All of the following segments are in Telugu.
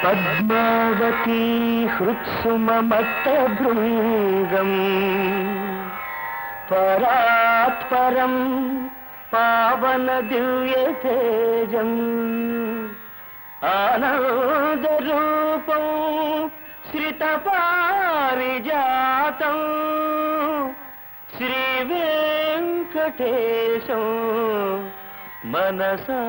పద్మావతీ హృత్సుమమత్తభృంగం పరాత్పరం పావన దివ్య తేజం ఆనందరూపం శ్రిత పారిజాతం శ్రీ వెంకటేశం మనసా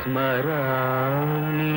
స్మరామి.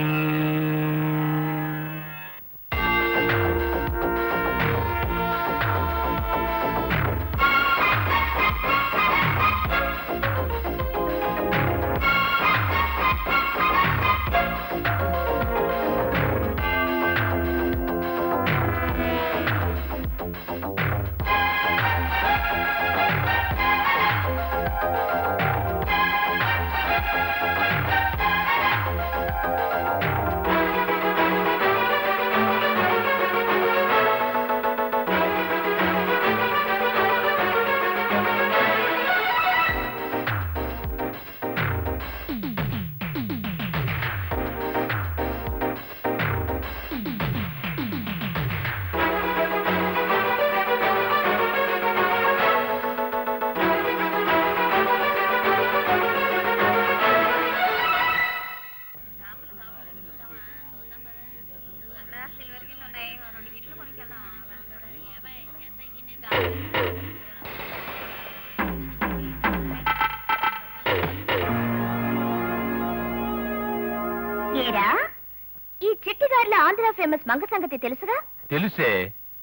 ఈ చిట్టిగారిలో ఆంధ్ర ఫేమస్ మంగ సంగతి తెలుసుగా? తెలుసే.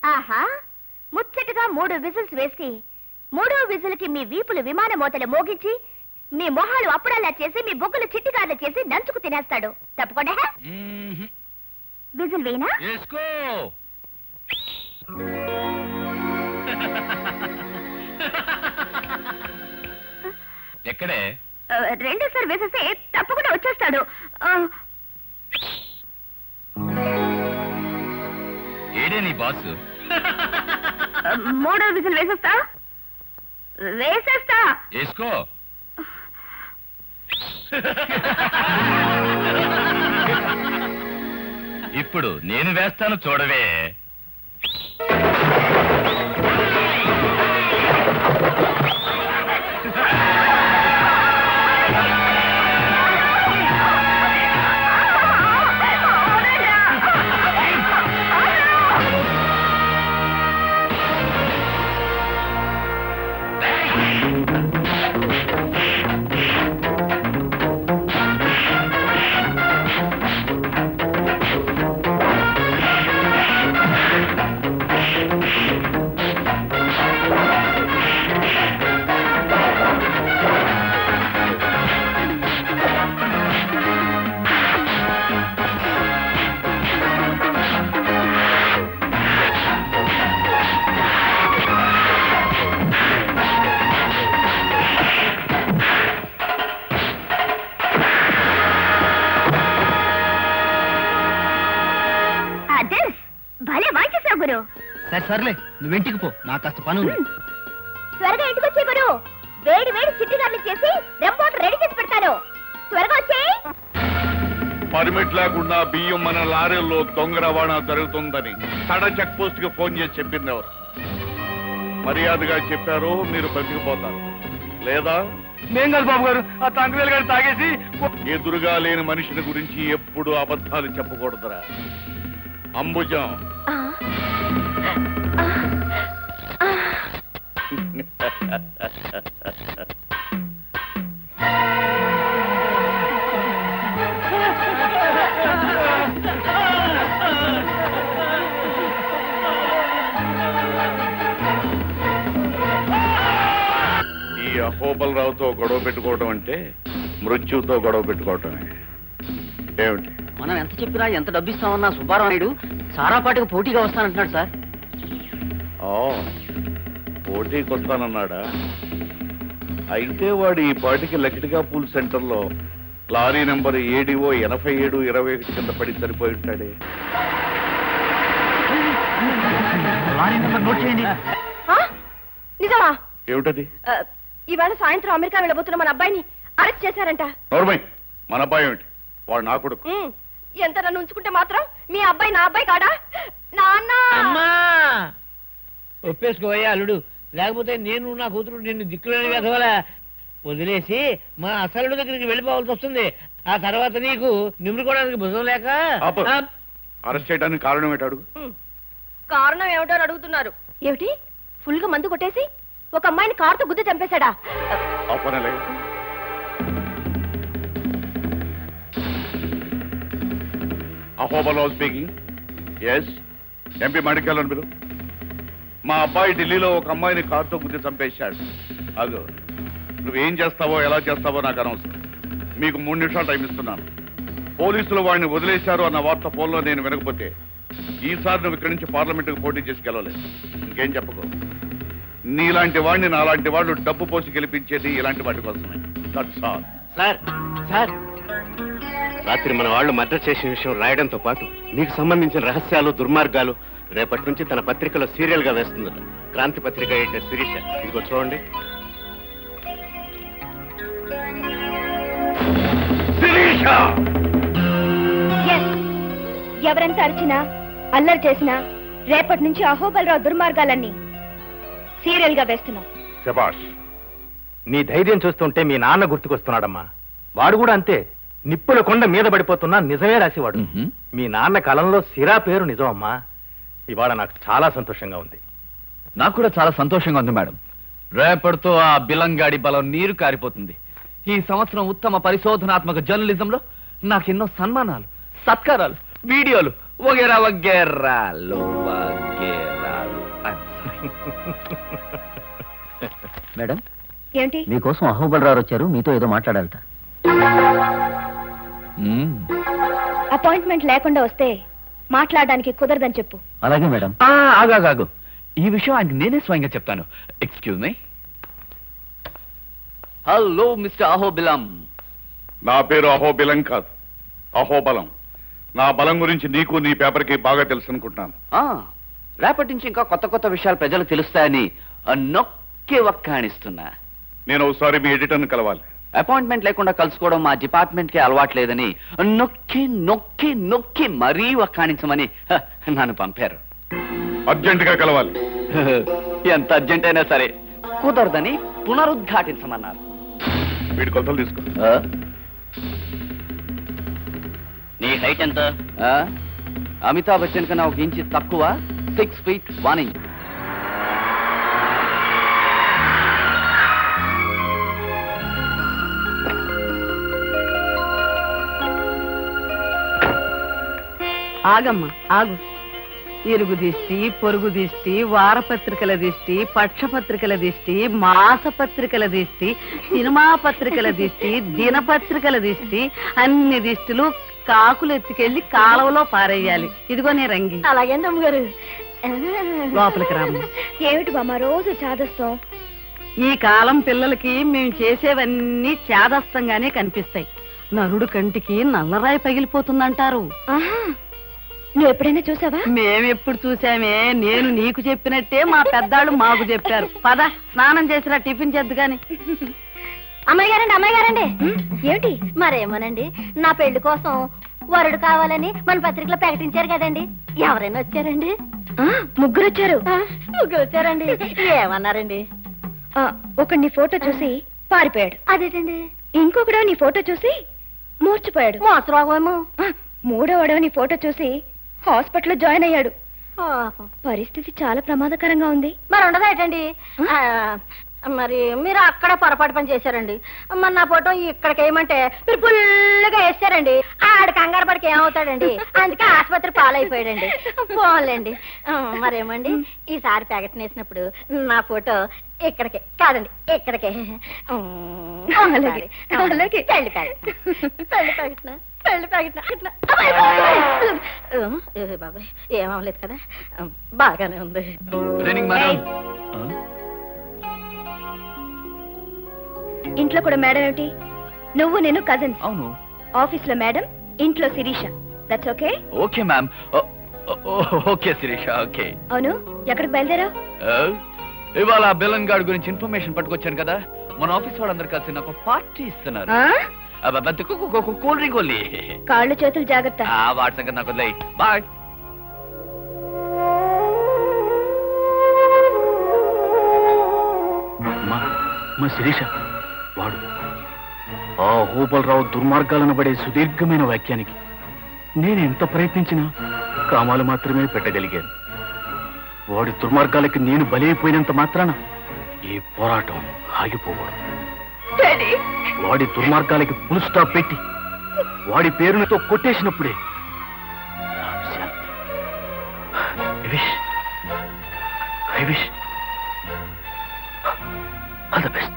ఆహా, ముచ్చటగా 3 విజిల్స్ వేసి 3వ విజిల్కి మీ వీపులు విమాన మోతలు మోగించి మీ మొహాలు అప్పుడల్లా చేసి మీ బొగ్గులు చిట్టిగారులు చేసి నంచుకు తినేస్తాడు. తప్పకుండా విజిల్ వేయనా? ఎక్కడే? రెండోసారి వేసేస్తే తప్పకుండా వచ్చేస్తాడు. ఏడే నీ బాసు? 3వ విజిల్ వేసేస్తా. వేసుకో. ఇప్పుడు నేను వేస్తాను, చూడవే. సర్లే, నువ్వు ఇంటికి పో, నాకు కాస్త పని ఉంది. త్వరగా ఇంటికి వచ్చే గురు. వేడి వేడి చిట్టిగారులు చేసి రెంపోటు రెడీ చేసి పెడతాను. త్వరగా వచ్చే. పర్మిట్ లేకుండా బియ్యం మన లారీల్లో దొంగ రవాణా జరుగుతుందని తడ చెక్ పోస్ట్ కి ఫోన్ చేసి చెప్పింది ఎవరు? మర్యాదగా చెప్పారు, మీరు బతికిపోతారు. లేదా నేను కాదు బాబు గారు, ఆ తండ్రి గారు తాగేసి. ఎదురుగా లేని మనిషిని గురించి ఎప్పుడు అబద్ధాలు చెప్పకూడదురా. అంబుజం ఈ అహోబలరావుతో గొడవ పెట్టుకోవటం అంటే మృత్యుతో గొడవ పెట్టుకోవటమే. ఏమిటి? మనం ఎంత చెప్పినా ఎంత డబ్బిస్తామన్నా సుబ్బారావు నాయుడు సారాపాటికి పోటీగా వస్తానంటున్నాడు సార్. పోటీకి వస్తానన్నాడా? అయితే వాడు ఈ పాటికి లకిటిగా పూల్ సెంటర్లో లారీ నెంబర్ ఏడిఓ 8721 కింద పడి సరిపోయి ఉంటాడే. నిజమా? ఏమిటది? ఇవాళ సాయంత్రం అమెరికా వెళ్ళబోతున్న మన అబ్బాయిని అరెస్ట్ చేశారంట. నోర్మై, మన అబ్బాయి ఏమిటి? వాడు నా కొడుకు. ఎంత నన్ను ఉంచుకుంటే మాత్రం మీ అబ్బాయి నా అబ్బాయి కాడా? నాన్న అమ్మా ఒప్పేసుకోవయ్యా అల్లుడు, లేకపోతే నేను నా కూతురు నిన్ను దిక్కులేని వెధవలా వదిలేసి మా అసలుడు దగ్గరికి వెళ్ళిపోవాల్సి వస్తుంది. ఆ తర్వాత నీకు నిమ్ముకోవడానికి భుజం లేక ఆపు. అరెస్ట్ చేయడానికి కారణం ఏంటి అడుగు. కారణం ఏమిటో అని అడుగుతున్నారు. ఏమిటి? ఫుల్ గా మందు కొట్టేసి ఒక అమ్మాయిని కారుతో గుద్ది చంపేశాడా? అపనలే అహోబలో స్పీకింగ్. ఎస్, ఎంపీ మెడికల్ అని పిలు. మా అబ్బాయి ఢిల్లీలో ఒక అమ్మాయిని కారుతో గుద్ది చంపేశాడు. అదో నువ్వేం చేస్తావో ఎలా చేస్తావో నాకు అనవసరం. మీకు 3 నిమిషాలు టైం ఇస్తున్నాను. పోలీసులు వాడిని వదిలేశారు అన్న వార్త ఫోన్లో నేను వినకపోతే ఈసారి నువ్వు ఇక్కడి నుంచి పార్లమెంటుకు పోటీ చేసి గెలవలేదు. ఇంకేం చెప్పకు. నీలాంటి వాడిని నాలాంటి వాళ్ళు డబ్బు పోసి గెలిపించేది ఇలాంటి వాటి కోసమే. That's all. సార్ సార్, రాత్రి మన వాళ్ళు మర్డర్ చేసిన విషయం రాయడంతో పాటు మీకు సంబంధించిన రహస్యాలు దుర్మార్గాలు రేపటి నుంచి తన పత్రికలో సీరియల్ గా వేస్తుందట. క్రాంతి పత్రిక ఎడిటర్ శిరీష. ఇదిగో చూడండి. ఎవరెంత అరిచినా అల్లరి చేసినా రేపటి నుంచి అహోబలరావు దుర్మార్గాలన్నీ సీరియల్ గా వేస్తున్నాం. శభాష్, నీ ధైర్యం చూస్తుంటే మీ నాన్న గుర్తుకొస్తున్నాడమ్మా. వాడు కూడా అంతే, నిప్పుల కొండ మీద పడిపోతున్నా నిజమే రాసేవాడు. మీ నాన్న కలంలో సిరా పేరు నిజం అమ్మా. ఇవాళ నాకు చాలా సంతోషంగా ఉంది. నాకు కూడా చాలా సంతోషంగా ఉంది మేడం. రేపటితో ఆ బిలంగాడి బలం నీరు కారిపోతుంది. ఈ సంవత్సరం ఉత్తమ పరిశోధనాత్మక జర్నలిజంలో నాకెన్నో సన్మానాలు, సత్కారాలు, వీడియోలు వగేరా వగేరాలు వగేరాలు. మేడం, ఏంటి? మీకోసం అహోబలరావు వచ్చారు, మీతో ఏదో మాట్లాడాలట. అపాయింట్మెంట్ లేకుండా వస్తే మాట్లాడడానికి కుదరదని చెప్పు. అలాగే మేడం. ఆగాగాగు, ఈ విషయం ఆయనకి నేనే స్వయంగా చెప్తాను. Excuse me. Hello mister Ahobilam. నా పేరు అహోబిలం కాదు, అహోబలం. నా బలం గురించి నీకు నీ పేపర్కి బాగా తెలుసు అనుకుంటున్నాను. రేపటి నుంచి ఇంకా కొత్త కొత్త విషయాలు ప్రజలకు తెలుస్తాయని నొక్కి వక్కాణిస్తున్నా. నేను ఒకసారి మీ ఎడిటర్ని కలవాలి. అపాయింట్మెంట్ లేకుండా కలుసుకోవడం మా డిపార్ట్మెంట్ కి అలవాట్లేదని నొక్కి నొక్కి నొక్కి మరీ వక్కాణించమని నన్ను పంపారు. అర్జెంట్ గా కలవాలి. ఎంత అర్జెంట్ అయినా సరే కుదరదని పునరుద్ఘాటించమన్నారు. వీడి కొలతలు తీసుకో. నీ హైట్ ఎంత? అమితాబ్ బచ్చన్ కన్నా 1 ఇంచు తక్కువ, 6 feet 1 inch. ఆగమ్మా ఆగు. ఇరుగు దిష్టి, పొరుగు దిష్టి, వారపత్రికల దిష్టి, పక్షపత్రికల దిష్టి, మాసపత్రికల దిష్టి, సినిమా పత్రికల దిష్టి, దినపత్రికల దిష్టి, అన్ని దిష్టిలు కాకులు ఎత్తుకెళ్లి కాలువలో పారేయాలి. ఇదిగో నీ రంగి. అలాగే గారు. లోపలికి రామ్మ. ఏమిటి బామ్మ రోజు చాదస్తాం? ఈ కాలం పిల్లలకి మేము చేసేవన్నీ చాదస్తంగానే కనిపిస్తాయి. నరుడు కంటికి నల్లరాయి పగిలిపోతుందంటారు. నువ్వు ఎప్పుడైనా చూసావా? మేమెప్పుడు చూసామే. నేను నీకు చెప్పినట్టే మా పెద్దాళ్ళు మాకు చెప్పారు. పద స్నానం చేసిరా, టిఫిన్ చేద్దు గాని. అమ్మాయి గారండి. ఏమిటి? మరేమోనండి, నా పెళ్లి కోసం వరుడు కావాలని మన పత్రికలో ప్రకటించారు కదండి. ఎవరైనా వచ్చారండి? ముగ్గురు వచ్చారండి. ఏమన్నారండి? ఒకడు నీ ఫోటో చూసి పారిపోయాడు. అదేంటండి? ఇంకొకడు నీ ఫోటో చూసి మూర్చిపోయాడు. మోసరోగమేమో. మూడోవాడు నీ ఫోటో చూసి హాస్పిటల్లో జాయిన్ అయ్యాడు. పరిస్థితి చాలా ప్రమాదకరంగా ఉంది. మరి ఉండదేటండి? మరి మీరు అక్కడ పొరపాటు పని చేశారండి. మరి నా ఫోటో ఇక్కడికి వేయమంటే మీరు ఫుల్గా వేస్తారండి. ఆడ కంగారు పడికి ఏమవుతాడండి? అందుకే ఆసుపత్రి పాలైపోయాడండి. పోలేండి. మరేమండి, ఈసారి ప్రకటన వేసినప్పుడు నా ఫోటో ఇక్కడికే కాదండి, ఇక్కడికే. బాబాయ్ ఏమవలేదు కదా? బాగానే ఉంది. ఇంట్లో కూడా మేడం ఏమిటి? నువ్వు నేను కజిన్స్. అవును. ఆఫీస్ లో మేడం, ఇంట్లో Shirisha. That's okay? Okay ma'am. Okay Shirisha, okay. అవును, ఎక్కడికి బయలుదేరావు? ఇవాళ బెలన్ గార్డ్ గురించి ఇన్ఫర్మేషన్ పట్టుకొచ్చాను కదా. మన ఆఫీస్ వాళ్ళందరూ కలిసి నాకు పార్టీ ఇస్తున్నారు. Cool drink only. కాళ్ళు చేతులు జాగ్రత్త. వాటి సంగతి నాకు వదిలేయ్. బాయ్. మా శిరీష వాడు ఆ హోబలరావు దుర్మార్గాలను పడే సుదీర్ఘమైన వాక్యానికి నేను ఎంత ప్రయత్నించినా కామాలు మాత్రమే పెట్టగలిగాను. వాడి దుర్మార్గాలకి నేను బలైపోయినంత మాత్రాన ఈ పోరాటం ఆగిపోకూడదు. వాడి దుర్మార్గాలకి ఫుల్ స్టాప్ పెట్టి వాడి పేరునితో కొట్టేసినప్పుడే నాకు శాంతి. I wish all the best.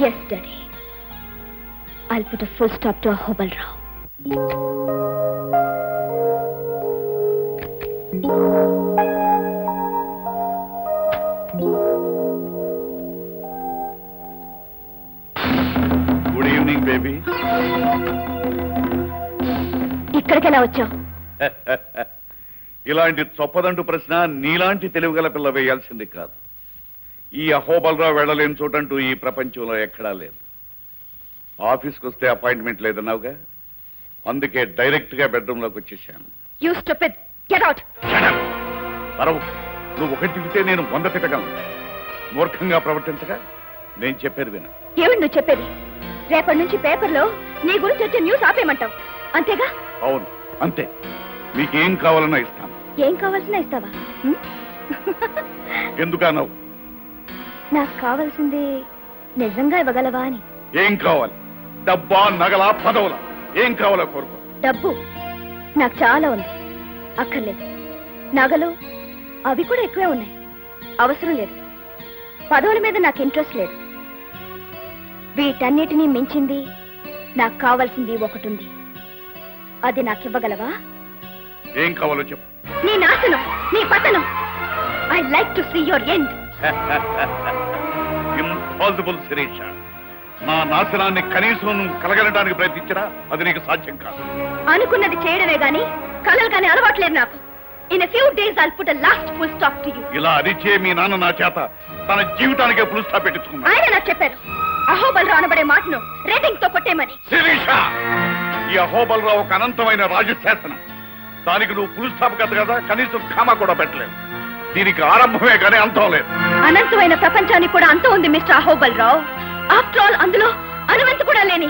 Yes, Daddy. I'll put a full stop to a Hobalrao. Good evening baby. ఇక్కడికి ఎలా వచ్చావు? ఇలాంటి చొప్పదంటు ప్రశ్న నీలాంటి తెలివిగల పిల్ల వేయాల్సింది కాదు. ఈ అహోబలరావు వెళ్ళలేని చోటంటూ ఈ ప్రపంచంలో ఎక్కడా లేదు. ఆఫీస్కి వస్తే అపాయింట్మెంట్ లేదన్నావుగా, అందుకే డైరెక్ట్ గా బెడ్రూమ్ లోకి వచ్చేసాను. You stupid! Get out! పరవు, నువ్వు ఒకటి తింటే నేను 100 తిట్టగలను. మూర్ఖంగా ప్రవర్తించగా నేను చెప్పేది విన. ఏమిటి నువ్వు చెప్పేది? రేపటి నుంచి పేపర్లో నీ గురించి వచ్చే న్యూస్ ఆపేయమంటావు అంతేగా? అవును, అంతే. మీకేం కావాలన్నా ఇస్తాను. ఏం కావాల్సిన ఇస్తావా? ఎందుకన్నావు? నాకు కావాల్సింది నిజంగా ఇవ్వగలవా అని. ఏం కావాలి? డబ్బా, నగలా, పదవులా? ఏం కావాలో కోరుకో. డబ్బు నాకు చాలా ఉంది, అక్కర్లేదు. నగలు అవి కూడా ఎక్కువే ఉన్నాయి, అవసరం లేదు. పదవుల మీద నాకు ఇంట్రెస్ట్ లేదు. వీటన్నిటినీ మించింది నాకు కావాల్సింది ఒకటి ఉంది. అది నాకు ఇవ్వగలవా? ఏం కావాలో చెప్పు. నీ నాశనం, నీ పతనం. I like to see your end. Impossible Shirisha. నా నాశనాన్ని కనీసం నువ్వు కలగలడానికి ప్రయత్నించినా అది నీకు సాధ్యం కాదు. అనుకున్నది చేయడమే గాని కలలు కానీ అలవాట్లేదు నాకు. In a few days I'll put a last full stop to you. ఇలా అరిచే మీ నాన్న నా చేత తన జీవితానికే ఫుల్ స్టాప్ పెట్టించుకున్నా. ఆయన నాకు చెప్పారు అహోబలరావు అనబడే మాటను రేటింగ్ తో కొట్టేమని. శిరీష, ఈ అహోబలరావు ఒక అనంతమైన రాజశాసనం. దానికి నువ్వు ఫుల్ స్టాప్ కదా, కనీసం కామా కూడా పెట్టలేవు. దీనికి ఆరంభమే కానీ అంతం లేదు. అనంతమైన ప్రపంచానికి కూడా అంతం ఉంది మిస్టర్ అహోబలరావు. ఆఫ్టర్ ఆల్ అందులో అనువంత కూడా లేని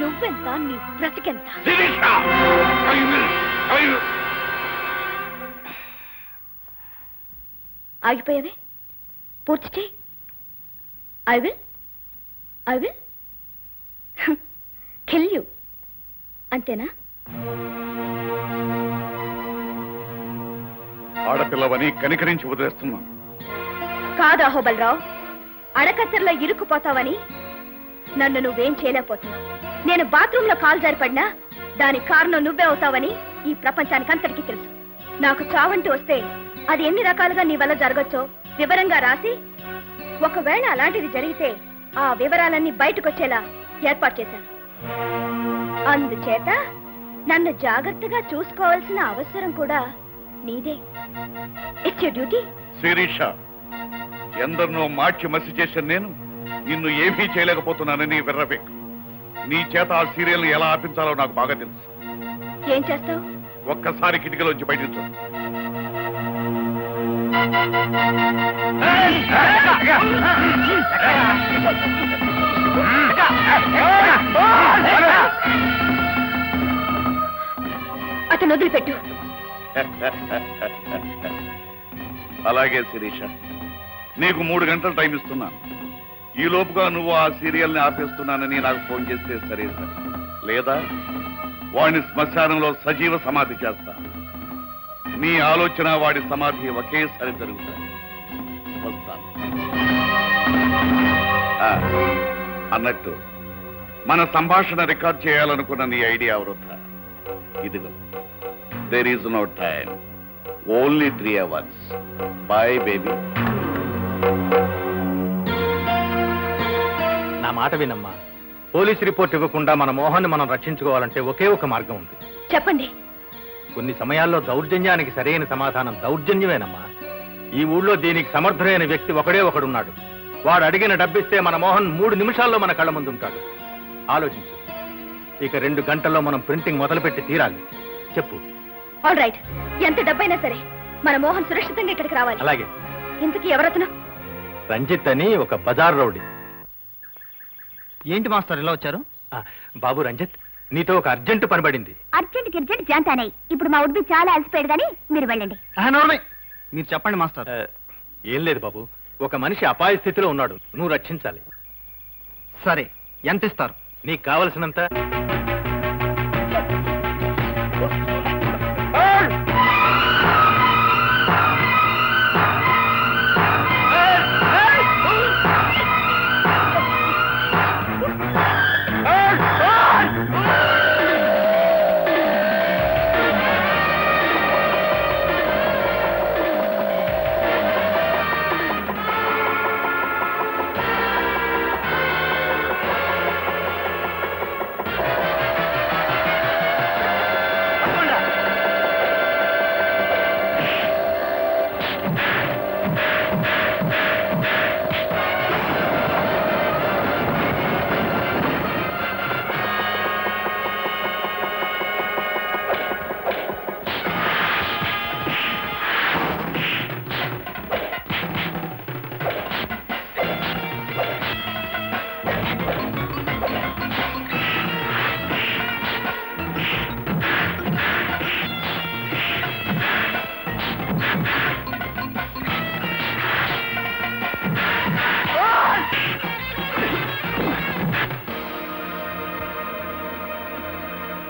నువ్వెంత, నీ బ్రతికెంత? శిరీష, ఆగిపోయావే, పూర్తి చేయి. I will kill you. అంతేనా? ఆడపిల్లవని కనికరించి వదిలేస్తున్నాను. కాదు అహోబలరావు, అడకత్తెరలో ఇరుక్కుపోతావని నన్ను నువ్వేం చేయలేకపోతున్నావు. నేను బాత్రూంలో కాలు జారిపడినా దానికి కారణం నువ్వే అవుతావని ఈ ప్రపంచానికి అంతటికీ తెలుసు. నాకు చావంటూ వస్తే అది ఎన్ని రకాలుగా నీ వల్ల జరగచ్చో వివరంగా రాసి, ఒకవేళ అలాంటిది జరిగితే ఆ వివరాలన్నీ బయటకొచ్చేలా ఏర్పాటు చేశాను. అందుచేత నన్ను జాగ్రత్తగా చూసుకోవాల్సిన అవసరం కూడా నీదే. It's your duty. శిరీష, ఎందరినో మార్చి మసి చేశాను నేను. నిన్ను ఏమీ చేయలేకపోతున్నానని విర్రబెక్కు. నీ చేత ఆ సీరియల్ ఎలా ఆపించాలో నాకు బాగా తెలుసు. ఏం చేస్తావు? ఒక్కసారి కిటికీలోంచి బయటికి చూడు. అతను వదిలిపెట్టు. అలాగే శిరీష, నీకు 3 గంటలు టైం ఇస్తున్నాను. ఈ లోపుగా నువ్వు ఆ సీరియల్ని ఆపేస్తున్నానని నాకు ఫోన్ చేస్తే సరే సరే, లేదా వాడిని శ్మశానంలో సజీవ సమాధి చేస్తా. నీ ఆలోచన వాడి సమాధి ఒకేసారి జరుగుతాయి. వస్తాను. అన్నట్టు మన సంభాషణ రికార్డ్ చేయాలనుకున్న నీ ఐడియా వృద్ధా. ఇదిగో, there is no time, only 3 hours. Bye baby. నా మాట వినమ్మా. పోలీస్ రిపోర్ట్ ఇవ్వకుండా మన మోహన్ని మనం రక్షించుకోవాలంటే ఒకే ఒక మార్గం ఉంది. చెప్పండి. కొన్ని సమయాల్లో దౌర్జన్యానికి సరైన సమాధానం దౌర్జన్యమేనమ్మా. ఈ ఊళ్ళో దీనికి సమర్థుడైన వ్యక్తి ఒకడే ఒకడున్నాడు. వాడు అడిగిన డబ్బిస్తే మన మోహన్ 3 నిమిషాల్లో మన కళ్ళ ముందు ఉంటాడు. ఆలోచించు. ఇక 2 గంటల్లో మనం ప్రింటింగ్ మొదలుపెట్టి తీరాలి. చెప్పు. ఆల్ రైట్, ఎంత డబ్బైనా సరే మన మోహన్ సురక్షితంగా ఇక్కడికి రావాలి. అలాగే. ఇంతకీ ఎవరతను? రంజిత్ అని ఒక బజార్ రౌడీ. ఏంటి మాస్టర్ ఇలా వచ్చారు? బాబు రంజిత్, నీతో ఒక అర్జెంటు పని పడింది. అర్జెంట్ గిర్జెంట్ జాంతానాయి. ఇప్పుడు మా ఉడ్బి చాలా అలసిపోయాడు కానీ మీరు వెళ్ళండి. మీరు చెప్పండి మాస్టర్. ఏం లేదు బాబు, ఒక మనిషి అపాయ స్థితిలో ఉన్నాడు. నువ్వు రక్షించాలి. సరే, ఎంత ఇస్తారు? నీకు కావలసినంత.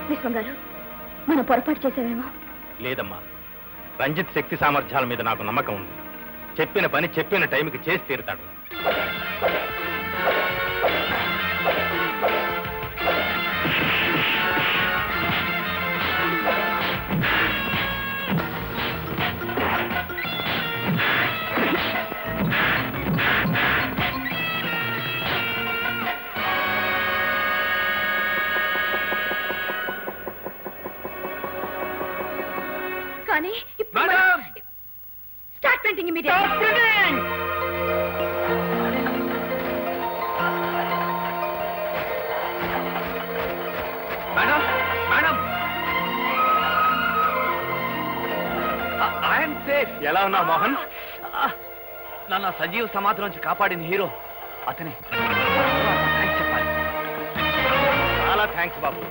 విశ్వం గారు, మనం పొరపాటు చేసేవేమో. లేదమ్మా, రంజిత్ శక్తి సామర్థ్యాల మీద నాకు నమ్మకం ఉంది. చెప్పిన పని చెప్పిన టైంకి చేసి తీరుతాడు. కానీ start printing immediate. Madam, madam, I'm safe. ఎలా ఉన్నావు మోహన్? నన్ను సజీవ సమాధి నుంచి కాపాడిన హీరో అతనే. చెప్పాలి. చాలా థ్యాంక్స్ బాబు.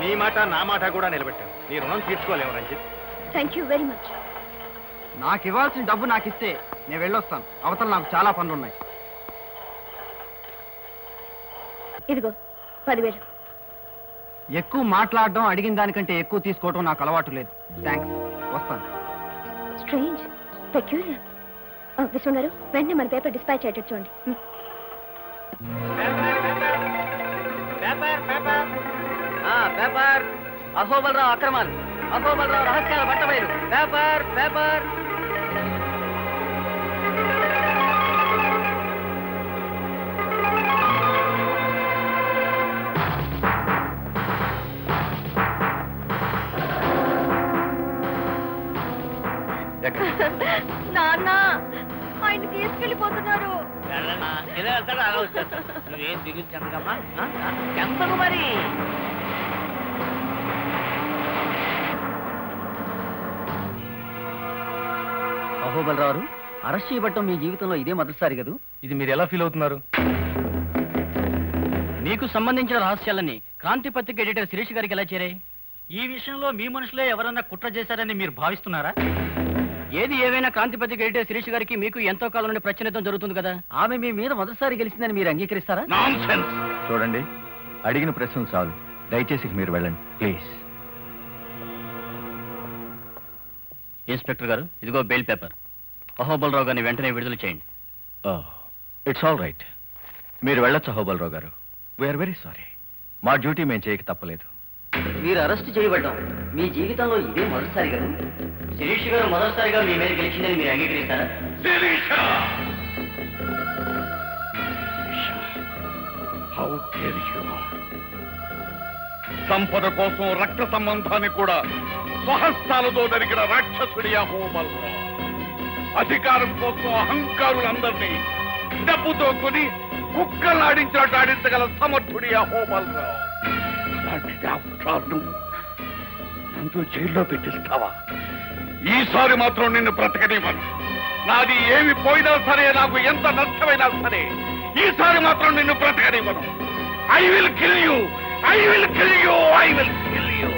నీ మాట నా మాట కూడా నిలబెట్టాను. నీ రుణం తీర్చుకోలేము Ranjith. Thank you very much. నాకు ఇవ్వాల్సిన డబ్బు నాకు ఇస్తే నేను వెళ్ళొస్తాను. అవతల నాకు చాలా పనులు ఉన్నాయి. ఇదిగో 10,000. ఎక్కువ మాట్లాడడం, అడిగిన దానికంటే ఎక్కువ తీసుకోవడం నాకు అలవాటు లేదు. థ్యాంక్స్, వస్తాను. Strange, peculiar. విశ్వం గారు, వెంటనే మన పేపర్ డిస్పాచ్ అయ్యేటట్టు చూడండి. పేపర్ అహోబలరావు అక్రమాలు, అహోబలరావు రహస్యాల బట్టబయలు. Paper paper. నాన్న, ఆయన తీసుకెళ్ళిపోతున్నారు. ఇలా వెళ్తాడు, అలా వచ్చేస్తాడు. నువ్వేం దిగులు చెందకమ్మా, చెందకు మరి. అహోబలరావు అరెస్ట్ చేయబట్టం మీ జీవితంలో ఇదే మొదటిసారి కదూ? ఇది మీరు ఎలా ఫీల్ అవుతున్నారు? మీకు సంబంధించిన రహస్యాలన్నీ క్రాంతి పత్రిక ఎడిటర్ శిరీష్ గారికి ఎలా చేరాయి? ఈ విషయంలో మీ మనుషులే ఎవరన్నా కుట్ర చేశారని మీరు భావిస్తున్నారా? ఏది ఏవైనా క్రాంతి పత్రిక ఎడిటర్ శిరీష్ గారికి మీకు ఎంతో కాలం నుండి ప్రశ్నించడం జరుగుతుంది కదా. ఆమె మీ మీద మొదటిసారి గెలిచిందని మీరు అంగీకరిస్తారా? చూడండి, అడిగిన ప్రశ్నలు చాలు. దయచేసి మీరు వెళ్ళండి ప్లీజ్. ఇన్స్పెక్టర్ గారు, ఇదిగో బెయిల్ పేపర్. అహోబలరావు గారిని వెంటనే విడుదల చేయండి. It's all right. మీరు వెళ్ళొచ్చు Ahobalarao garu. We're very sorry. మా డ్యూటీ మేము చేయక తప్పలేదు. మీరు అరెస్ట్ చేయబడ్డాం మీ జీవితంలో ఇదే మొదటిసారి కదా. శిరీష్ గారు మొదటిసారిగా మీ మీద గెలిచిందని మీరు అంగీకరిస్తారా? How dare you? సంపద కోసం రక్త సంబంధాన్ని కూడా స్వహస్తాలతో నరికిన రాక్షసుడి అహోబలరావు, అధికారం కోసం అహంకారులందరినీ డబ్బుతో కొని కుక్కలు ఆడించినట్టు ఆడించగల సమర్థుడి అహోబలరావు. అలాంటి డాక్టర్ను నన్ను జైల్లో పెట్టిస్తావా? ఈసారి మాత్రం నిన్ను బ్రతకనివ్వను. నాది ఏమి పోయినా సరే, నాకు ఎంత నష్టమైనా సరే, ఈసారి మాత్రం నిన్ను బ్రతకనివ్వను. I will kill you, I will kill you, I will kill you.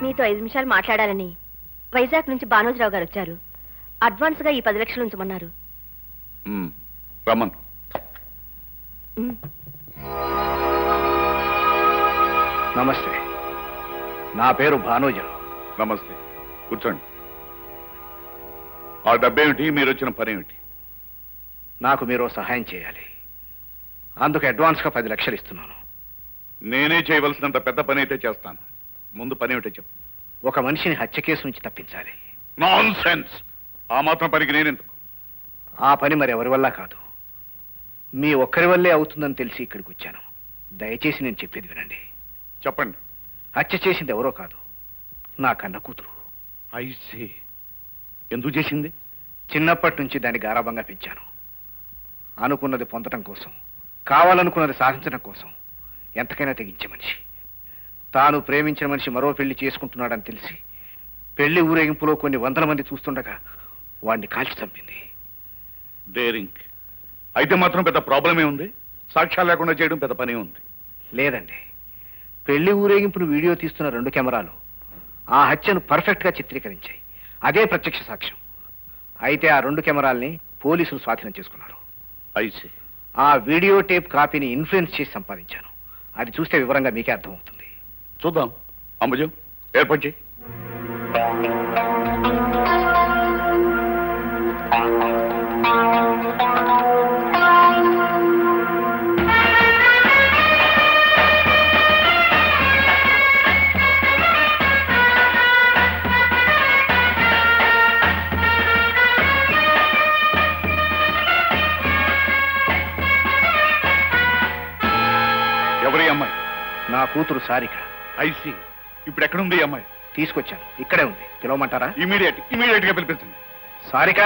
మీతో 5 నిమిషాలు మాట్లాడాలని వైజాగ్ నుంచి భానోజరావు గారు వచ్చారు. అడ్వాన్స్ గా ఈ 10 లక్షలు ఉంచమన్నారు. రమన్, నమస్తే, నా పేరు భానోజరావు. నమస్తే, కూర్చోండి. ఆ డబ్బేమిటి? మీరు వచ్చిన పని ఏమిటి? నాకు మీరు సహాయం చేయాలి. అందుకు అడ్వాన్స్గా 10 లక్షలు ఇస్తున్నాను. నేనే చేయవలసినంత పెద్ద పని అయితే చేస్తాను. ముందు పని ఏమిటో చెప్పు. ఒక మనిషిని హత్య కేసు నుంచి తప్పించాలి. Non sense! ఆ మాత్రం పనికి నేనెందుకు? ఆ పని మరి ఎవరి వల్ల కాదు, మీ ఒక్కరి వల్లే అవుతుందని తెలిసి ఇక్కడికి వచ్చాను. దయచేసి నేను చెప్పేది వినండి. చెప్పండి. హత్య చేసింది ఎవరో కాదు, నా కన్న కూతురు. ఐసీ. ఎందుకు చేసింది? చిన్నప్పటి నుంచి దాన్ని గారాబంగా పెంచాను. అనుకున్నది పొందడం కోసం, కావాలనుకున్నది సాధించడం కోసం ఎంతకైనా తెగించే మనిషి. తాను ప్రేమించిన మనిషి మరో పెళ్లి చేసుకుంటున్నాడని తెలిసి పెళ్లి ఊరేగింపులో కొన్ని 100 మంది చూస్తుండగా వాడిని కాల్చి చంపింది. డేరింగ్. అయితే మాత్రం పెద్ద ప్రాబ్లమే ఉంది. సాక్ష్యాలు లేకుండా చేయడం పెద్ద పనే ఉంది. లేదండి, పెళ్లి ఊరేగింపును వీడియో తీస్తున్న 2 కెమెరాలు ఆ హత్యను పర్ఫెక్ట్గా చిత్రీకరించాయి. అదే ప్రత్యక్ష సాక్ష్యం. అయితే ఆ 2 కెమెరాల్ని పోలీసులు స్వాధీనం చేసుకున్నారు. ఐసీ. ఆ వీడియో టేప్ కాపీని ఇన్ఫ్లుయెన్స్ చేసి సంపాదించాను. అది చూస్తే వివరంగా మీకే అర్థమవుతుంది. చూద్దాం. అంబుజం, ఏర్పాటు చేయి. ఎవరి అమ్మాయి? నా కూతురు సారిక. ఐసీ. ఇప్పుడు ఎక్కడుంది ఈ అమ్మాయి? తీసుకొచ్చాను, ఇక్కడే ఉంది. పిలవమంటారా? ఇమీడియట్ గా పిలిపించండి. సారిక!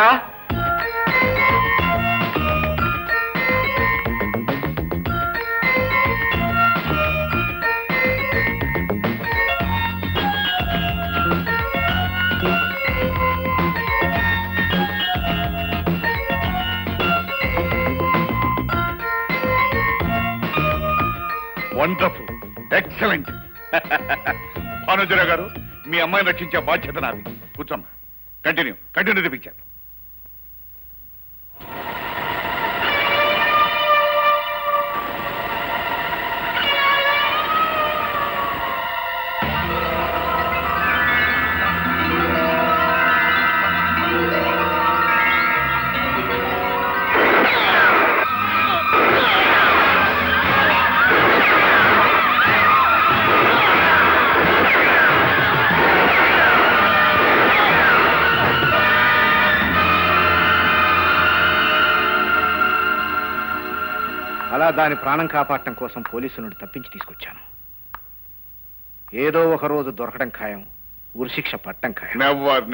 Wonderful, excellent. భానుజరావు గారు, మీ అమ్మాయిని రక్షించే బాధ్యత నాది. కూర్చోమ్మా. Continue the picture. అలా దాని ప్రాణం కాపాడటం కోసం పోలీసులను తప్పించి తీసుకొచ్చాను. ఏదో ఒక రోజు దొరకడం ఖాయం, ఉరిశిక్ష పట్టడం ఖాయం.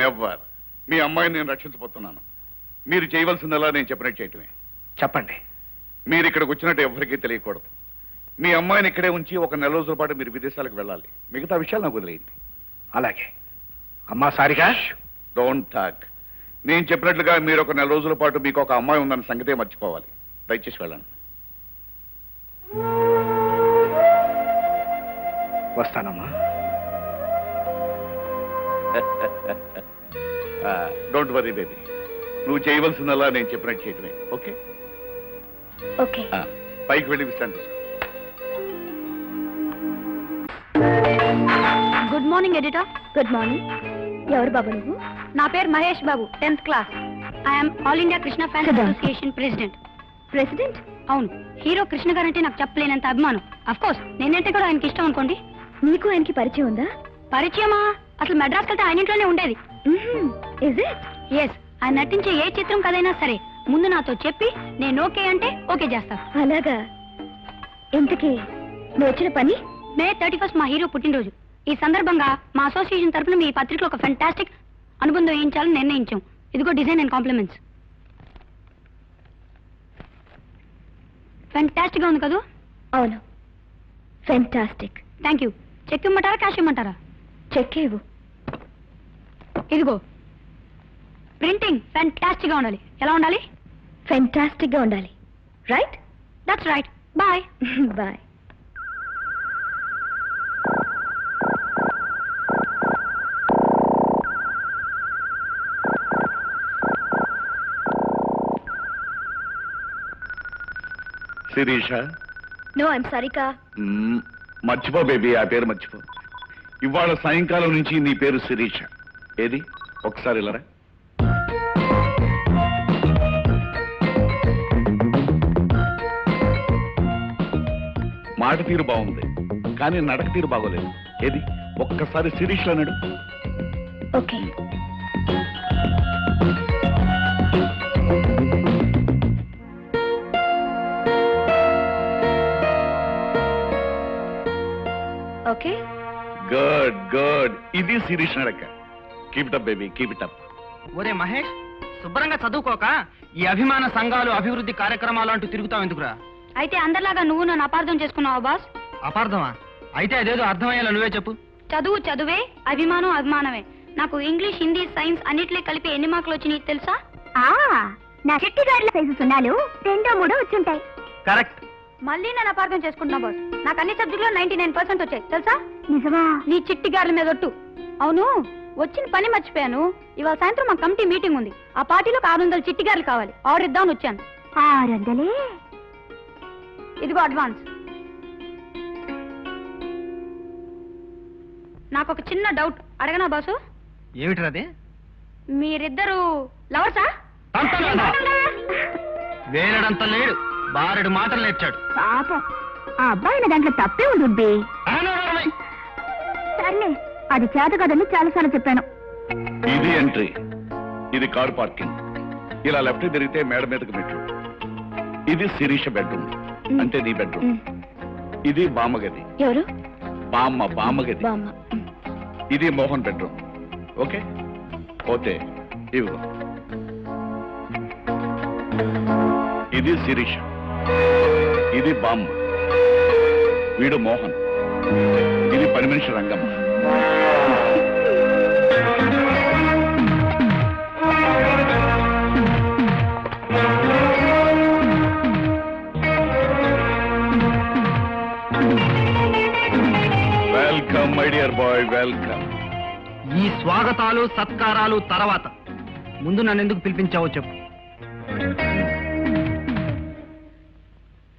నెవర్. మీ అమ్మాయిని నేను రక్షించబోతున్నాను. మీరు చేయవలసిందలా నేను చెప్పినట్టు చేయటమే. చెప్పండి. మీరు ఇక్కడికి వచ్చినట్టు ఎవరికీ తెలియకూడదు. మీ అమ్మాయిని ఇక్కడే ఉంచి 1 నెల రోజుల పాటు మీరు విదేశాలకు వెళ్ళాలి. మిగతా విషయాలు నాకు వదిలేయండి. అలాగే. అమ్మా సారిక, డోంట్ టాక్. నేను చెప్పినట్లుగా మీరు 1 నెల రోజుల పాటు మీకు ఒక అమ్మాయి ఉందన్న సంగతే మర్చిపోవాలి. దయచేసి వెళ్ళండి. వస్తానమ్మా. Don't worry baby. నువ్వు చేయవలసిందల్లా నేను చెప్పినట్టు చేయటమే. ఓకే? ఓకే. పైకి వెళ్ళి విశ్రాంతి. Good morning editor. Good morning. ఎవరు బాబు నువ్వు? నా పేరు Mahesh Babu, 10th class. I'm all India Krishna fans association president. President? అవును. హీరో కృష్ణ గారంటే నాకు చెప్పలేనంత అభిమానం. అఫ్ కోర్స్ నేనంటే కూడా ఆయనకి ఇష్టం అనుకోండి. మీకు ఆయనకి పరిచయం ఉందా? పరిచయమా? అసలు మెడ్రాస్ వెళ్తే ఆయన ఇంట్లోనే ఉండేది. ఎస్. ఆయన నటించే ఏ చిత్రం కదైనా సరే ముందు నాతో చెప్పి నేను ఓకే అంటే ఓకే చేస్తా. అలాగా. ఇంతకీ నువ్వు వచ్చిన పని? మే 31 మా హీరో పుట్టినరోజు. ఈ సందర్భంగా మా అసోసియేషన్ తరఫున మీ పత్రికలో ఒక ఫెంటాస్టిక్ అనుబంధం వేయించాలని నిర్ణయించాం. ఇదిగో డిజైన్ అండ్ కాంప్లిమెంట్స్. ఫెంటాస్టిక్ గా ఉంది కదా? అవును, ఫెంటాస్టిక్. Thank you. చెక్ ఇమ్మంటారా క్యాష్ ఇమ్మంటారా? చెక్ ఇవ్వు. ఇదిగో. ప్రింటింగ్ ఫెంటాస్టిక్ గా ఉండాలి. ఎలా ఉండాలి? ఫెంటాస్టిక్ గా ఉండాలి. Right? That's right. Bye. Bye. Shirisha? No, I'm Sarika. మర్చిపో బేబీ, ఆ పేరు మర్చిపో. ఇవాళ సాయంకాలం నుంచి నీ పేరు శిరీష. ఏది ఒకసారి ఇలారా. మాట తీరు బాగుంది కానీ నడక తీరు బాగోలేదు. ఏది ఒక్కసారి శిరీష్ అన్నాడు. ఓకే. ఓకే. Good good. ఇది శిరీష్ నడక. Keep it up baby, keep it up. ఒరే మహేష్, శుభ్రంగా చదువుకోక ఈ అభిమాన సంఘాలు అభివృద్ధి కార్యక్రమాలు అంటూ తిరుగుతావు ఎందుకురా? అయితే అందరిలాగా నువ్వు నన్ను అపార్థం చేసుకున్నావా బాస్? అపార్థమా? అయితే అదేదో అర్థమయ్యేలా నువ్వే చెప్పు. చదువు చదువే, అభిమానం అభిమానమే. నాకు ఇంగ్లీష్, హిందీ, సైన్స్ అన్నిట్లో కలిపి ఎన్ని మార్కులు వచ్చినాయి తెలుసా? నా చెట్టి గారిల సైజు సున్నాలు 2, 3 వచ్చుంటాయి. కరెక్ట్. మళ్ళీ నన్ను అపార్థం చేసుకుంటున్నా బాస్. నాకు అన్ని సబ్జెక్టులో 99% వచ్చాయి తెలుసా? నిజమా? నీ చిట్టి గారిల మీద ఒట్టు. అవును, వచ్చిన పని మర్చిపోయాను. ఇవాళ సాయంత్రం మా కమిటీ మీటింగ్ ఉంది. ఆ పార్టీలో 600 చిట్టి గారులు కావాలి. ఆర్డర్ ఇద్దామని వచ్చాను. 600? ఇదిగో అడ్వాన్స్. నాకు ఒక చిన్న డౌట్ అడగనా బాసు? ఏమిట్రా? మీరిద్దరు లవర్సా? వేరడంత లేడు, బారెడు మాటలు నేర్చాడు. పాపం, ఆ అబ్బాయి దాంట్లో తప్పే ఉంది. సర్లే, అది చేత కదని చాలాసార్లు చెప్పాను. ఇది ఎంట్రీ, ఇది కార్ పార్కింగ్. ఇలా లెఫ్ట్ తిరిగితే మేడ మీదకి మెట్లు. ఇది శిరీష బెడ్రూమ్, అంటే నీ బెడ్రూమ్. ఇది బామ్మగది. ఎవరు? బామ్మగది. ఇది మోహన్ బెడ్రూమ్. ఓకే, పోతే ఇవిగో. ఇది శిరీష, ఇది బామ్మ, వీడు మోహన్, ఇది పని మనిషి Rangamma. Welcome my dear bye, welcome. ఈ స్వాగతాలు సత్కారాలు తర్వాత ముందు నన్ను ఎందుకు పిలిపించావో చెప్పు.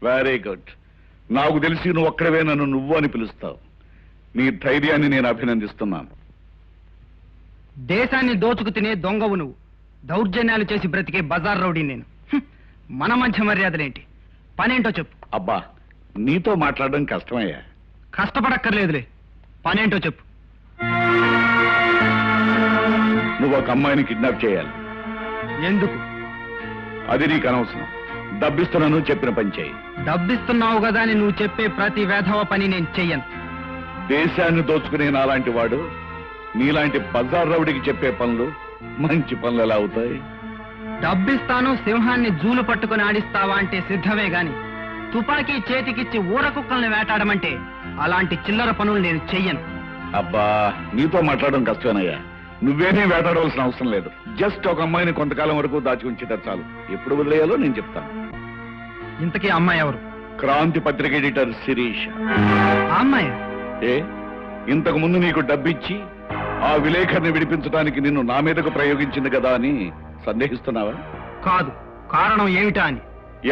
Very good. నాకు తెలిసి నువ్వు ఒక్కడవే నన్ను నువ్వు అని పిలుస్తావు. నీ ధైర్యాన్ని నేను అభినందిస్తున్నాను. దేశాన్ని దోచుకు తినే దొంగవు నువ్వు. దౌర్జన్యాలు చేసి బ్రతికే బజార్ రౌడీ నేను. మన మధ్య మర్యాదలేంటి? పనేంటో చెప్పు. అబ్బా, నీతో మాట్లాడడం కష్టమయ్యా. కష్టపడక్కర్లేదులే, పనేంటో చెప్పు. నువ్వు ఒక అమ్మాయిని కిడ్నాప్ చేయాలి. ఎందుకు? అది నీకు అనవసరం. డబ్బిస్తున్నాను, చెప్పిన పని చేయి. డబ్బిస్తున్నావు కదా అని నువ్వు చెప్పే ప్రతి వేధవ పని నేను చెయ్యను. దేశాన్ని దోచుకునే నాలాంటి వాడు నీలాంటి బజార్ రౌడికి చెప్పే పనులు మంచి పనులు ఎలా అవుతాయి? డబ్బిస్తాను, సింహాన్ని జూలు పట్టుకుని ఆడిస్తావా అంటే సిద్ధమే గాని తుపాకీ చేతికిచ్చి ఊర కుక్కల్ని వేటాడమంటే అలాంటి చిల్లర పనులు నేను చెయ్యను. అబ్బా, నీతో మాట్లాడడం కష్టమేనయ్యా. నువ్వేమీ వేటాడవలసిన అవసరం లేదు. జస్ట్ ఒక అమ్మాయిని కొంతకాలం వరకు దాచి ఉంచితే చాలు. ఎప్పుడు వదిలేయాలో నేను చెప్తాను. ఇంతకీ అమ్మాయి ఎవరు? క్రాంతి పత్రిక ఎడిటర్ శిరీష. ఆ అమ్మాయి? ఏ, ఇంతకు ముందు నీకు డబ్బిచ్చి ఆ విలేకరిని విడిపించడానికి నిన్ను నా మీదకు ప్రయోగించింది కదా అని సందేహిస్తున్నావా? కాదు. కారణం ఏమిటా అని.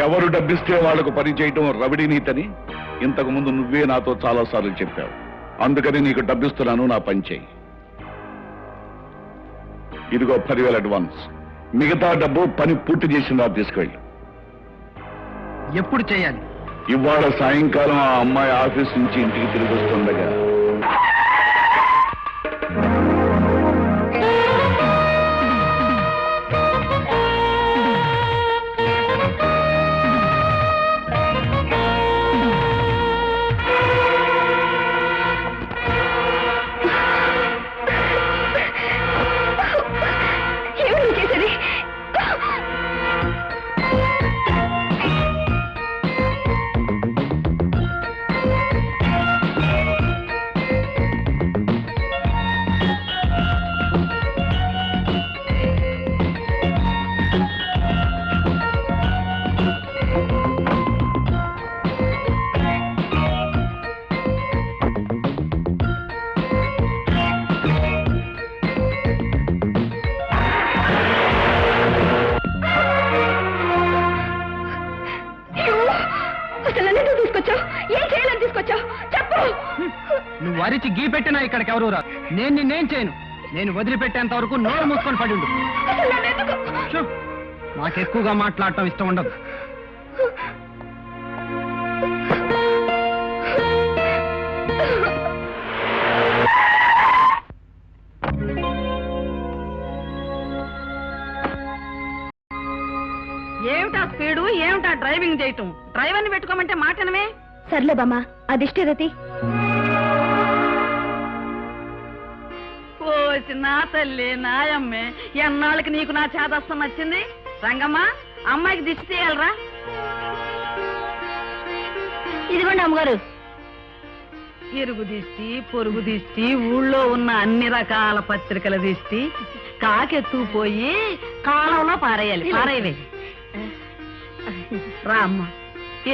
ఎవరు డబ్బిస్తే వాళ్లకు పని చేయటం రవిడి నీతని ఇంతకు ముందు నువ్వే నాతో చాలా సార్లు చెప్పావు. అందుకని నీకు డబ్బిస్తున్నాను, నా పని చేయి. ఇదిగో 10,000 అడ్వాన్స్. మిగతా డబ్బు పని పూర్తి చేసిన తీసుకెళ్ళి. ఎప్పుడు చేయాలి? ఇవాళ సాయంకాలం ఆ అమ్మాయి ఆఫీస్ నుంచి ఇంటికి తిరిగి వస్తుండగా. నువ్వు వరిచి గీ పెట్టినా ఇక్కడికి ఎవరు రా. నేను నిన్నేం చేయను. నేను వదిలిపెట్టేంత వరకు నోరు మూసుకొని పడి ఉండు. నాకు ఎక్కువగా మాట్లాడటం ఇష్టం ఉండదు. ఏమిటా స్పీడు, ఏమిటా డ్రైవింగ్ చేయటం? డ్రైవర్ని పెట్టుకోమంటే మాటనమే. సర్లే బామ్మ, అదిష్టరతి. ఓసి నా తల్లి నాయమ్మే, ఎన్నాళ్ళకి నీకు నా చేదస్తం వచ్చింది. రంగమ్మ, అమ్మాయికి దిష్టి తీయాలరా. ఇదిగోండి అమ్మగారు. ఇరుగు దిష్టి, పొరుగు దిష్టి, ఊళ్ళో ఉన్న అన్ని రకాల పత్రికల దిష్టి కాకెత్తుకుపోయి కాలంలో పారేయాలి. పారేయలే రా అమ్మ.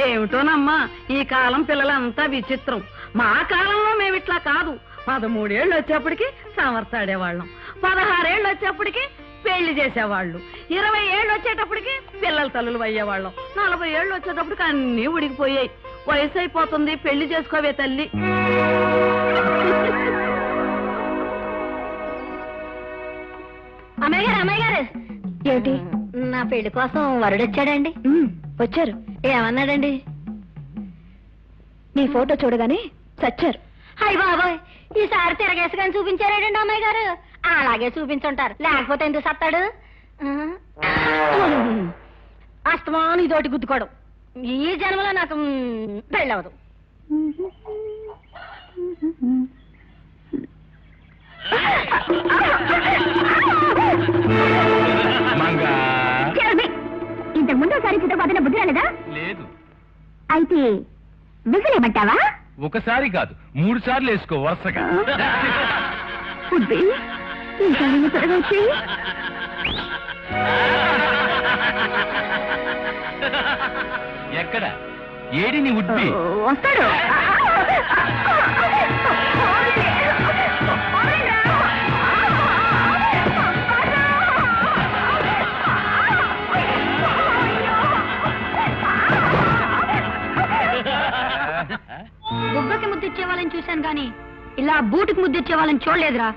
ఏమిటోనమ్మా, ఈ కాలం పిల్లలంతా విచిత్రం. మా కాలంలో మేమిట్లా కాదు. 13 ఏళ్ళు వచ్చేప్పటికి సమర్థాడేవాళ్ళం, 16 ఏళ్ళు వచ్చేప్పటికి పెళ్లి చేసేవాళ్ళు, 20 ఏళ్ళు వచ్చేటప్పటికి పిల్లల తల్లులు అయ్యేవాళ్ళం, 40 ఏళ్ళు వచ్చేటప్పటికి అన్నీ ఉడికిపోయాయి. వయసు అయిపోతుంది, పెళ్లి చేసుకోవే తల్లి. అమ్మాయి గారు, అమ్మాయి గారు. ఏమిటి? నా పెళ్లి కోసం వరుడొచ్చాడండి. వచ్చారు. ఏమన్నాడండి? నీ ఫోటో చూడగానే చచ్చారు. హాయ్ బాబోయ్, ఈసారి తిరగేసుకొని చూపించారేడండి అమ్మాయి గారు. అలాగే చూపించుంటారు, లేకపోతే ఎందుకు సత్తాడు? అస్తమాను ఇదోటి గుద్దుకోవడం. ఈ జన్మలో నాకు పెళ్ళవదు. ఇంతకు ముందు ఒకసారి చిత్రపతిన బుద్ధి రాలేదా? లేదు. అయితే విసిరేమంటావా? ఒకసారి కాదు, 3 సార్లు వేసుకో వరుసగా. బుద్ధి ఈసారి త్వరగా వచ్చి. ఎక్కడ? ఏడి నీ ఉడ్బి? వస్తాడు. బుగ్గకి ముద్దిచ్చే వాళ్ళని చూశాను కానీ ఇలా బూటుకి ముద్దిచ్చే వాళ్ళని చూడలేదురా.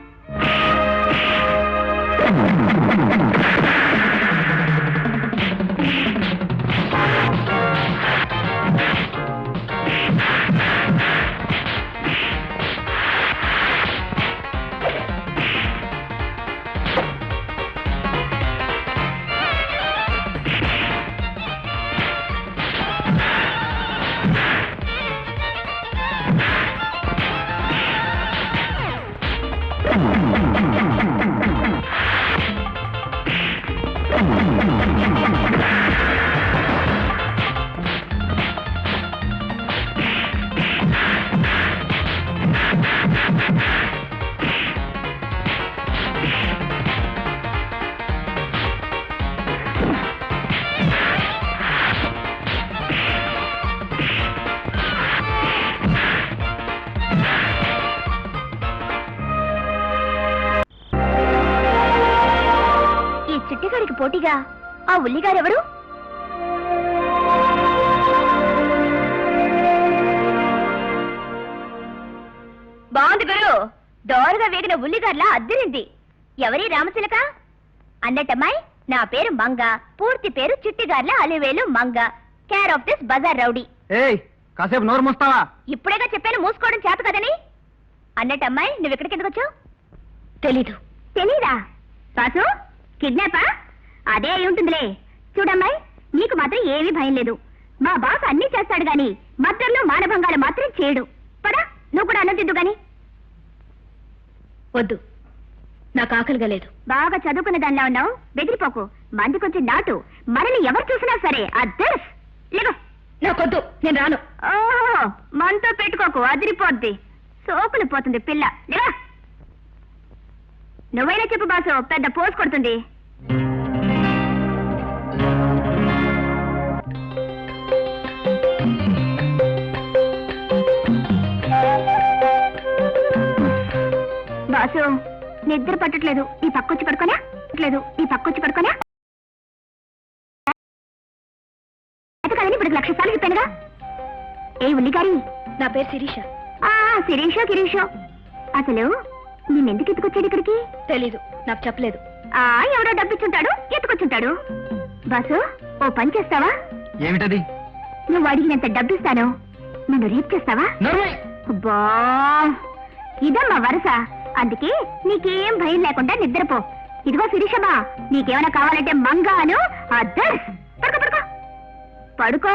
చిట్టిగారికి పోటీగా ఆ ఉల్లిగారెవరు? బాగుంది గురు. దోరగా వేగిన ఉల్లిగార్లా అద్దరింది. ఎవరి రామచిలక? అన్నట్టమ్మాయి నా పేరు మంగ, పూర్తి పేరు Chittigarla Alivelu Manga, care of this bazaar rowdy. ఏయ్ కాసేపు నోరు మూస్తావా? ఇప్పుడేగా చెప్పాను మూసుకోవడం చేత కదని. అన్నట్టు అమ్మాయి నువ్వు ఇక్కడికి ఎందుకు వచ్చావు? తెలీదు. తెలీదా? బాసు కిడ్నాపా? అదే అయి ఉంటుందిలే. చూడమ్మాయి, నీకు మాత్రం ఏమీ భయం లేదు. మా బాస్ అన్ని చేస్తాడు గాని మద్దర్లో మానభంగాలు మాత్రం చేయడు. పదా నువ్వు కూడా అన్నం తిద్దు గాని. వద్దు, నాకు ఆకలిగా లేదు. బాగా చదువుకున్న దానిలా ఉన్నావు, బెదిరిపోకు. మంది కొంచెం నాటు, మనల్ని ఎవరు చూసినా సరే అద్దర్స్. లేవు, నాకొద్దు, నేను రాను. ఓహో, మనతో పెట్టుకోకు, అదిరిపోద్ది. సోకులు పోతుంది పిల్ల. లేవా, నువ్వైనా చెప్పు బాసు, పెద్ద పోసు కొడుతుంది. బాసు నిద్ర పట్టట్లేదు, ఈ పక్కొచ్చి పడుకోనా? కదని ఇప్పుడు 1,00,000 సార్లు చెప్పానుగా. ఏ ఉల్లిగారి, నా పేరు శిరీష. శిరీషో. అసలు నేనెందుకు ఎత్తుకొచ్చాడు ఇక్కడికి? తెలీదు, నాకు చెప్పలేదు. ఎవడో డబ్బిచ్చుంటాడు, ఎత్తుకొచ్చుంటాడు. బాసు, ఓ పని చేస్తావా? ఏమిటది? నువ్వు అడిగినంత డబ్బిస్తాను, నన్ను రేప్ చేస్తావా? అబ్బా, ఇదమ్మా వరస. అందుకే నీకేం భయం లేకుండా నిద్రపో. ఇదిగో శిరీషమా, నీకేమైనా కావాలంటే మంగాను అద్దర్స్. పడుకో పడుకో.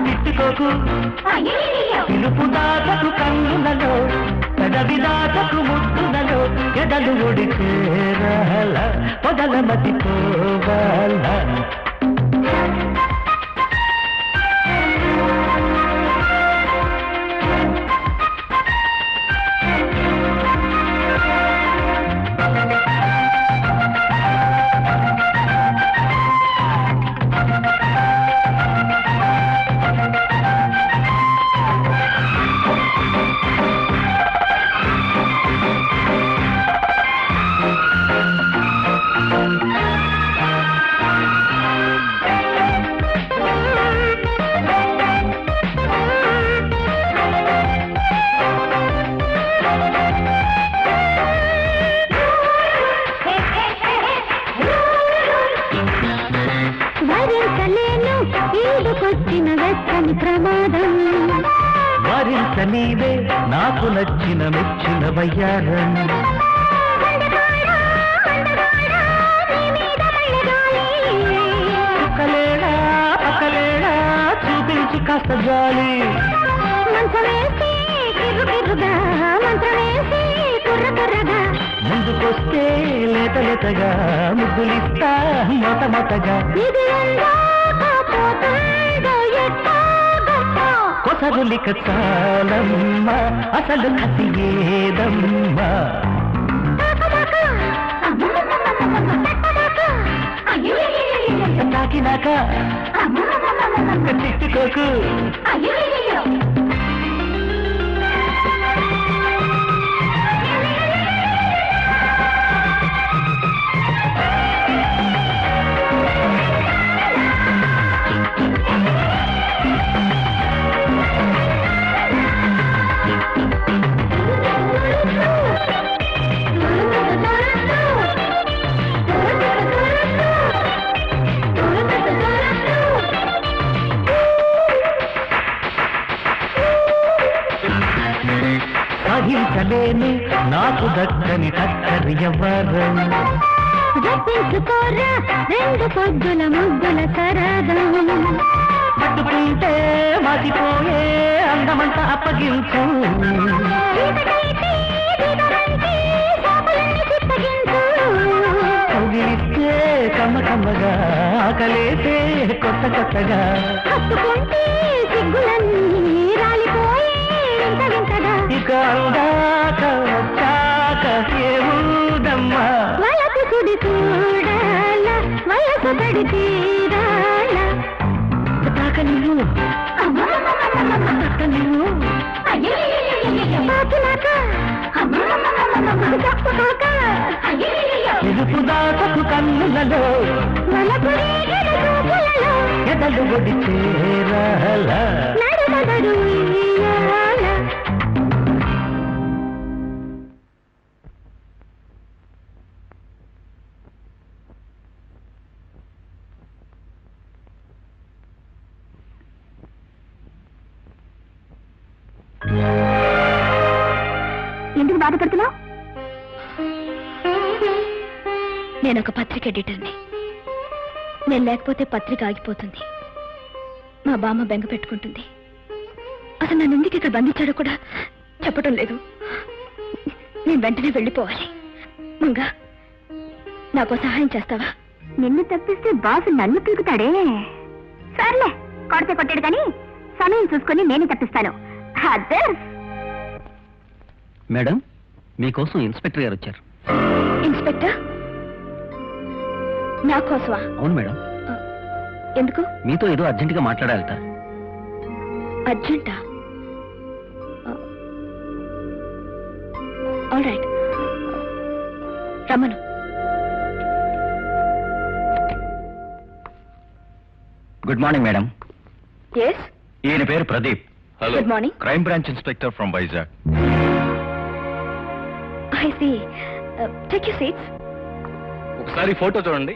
తిట్టుకోకు పిలుపు దాటకు కన్నులలో, పెదవి దాటకు ముద్దులలో, ఎదలు ఒడిచేరాల పొదల మతిపోవాల. వరించ నీవే నాకు నచ్చిన మెచ్చిన వయ్యారం. పక్కలేడా చూపించి కాస్త జాలి. ముందుకొస్తే లేతగా ముద్దులిస్తా మొతగా. కొసరులిక చాలమ్మా, అసలు కసి ఏదమ్మా. ఎంత తాకినాక తిట్టుకోకు. సాధించలేను నాకు దక్కని టక్కరి ఎవరం. రప్పించుకోరా రెండు పొద్దుల ముగ్గుల సరదం. పట్టుకుంటే మతిపోయే అందమంతా అప్పగించు. కౌగిలిస్తే కమ్మ కమ్మగా ఆకలేసే కొత్త కొత్తగా. హత్తుకుంటే సిగ్గులన్నీ రాలిపోయే వింత వింతగా. ఇక అందాక వచ్చాక ఏముందమ్మా. వయసు సుడి చూడాల వయసు పడి తీరాల. తాక నువ్వు తాక నువ్వు తాకినాక తప్పుకోక ఎదుపు దాతపు కన్నులలో వలకు రేగిన చూపులలో ఎదలు ఒడి చేరాల. నడుమదరు ఉయ్యాల. ఎందుకు బాధపడుతున్నావు? నేను ఒక పత్రిక ఎడిటర్ని. నేను లేకపోతే పత్రిక ఆగిపోతుంది. మా బామ్మ బెంగ పెట్టుకుంటుంది. అసలు నన్ను ఎందుకు ఇక్కడ బంధించాడో కూడా చెప్పటం లేదు. నేను వెంటనే వెళ్ళిపోవాలి. మంగా నాకు సహాయం చేస్తావా? నిన్ను తప్పిస్తే బాసు నన్ను పీకుతాడే. సర్లే, కొడితే కొట్టాడు కానీ సమయం చూసుకొని నేనే తప్పిస్తాను. మేడం, మీకోసం ఇన్స్పెక్టర్ గారు వచ్చారు. ఇన్స్పెక్టర్ నా కోసమా? అవును మేడం. ఎందుకు? మీతో ఏదో అర్జెంటుగా మాట్లాడాలట. అర్జెంటా? ఆల్ రైట్, రమ్మను. Good morning madam. ఎస్, ఈయన పేరు Pradeep. Hello. Good morning. Crime branch inspector from Vizag. I see. Take you seats. ఒకసారి ఫోటో చూడండి.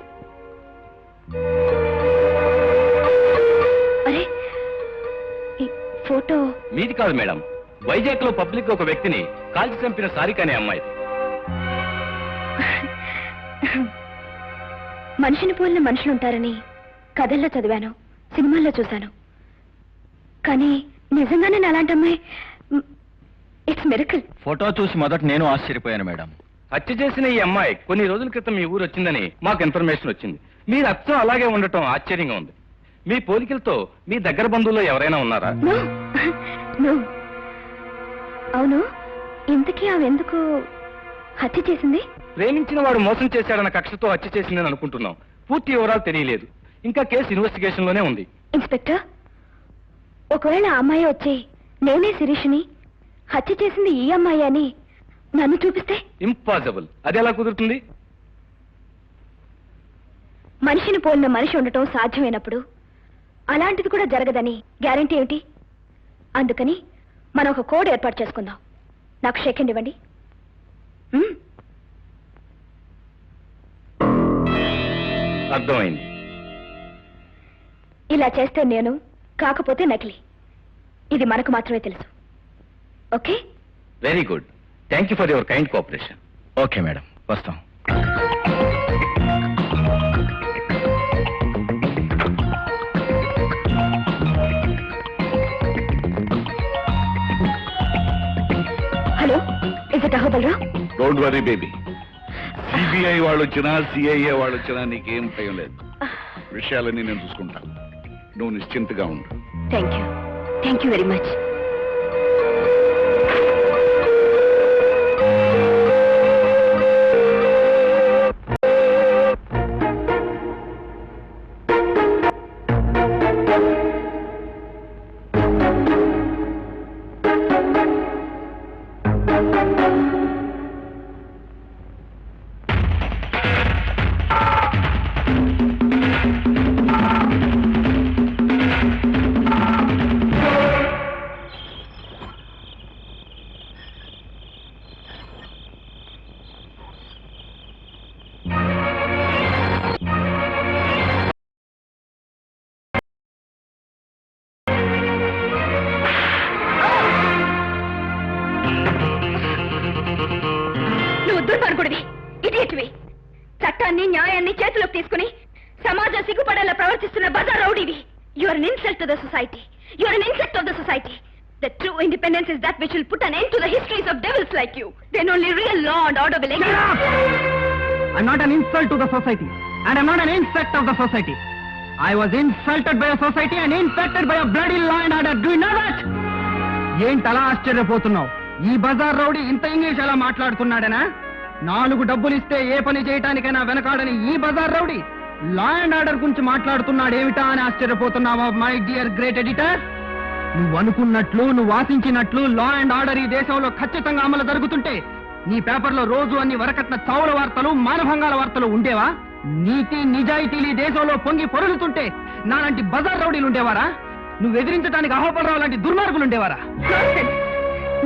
అరే, ఈ ఫోటో మీది కాదు మేడం. వైజాగ్ లో పబ్లిక్ ఒక వ్యక్తిని కాల్చి చంపిన సారిక అనే అమ్మాయి. మనిషిని పోలిన మనుషులు ఉంటారని కథల్లో చదివాను, సినిమాల్లో చూశాను. కానీ నిజంగానే నా అలాంటి అమ్మాయి. It's miracle. ఫోటో చూసి మొదట నేను ఆశ్చర్యపోయాను మేడం. హత్య చేసిన ఈ అమ్మాయి కొన్ని రోజుల క్రితం మీ ఊరు వచ్చిందని మాకు ఇన్ఫర్మేషన్ వచ్చింది. మీరు అచ్చం అలాగే ఉండటం ఆశ్చర్యంగా ఉంది. మీ పోలికలతో మీ దగ్గర బంధువుల్లో ఎవరైనా ఉన్నారా? No no. అవును, ఇంతకీ ఆమె ఎందుకు హత్య చేసింది? ప్రేమించిన వాడు మోసం చేశాడన్న కక్షతో హత్య చేసిందని అనుకుంటున్నాం. పూర్తి వివరాలు తెలియలేదు. ఇంకా కేసు ఇన్వెస్టిగేషన్ లోనే ఉంది. ఇన్స్పెక్టర్, ఒకవేళ ఆ అమ్మాయి వచ్చి నేనే శిరీష్ని, హత్య చేసింది ఈ అమ్మాయి అని నన్ను చూపిస్తే? ఇంపాసిబుల్. అది ఎలా కుదురుతుంది? మనిషిని పోలిన మనిషి ఉండటం సాధ్యమైనప్పుడు అలాంటిది కూడా జరగదని గ్యారెంటీ ఏమిటి? అందుకని మనం ఒక కోడ్ ఏర్పాటు చేసుకుందాం. నాకు షేక్ హ్యాండ్ ఇవ్వండి. అర్థమైంది. ఇలా చేస్తే నేను, కాకపోతే నకిలీ. ఇది మనకు మాత్రమే తెలుసు. Okay? Very good. Thank you for your kind cooperation. Okay madam, వస్తాం. Hello, is it Ahobalarao? Don't worry baby. CBI వాళ్ళు వచ్చినా సిఐఏ వాళ్ళు వచ్చినా నీకేం భయం లేదు. విషయాలన్నీ నేను చూసుకుంటాను. నువ్వు నిశ్చింతగా ఉండు. Thank you very much. నువ్వు దుర్మార్గుడివి, ఇడియట్వి. చట్టాన్ని న్యాయాన్ని చేతిలోకి తీసుకుని సమాజం సిగ్గుపడేలా ప్రవర్తిస్తున్న బజార్ రౌడీవి. You are an insult to the society. You are an insult of the society. The true independence is that which will put an end to the histories of devils like you. Then only real law and order will exist. I'm not an insult to the society, and I'm not an insect of the society. I was insulted by a society and infected by a bloody law and order. Do you know that? ఏంటలా ఆశ్చర్యపోతున్నావు? ఈ బజార్ రౌడీ ఇంత ఇంగ్లీష్ ఎలా మాట్లాడుతున్నాడనా? 4 డబ్బులు ఇస్తే ఏ పని చేయటానికైనా వెనకాడని ఈ బజార్ రౌడీ లా అండ్ ఆర్డర్ గురించి మాట్లాడుతున్నాడేమిటా అని ఆశ్చర్యపోతున్నావా మై డియర్ గ్రేట్ ఎడిటర్? నువ్వు అనుకున్నట్లు, నువ్వు ఆశించినట్లు లా అండ్ ఆర్డర్ ఈ దేశంలో ఖచ్చితంగా అమలు జరుగుతుంటే నీ పేపర్లో రోజు అన్ని వరకట్న చావుల వార్తలు, మానభంగాల వార్తలు ఉండేవా? నీతి నిజాయితీలు ఈ దేశంలో పొంగి పొరులుతుంటే నాలాంటి బజార్ రౌడీలు ఉండేవారా? నువ్వు ఎదిరించడానికి అహోపడరావు లాంటి దుర్మార్గులు ఉండేవారా?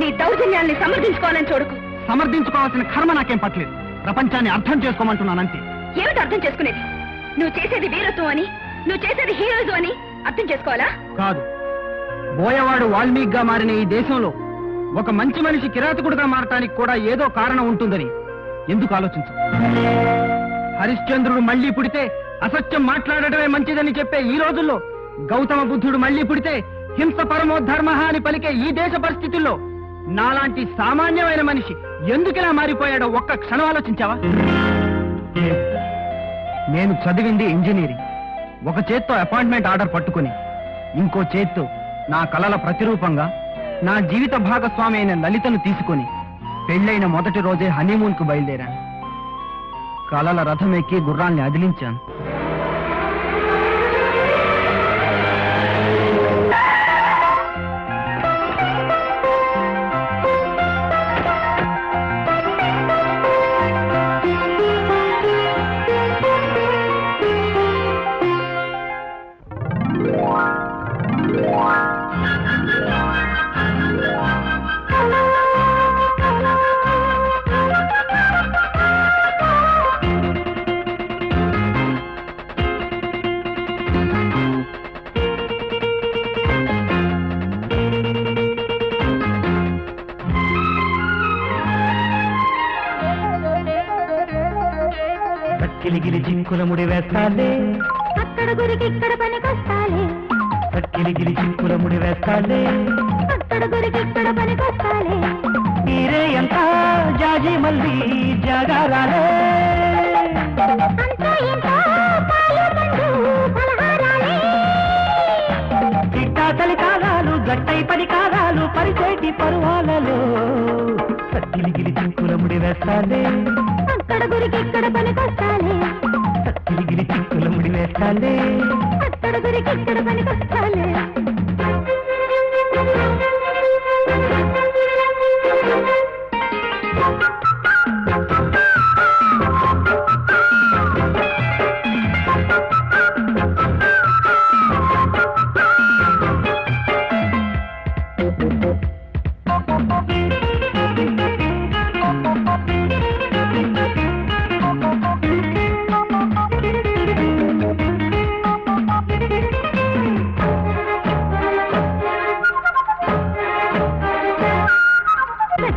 నీ దౌర్జన్యాల్ని సమర్థించుకోవాలని చూడకు. సమర్థించుకోవాల్సిన కర్మ నాకేం పట్టలేదు. ప్రపంచాన్ని అర్థం చేసుకోమంటున్నానంతే. ఏమిటి అర్థం చేసుకునేది? నువ్వు చేసేది వీరత్వం అని, నువ్వు చేసేది హీరోయిజం అని అర్థం చేసుకోవాలా? కాదు, బోయవాడు వాల్మీకిగా మారిన ఈ దేశంలో ఒక మంచి మనిషి కిరాతకుడుగా మారటానికి కూడా ఏదో కారణం ఉంటుందని ఎందుకు ఆలోచించు? హరిశ్చంద్రుడు మళ్లీ పుడితే అసత్యం మాట్లాడటమే మంచిదని చెప్పే ఈ రోజుల్లో గౌతమ బుద్ధుడు మళ్లీ పుడితే హింస పరమో ధర్మ అని పలికే ఈ దేశ పరిస్థితుల్లో నాలాంటి సామాన్యమైన మనిషి ఎందుకిలా మారిపోయాడో ఒక్క క్షణం ఆలోచించావా? నేను చదివింది ఇంజనీరింగ్. ఒక చేత్తో అపాయింట్మెంట్ ఆర్డర్ పట్టుకుని ఇంకో చేత్తో నా కలల ప్రతిరూపంగా నా జీవిత భాగస్వామి అయిన లలితను తీసుకుని పెళ్ళైన మొదటి రోజే హనీమూన్ కు బయలుదేరాను. కలల రథం ఎక్కి గుర్రాల్ని అదిలించాను. గిలిగిలి జింకుల ముడి వేస్తాలే, అక్కడ గురికి ఇక్కడ పనికొస్తాలే. గిలిగిలి జింకుల ముడి వేస్తాలే, అక్కడ గురికి ఇక్కడ పనికొస్తాలే. మీరే ఎంత జాజి మల్లి జాగారాలే, అంతా ఇంతా పాలు పండు పలహారాలే. చిట్టా చలి కాలాలు గట్టై పని కాలాలు పరిచేటి పరువాలలో గిలిగిలి జింకుల ముడి వేస్తాలే, అక్కడ గురికి ఇక్కడ పనికొస్తాలే. గిలిగిలి జింకుల ముడి వేస్తాలే, అక్కడ గురికి ఇక్కడ పనికొస్తాలే.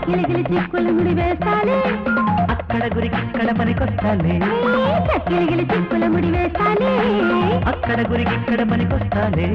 గిలిగిలి చిక్కుల ముడి వేస్తాలే, అక్కడ గురికి ఇక్కడ పనికొస్తాలే. గిలిగిలి చిక్కుల ముడి వేస్తాలే, అక్కడ గురికి ఇక్కడ పనికొస్తాలే.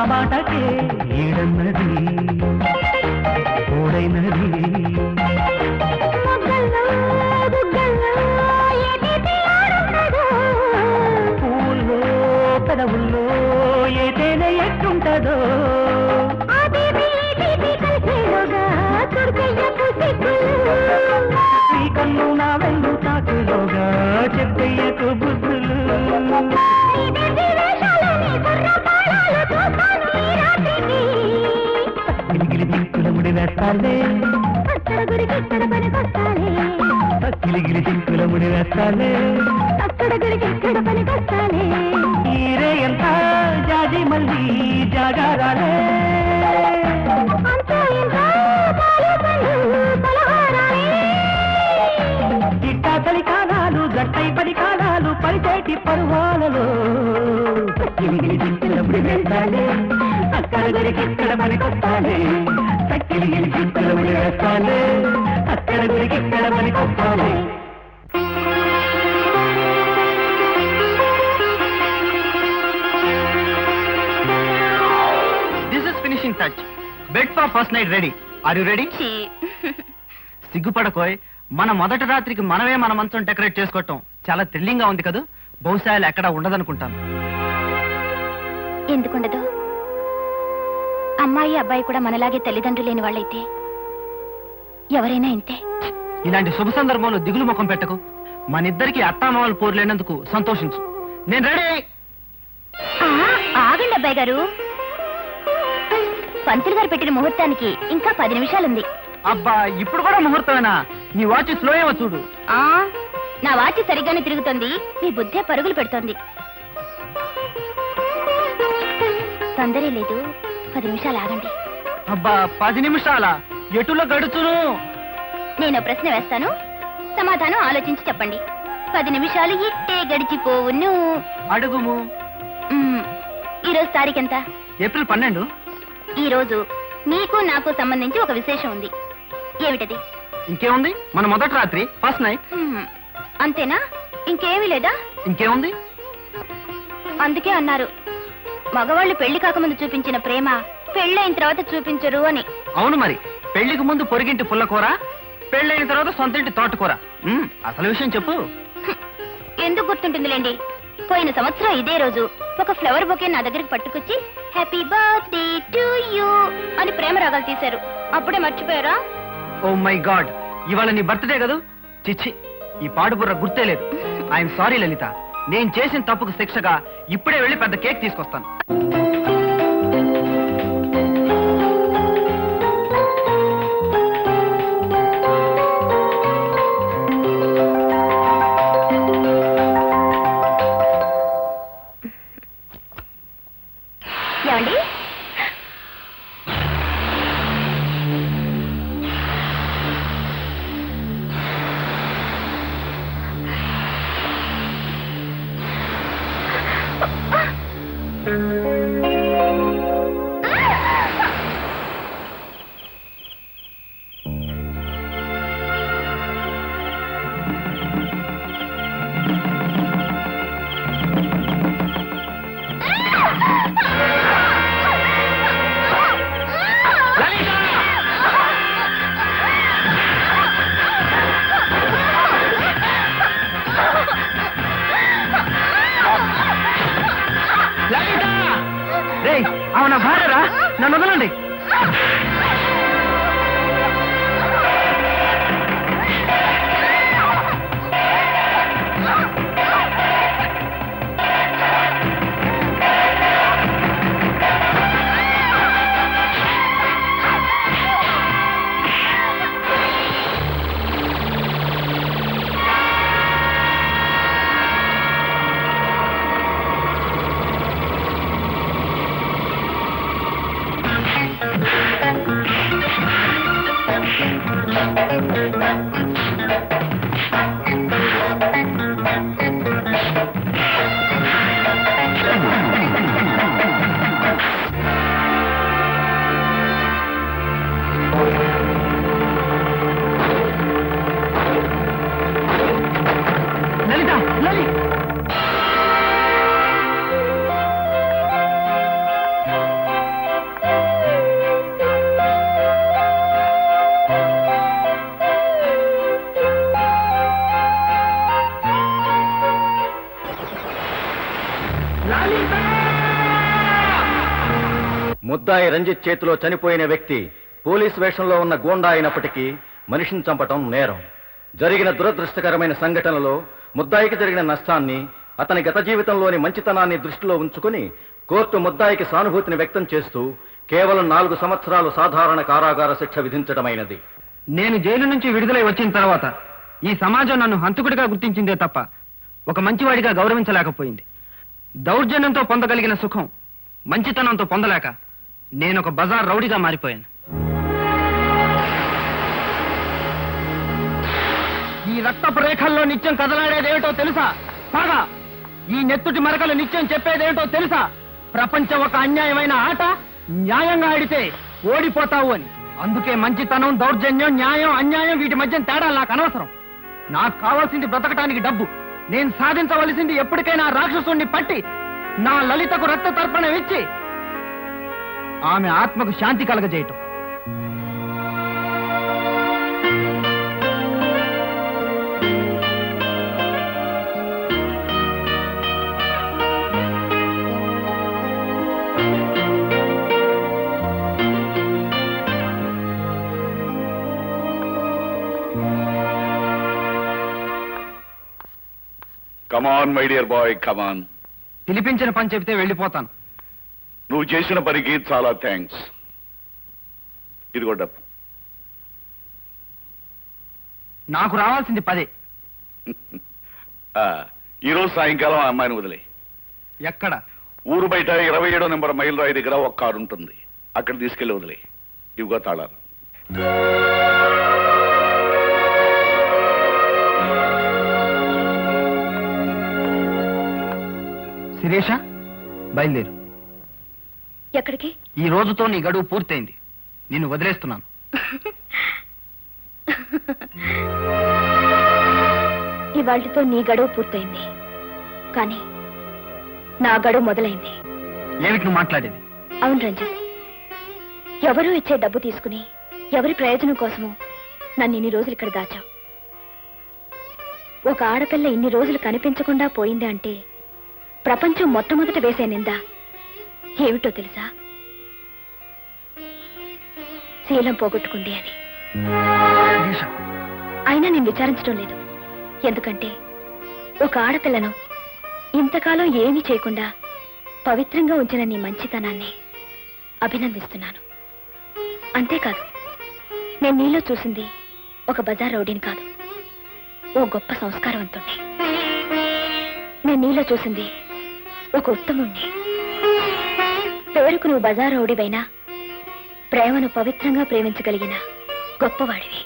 మాటకే ఈడన్నది ఓడైనది, పూల్లో పెదవుల్లో ఏదైనా ఎట్టుంటదో, ఈ కన్ను నా వెళ్ళు తాకులోగా చెప్పయ్యకు బుద్ధులు గిలిగిలి జింకుల ముడి వేస్తాలే గిలిగిలి జింకుల ముడి వేస్తాలే ఈరే ఎంత జాజి మళ్ళీ జాగారాలే ఇట్టా చలి కాలాలు గట్టై పది కాలాలు పరిచేటి పరువాలలో గిలిగిలి జింకుల ముడి వేస్తాలే అక్కడ గురికి ఇక్కడ పనికొస్తాలే గిలిగిలి జింకుల ముడి వేస్తాలే అక్కడ గురికి ఇక్కడ పనికొస్తాలే finishing touch bed for first night ready are you ready సిగ్గుపడకోయ్ మన మొదటి రాత్రికి మనమే మన మంచం డెకరేట్ చేసుకోవటం చాలా థ్రిల్లింగ్ గా ఉంది కదా బహుశా ఎక్కడ ఉండదనుకుంటాను ఎందుకుండదు అమ్మాయి అబ్బాయి కూడా మనలాగే తల్లిదండ్రులు లేని వాళ్ళైతే ఎవరైనా ఇంతే ఇలాంటి శుభ సందర్భంలో దిగులు ముఖం పెట్టకు మనిద్దరికి అత్తామామలు పోరులేనందుకు సంతోషించు నేను రెడీ ఆగండి అబ్బాయి గారు పంతులు గారు పెట్టిన ముహూర్తానికి ఇంకా 10 నిమిషాలుంది అబ్బా ఇప్పుడు కూడా ముహూర్తమేనా నీ వాచ్ స్లో ఏమో చూడు నా వాచి సరిగ్గానే తిరుగుతోంది మీ బుద్ధే పరుగులు పెడుతోంది తొందరే లేదు 10 నిమిషాలు ఆగండి అబ్బా 10 నిమిషాల ఎటులో గడుచును నేను ప్రశ్న వేస్తాను సమాధానం ఆలోచించి చెప్పండి 10 నిమిషాలు ఇట్టే గడిచిపోవును అడుగుము ఈరోజు తారీఖు ఎంత ఏప్రిల్ 12 ఈ రోజు నీకు నాకు సంబంధించి ఒక విశేషం ఉంది ఏమిటది ఇంకేముంది మన మొదటి రాత్రి ఫస్ట్ నైట్ అంతేనా ఇంకేమీ లేదా ఇంకేముంది అందుకే అన్నారు మగవాళ్ళు పెళ్లి కాకముందు చూపించిన ప్రేమ పెళ్ళైన తర్వాత చూపించరు అని అవును మరి పెళ్లికి ముందు పొరిగింటి పుల్లకూర పెళ్ళైన తర్వాత సొంతింటి తోటకూర అసలు విషయం చెప్పు ఎందుకు గుర్తుంటుందిలేండి పోయిన సంవత్సరం ఇదే రోజు ఒక ఫ్లవర్ బొకే నా దగ్గరికి పట్టుకొచ్చి హ్యాపీ బర్త్డే టు యూ అని ప్రేమ రాగాలు తీశారు అప్పుడే మర్చిపోయారా ఓ మై గాడ్ ఇవాళ నీ బర్త్డే కదా చిచ్చి ఈ పాడుబుర్ర గుర్తే లేదు ఐఎమ్ సారీ లలిత నేను చేసిన తప్పుకు శిక్షగా ఇప్పుడే వెళ్ళి పెద్ద కేక్ తీసుకొస్తాను ఏమండి అవునా భార్యరా నన్ను వదలండి లలిత లలి ముద్దాయి రంజిత్ చేతిలో చనిపోయిన వ్యక్తి పోలీస్ వేషంలో ఉన్న గూండా అయినప్పటికీ మనిషిని చంపటం నేరం. జరిగిన దురదృష్టకరమైన సంఘటనలో ముద్దాయికి జరిగిన నష్టాన్ని, అతని గత జీవితంలోని మంచితనాన్ని దృష్టిలో ఉంచుకుని కోర్టు ముద్దాయికి సానుభూతిని వ్యక్తం చేస్తూ కేవలం 4 సంవత్సరాలు సాధారణ కారాగార శిక్ష విధించడమైనది. నేను జైలు నుంచి విడుదలై వచ్చిన తర్వాత ఈ సమాజం నన్ను హంతకుడిగా గుర్తించిందే తప్ప ఒక మంచివాడిగా గౌరవించలేకపోయింది. దౌర్జన్యంతో పొందగలిగిన సుఖం మంచితనంతో పొందలేక నేను ఒక బజార్ రౌడీగా మారిపోయాను. ఈ రక్తపు రేఖల్లో నిత్యం కదలాడేదేమిటో తెలుసా? బాగా ఈ నెత్తుటి మరకలు నిత్యం చెప్పేదేమిటో తెలుసా? ప్రపంచం ఒక అన్యాయమైన ఆట, న్యాయంగా ఆడితే ఓడిపోతావు అని. అందుకే మంచితనం, దౌర్జన్యం, న్యాయం, అన్యాయం వీటి మధ్య తేడా నాకు అనవసరం. నాకు కావాల్సింది బ్రతకటానికి డబ్బు. నేను సాధించవలసింది ఎప్పటికైనా రాక్షసుణ్ణి పట్టి నా లలితకు రక్త తర్పణం ఇచ్చి ఆమె ఆత్మకు శాంతి కలగజేయటం. కమాన్ మై డియర్ బాయ్, కమాన్. పిలిపించిన పని చెబితే వెళ్ళిపోతాను. నువ్వు చేసిన పనికి చాలా థ్యాంక్స్. ఇదిగో డబ్బు. నాకు రావాల్సింది 10. ఈరోజు సాయంకాలం ఆ అమ్మాయిని వదిలే. ఎక్కడ? ఊరు బయట 27వ నెంబర్ మైల్ రాయి దగ్గర ఒక కారు ఉంటుంది, అక్కడ తీసుకెళ్లి వదిలే. ఇవిగో తాళాలు. శిరీష, బయలుదేరు. ఎక్కడికి? ఈ రోజుతో నీ గడువు పూర్తయింది. నిన్ను వదిలేస్తున్నాను. ఇవాళ్టితో నీ గడువు పూర్తయింది, కానీ నా గడువు మొదలైంది. ఏమిటి నువ్వు మాట్లాడేది? అవును రంజిత్, ఎవరూ ఇచ్చే డబ్బు తీసుకుని ఎవరి ప్రయోజనం కోసమో నన్ను ఇన్ని రోజులు ఇక్కడ దాచావు. ఒక ఆడపిల్ల ఇన్ని రోజులు కనిపించకుండా పోయింది అంటే ప్రపంచం మొట్టమొదట వేసే నింద ఏమిటో తెలుసా? శీలం పోగొట్టుకుంది అని. అయినా నేను విచారించడం లేదు. ఎందుకంటే ఒక ఆడపిల్లను ఇంతకాలం ఏమీ చేయకుండా పవిత్రంగా ఉంచిన నీ మంచితనాన్ని అభినందిస్తున్నాను. అంతేకాదు, నేను నీలో చూసింది ఒక బజార్ రౌడీని కాదు, ఓ గొప్ప సంస్కారవంతుణ్ణి. నేను నీలో చూసింది ఒక ఉత్తముణ్ణి. పేరుకు నువ్వు బజార్ రౌడీవైనా ప్రేమను పవిత్రంగా ప్రేమించగలిగిన గొప్పవాడివి.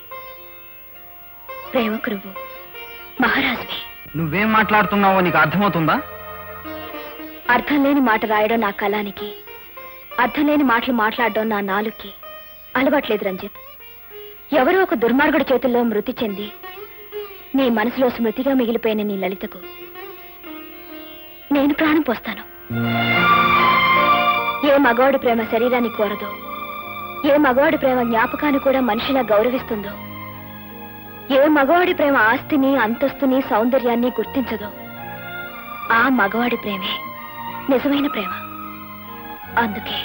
ప్రేమకు నువ్వు మహారాజువి. నువ్వేం మాట్లాడుతున్నావో నీకు అర్థమవుతుందా? అర్థం లేని మాట రాయడం నా కళానికి, అర్థం లేని మాటలు మాట్లాడడం నా నాలుగుకి అలవాట్లేదు రంజిత్. ఎవరో ఒక దుర్మార్గుడి చేతుల్లో మృతి చెంది నీ మనసులో స్మృతిగా మిగిలిపోయిన నీ లలితకు నేను ప్రాణం పోస్తాను. ఏ మగవాడి ప్రేమ శరీరాన్ని కోరదో, ఏ మగవాడి ప్రేమ జ్ఞాపకాన్ని కూడా మనిషిలా గౌరవిస్తుందో, ఏ మగవాడి ప్రేమ ఆస్తిని, అంతస్తుని, సౌందర్యాన్ని గుర్తించదో, ఆ మగవాడి ప్రేమే నిజమైన ప్రేమ. అందుకే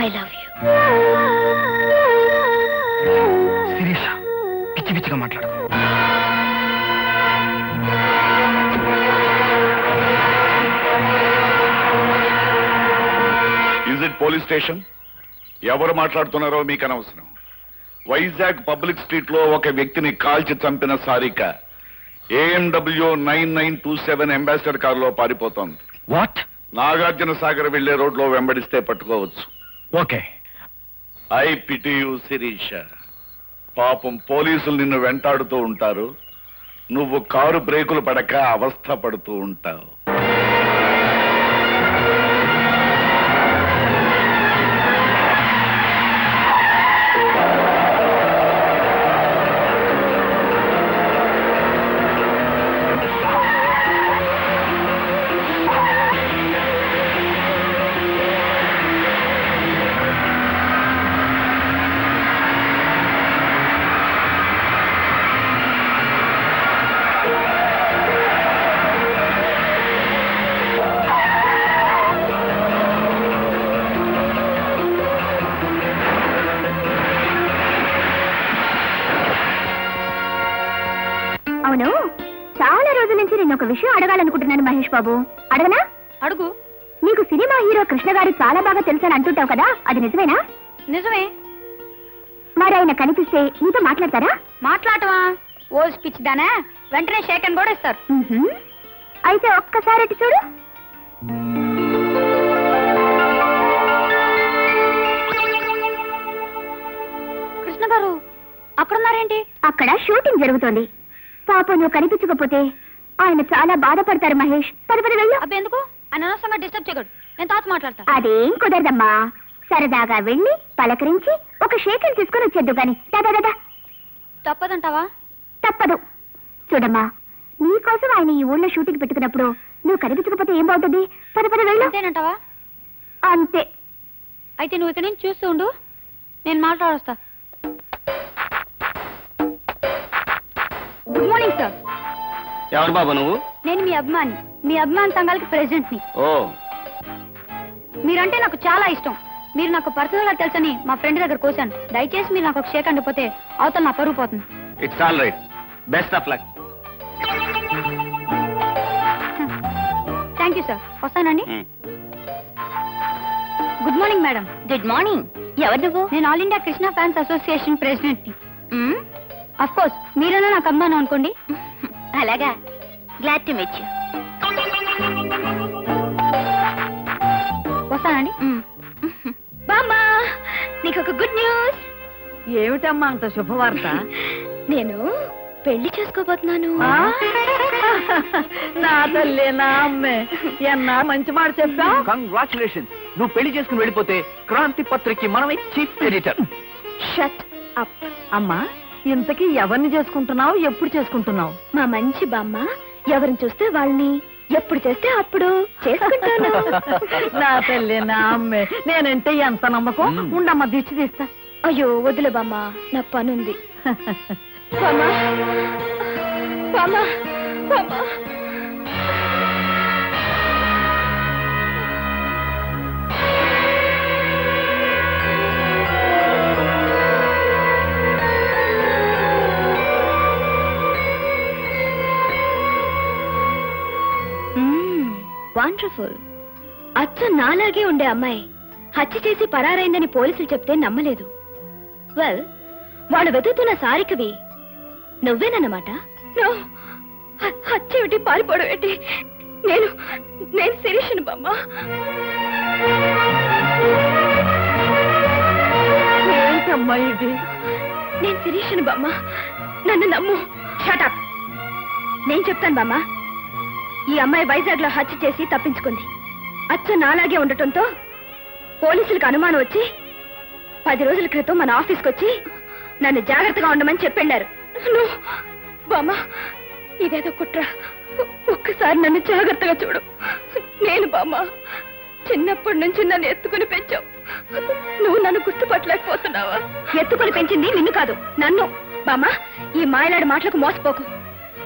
ఐ లవ్ యూ. శిరీష, పిచ్చి పిచ్చిగా మాట్లాడు. Is it police station? ఎవరు మాట్లాడుతున్నారో మీకు అనవసరం. వైజాగ్ పబ్లిక్ స్ట్రీట్ లో ఒక వ్యక్తిని కాల్చి చంపిన సారిక AMW 9927 అంబాసిడర్ కారులో పారిపోతోంది. వాట్? నాగార్జున సాగర్ వెళ్లే రోడ్లో వెంబడిస్తే పట్టుకోవచ్చు. Okay. I pity you Shirisha. పాపం పోలీసులు నిన్ను వెంటాడుతూ ఉంటారు, నువ్వు కారు బ్రేకులు పడక అవస్థ పడుతూ ఉంటావు. అవును, చాలా రోజుల నుంచి నేను ఒక విషయం అడగాలనుకుంటున్నాను మహేష్ బాబు. అడగనా? అడుగు. నీకు సినిమా హీరో కృష్ణ గారు చాలా బాగా తెలుసని అంటుంటావు కదా, అది నిజమేనా? నిజమే. మరి ఆయన కనిపిస్తే నీతో మాట్లాడతారా? మాట్లాడటమా? ఓ స్పీచ్ దానా, వెంటనే షేక్ అని కూడా ఇస్తారు. అయితే ఒక్కసారి అటు చూడు. కృష్ణ గారు అక్కడున్నారేంటి? అక్కడ షూటింగ్ జరుగుతోంది. పాపం నువ్వు కనిపించకపోతే ఆయన చాలా బాధపడతారు మహేష్. పది వెళ్ళు. అబ్బెందుకు? ఆయన అనవసరంగా డిస్టర్బ్ చేయకూడదు. నేను తాత మాట్లాడతా. అదేం కుదరదమ్మా. సరదాగా వెళ్ళి పలకరించి ఒక షేకిల్ తీసుకుని వచ్చేద్దు గాని. దాదా తప్పదంటావా? తప్పదు. చూడమ్మా, నీకోసం ఆయన ఈ ఊళ్ళో షూటింగ్ పెట్టుకున్నప్పుడు నువ్వు కనిపించకపోతే ఏం బాగుంటుంది? పద వెళ్ళు. అంతేనంటావా? అంతే. అయితే నువ్వు ఇక్కడ నుంచి చూస్తూ ఉండు, నేను మాట్లాడొస్తా. Good morning sir. ఎవరు బాబు నువ్వు? నేను మీ అభిమాని, మీ అభిమాన్ సంఘాలకి ప్రెసిడెంట్ ని. ఓ, మీరంటే నాకు చాలా ఇష్టం. మీరు నాకు పర్సనల్ గా తెలుసని మా ఫ్రెండ్ దగ్గర కోశాను. దయచేసి మీరు నాకు ఒక షేక్ అండిపోతే అవతల నా పరుగు పోతుంది. It's all right. Best of luck. Thank you sir. వస్తానండి. Good morning madam. Good morning. ఎవరు నువ్వు? నేను all India Krishna fans association president ని. అఫ్ కోర్స్ మీరైనా నాకు అమ్మాను అనుకోండి. అలాగా, గ్లాడ్ టు మీట్ యు. వస్తానండి. బామ్మా, నీకు ఒక గుడ్ న్యూస్. ఏమిటమ్మా అంత శుభవార్త? నేను పెళ్లి చేసుకోబోతున్నాను. నా తల్లి, నా అమ్మే, ఎన్నా మంచి మాట చెప్పా. కంగ్రాచులేషన్స్. నువ్వు పెళ్లి చేసుకుని వెళ్ళిపోతే క్రాంతి పత్రిక మనమే చీఫ్ ఎడిటర్. Shut up. అమ్మా, ఇంతకీ ఎవరిని చేసుకుంటున్నావు, ఎప్పుడు చేసుకుంటున్నావు? మా మంచి బామ్మ ఎవరిని చూస్తే వాళ్ళని, ఎప్పుడు చేస్తే అప్పుడు చేసుకుంటాను. నా తల్లి, నా అమ్మే, నేనంటే ఎంత నమ్మకం. ఉండమ్మా, దిష్టి తీస్తా. అయ్యో వదిలే బామ్మ, నా పనుంది. బామ్మ, బామ్మ, బామ్మ. వండర్ఫుల్. అచ్చ నాలాగే ఉండే అమ్మాయి హత్య చేసి పరారైందని పోలీసులు చెప్తే నమ్మలేదు. వెల్, వాళ్ళు వెతుకుతున్న సారికవి నువ్వేనన్నమాట. హత్య ఏమిటి, పారిపోవడం ఏంటి? నేను శిరీషను బామ్మ. ఏంటమ్మా ఇది? నేను శిరీషను బామ్మ, నన్ను నమ్ము. షటప్. నేను చెప్తాను బామ్మ. ఈ అమ్మాయి వైజాగ్ లో హత్య చేసి తప్పించుకుంది. అచ్చ నాలాగే ఉండటంతో పోలీసులకు అనుమానం వచ్చి 10 రోజుల క్రితం మన ఆఫీస్కి వచ్చి నన్ను జాగ్రత్తగా ఉండమని చెప్పెళ్ళారు. బామ్మ, ఇదేదో కుట్ర. ఒక్కసారి నన్ను జాగ్రత్తగా చూడు. నేను బామ్మ, చిన్నప్పటి నుంచి నన్ను ఎత్తుకుని పెంచావు. నువ్వు నన్ను గుర్తుపట్టలేకపోతున్నావా? ఎత్తుకుని పెంచింది నిన్ను కాదు, నన్ను. బామ్మ, ఈ మాయలాడి మాటలకు మోసపోకు.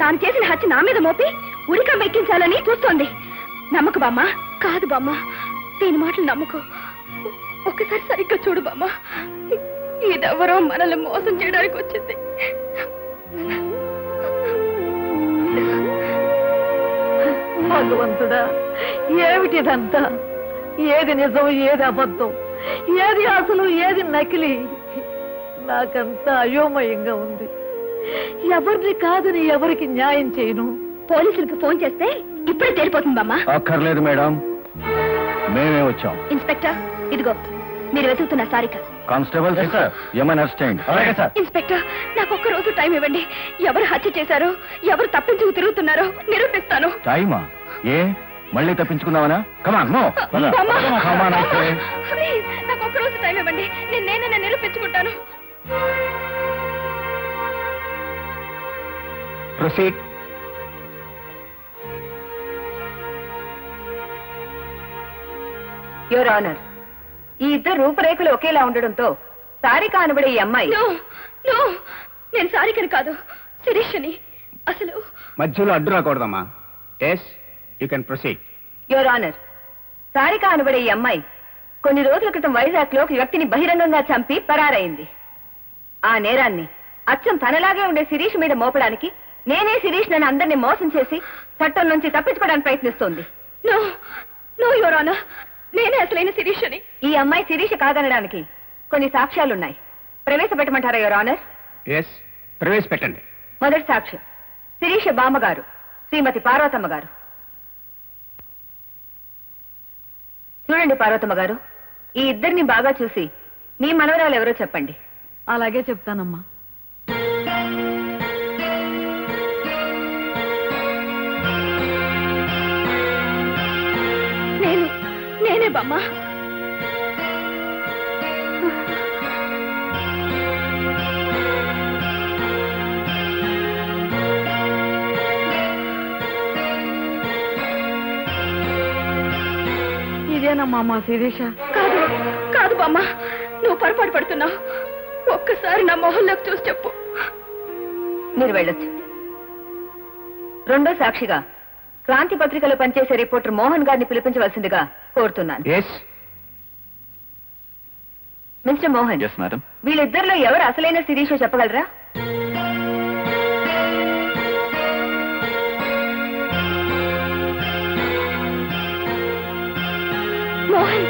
తాను చేసిన హత్య నా మీద మోపి ఉరికం ఎక్కించాలని చూస్తోంది. నమ్మకు బామ్మ. కాదు బామ్మ, దీని మాటలు నమ్మకు. ఒక్కసారి సరిగ్గా చూడు బామ్మ. ఇదెవరో మనల్ని మోసం చేయడానికి వచ్చింది. భగవంతుడా, ఏమిటిదంతా? ఏది నిజం, ఏది అబద్ధం, ఏది అసలు, ఏది నకిలీ? నాకంతా అయోమయంగా ఉంది. ఎవరిని కాదని ఎవరికి న్యాయం చేయను? పోలీసులకు ఫోన్ చేస్తే ఇప్పుడే తేలిపోతుంది బామ్మ. అక్కర్లేదు మేడం, మేమే వచ్చాం. ఇన్స్పెక్టర్, ఇదిగో మీరు వెతుకుతున్న సారిక. కానిస్టేబుల్ ఏమైనా అరెస్ట్. అలాగే సార్. ఇన్స్పెక్టర్, నాకు ఒక్క రోజు టైం ఇవ్వండి. ఎవరు హత్య చేశారో, ఎవరు తప్పించుకు తిరుగుతున్నారో నిరూపిస్తాను. టైమా? ఏ మళ్ళీ తప్పించుకుందామనా? కమాన్, నో. ప్లీజ్, నాకు ఒక్క రోజు టైం ఇవ్వండి. నేనే నిరూపించుకుంటాను. ప్రొసీడ్. యువర్ ఆనర్, ఈ ఇద్దరు రూపురేఖలు ఒకేలా ఉండడంతో సారిక అనబడే ఈ అమ్మాయి. నేను సారికని కాదు, శిరీషని. అసలు మధ్యలో అడ్డు రాకూడదమ్మా. Yes, you can proceed. Your honour, Sarika అనబడే ఈ అమ్మాయి కొన్ని రోజుల క్రితం వైజాగ్ లో ఒక వ్యక్తిని బహిరంగంగా చంపి పరారైంది. ఆ నేరాన్ని అచ్చం తనలాగే ఉండే శిరీష్ మీద మోపడానికి నేనే శిరీష్ నన్ను అందరినీ మోసం చేసి చట్టం నుంచి తప్పించుకోవడానికి ప్రయత్నిస్తోంది. నేనే అసలైన శిరీష్ అని. ఈ అమ్మాయి శిరీష్ కాదనడానికి కొన్ని సాక్ష్యాలున్నాయి. ప్రవేశపెట్టమంటారా యువర్ ఆనర్? ఎస్, ప్రవేశపెట్టండి. మొదటి సాక్ష్యం శిరీష బామ్మగారు శ్రీమతి పార్వతమ్మ గారు. చూడండి పార్వతమ్మ గారు, ఈ ఇద్దరిని బాగా చూసి మీ మనవరాలు ఎవరో చెప్పండి. అలాగే చెప్తానమ్మా. నేనే బామ్మ. ఇదేనమ్మా మా శిరీష. కాదు కాదు బామ్మ, నువ్వు పొరపాటు పడుతున్నావు. ఒక్కసారి నా మొహంలోకి చూసి చెప్పు. మీరు వెళ్ళొచ్చు. రెండో సాక్షిగా క్రాంతి పత్రికలో పనిచేసే రిపోర్టర్ మోహన్ గారిని పిలిపించవలసిందిగా కోరుతున్నాను. మిస్టర్ మోహన్, వీళ్ళిద్దరిలో ఎవరు అసలైన శిరీషో చెప్పగలరా? మోహన్,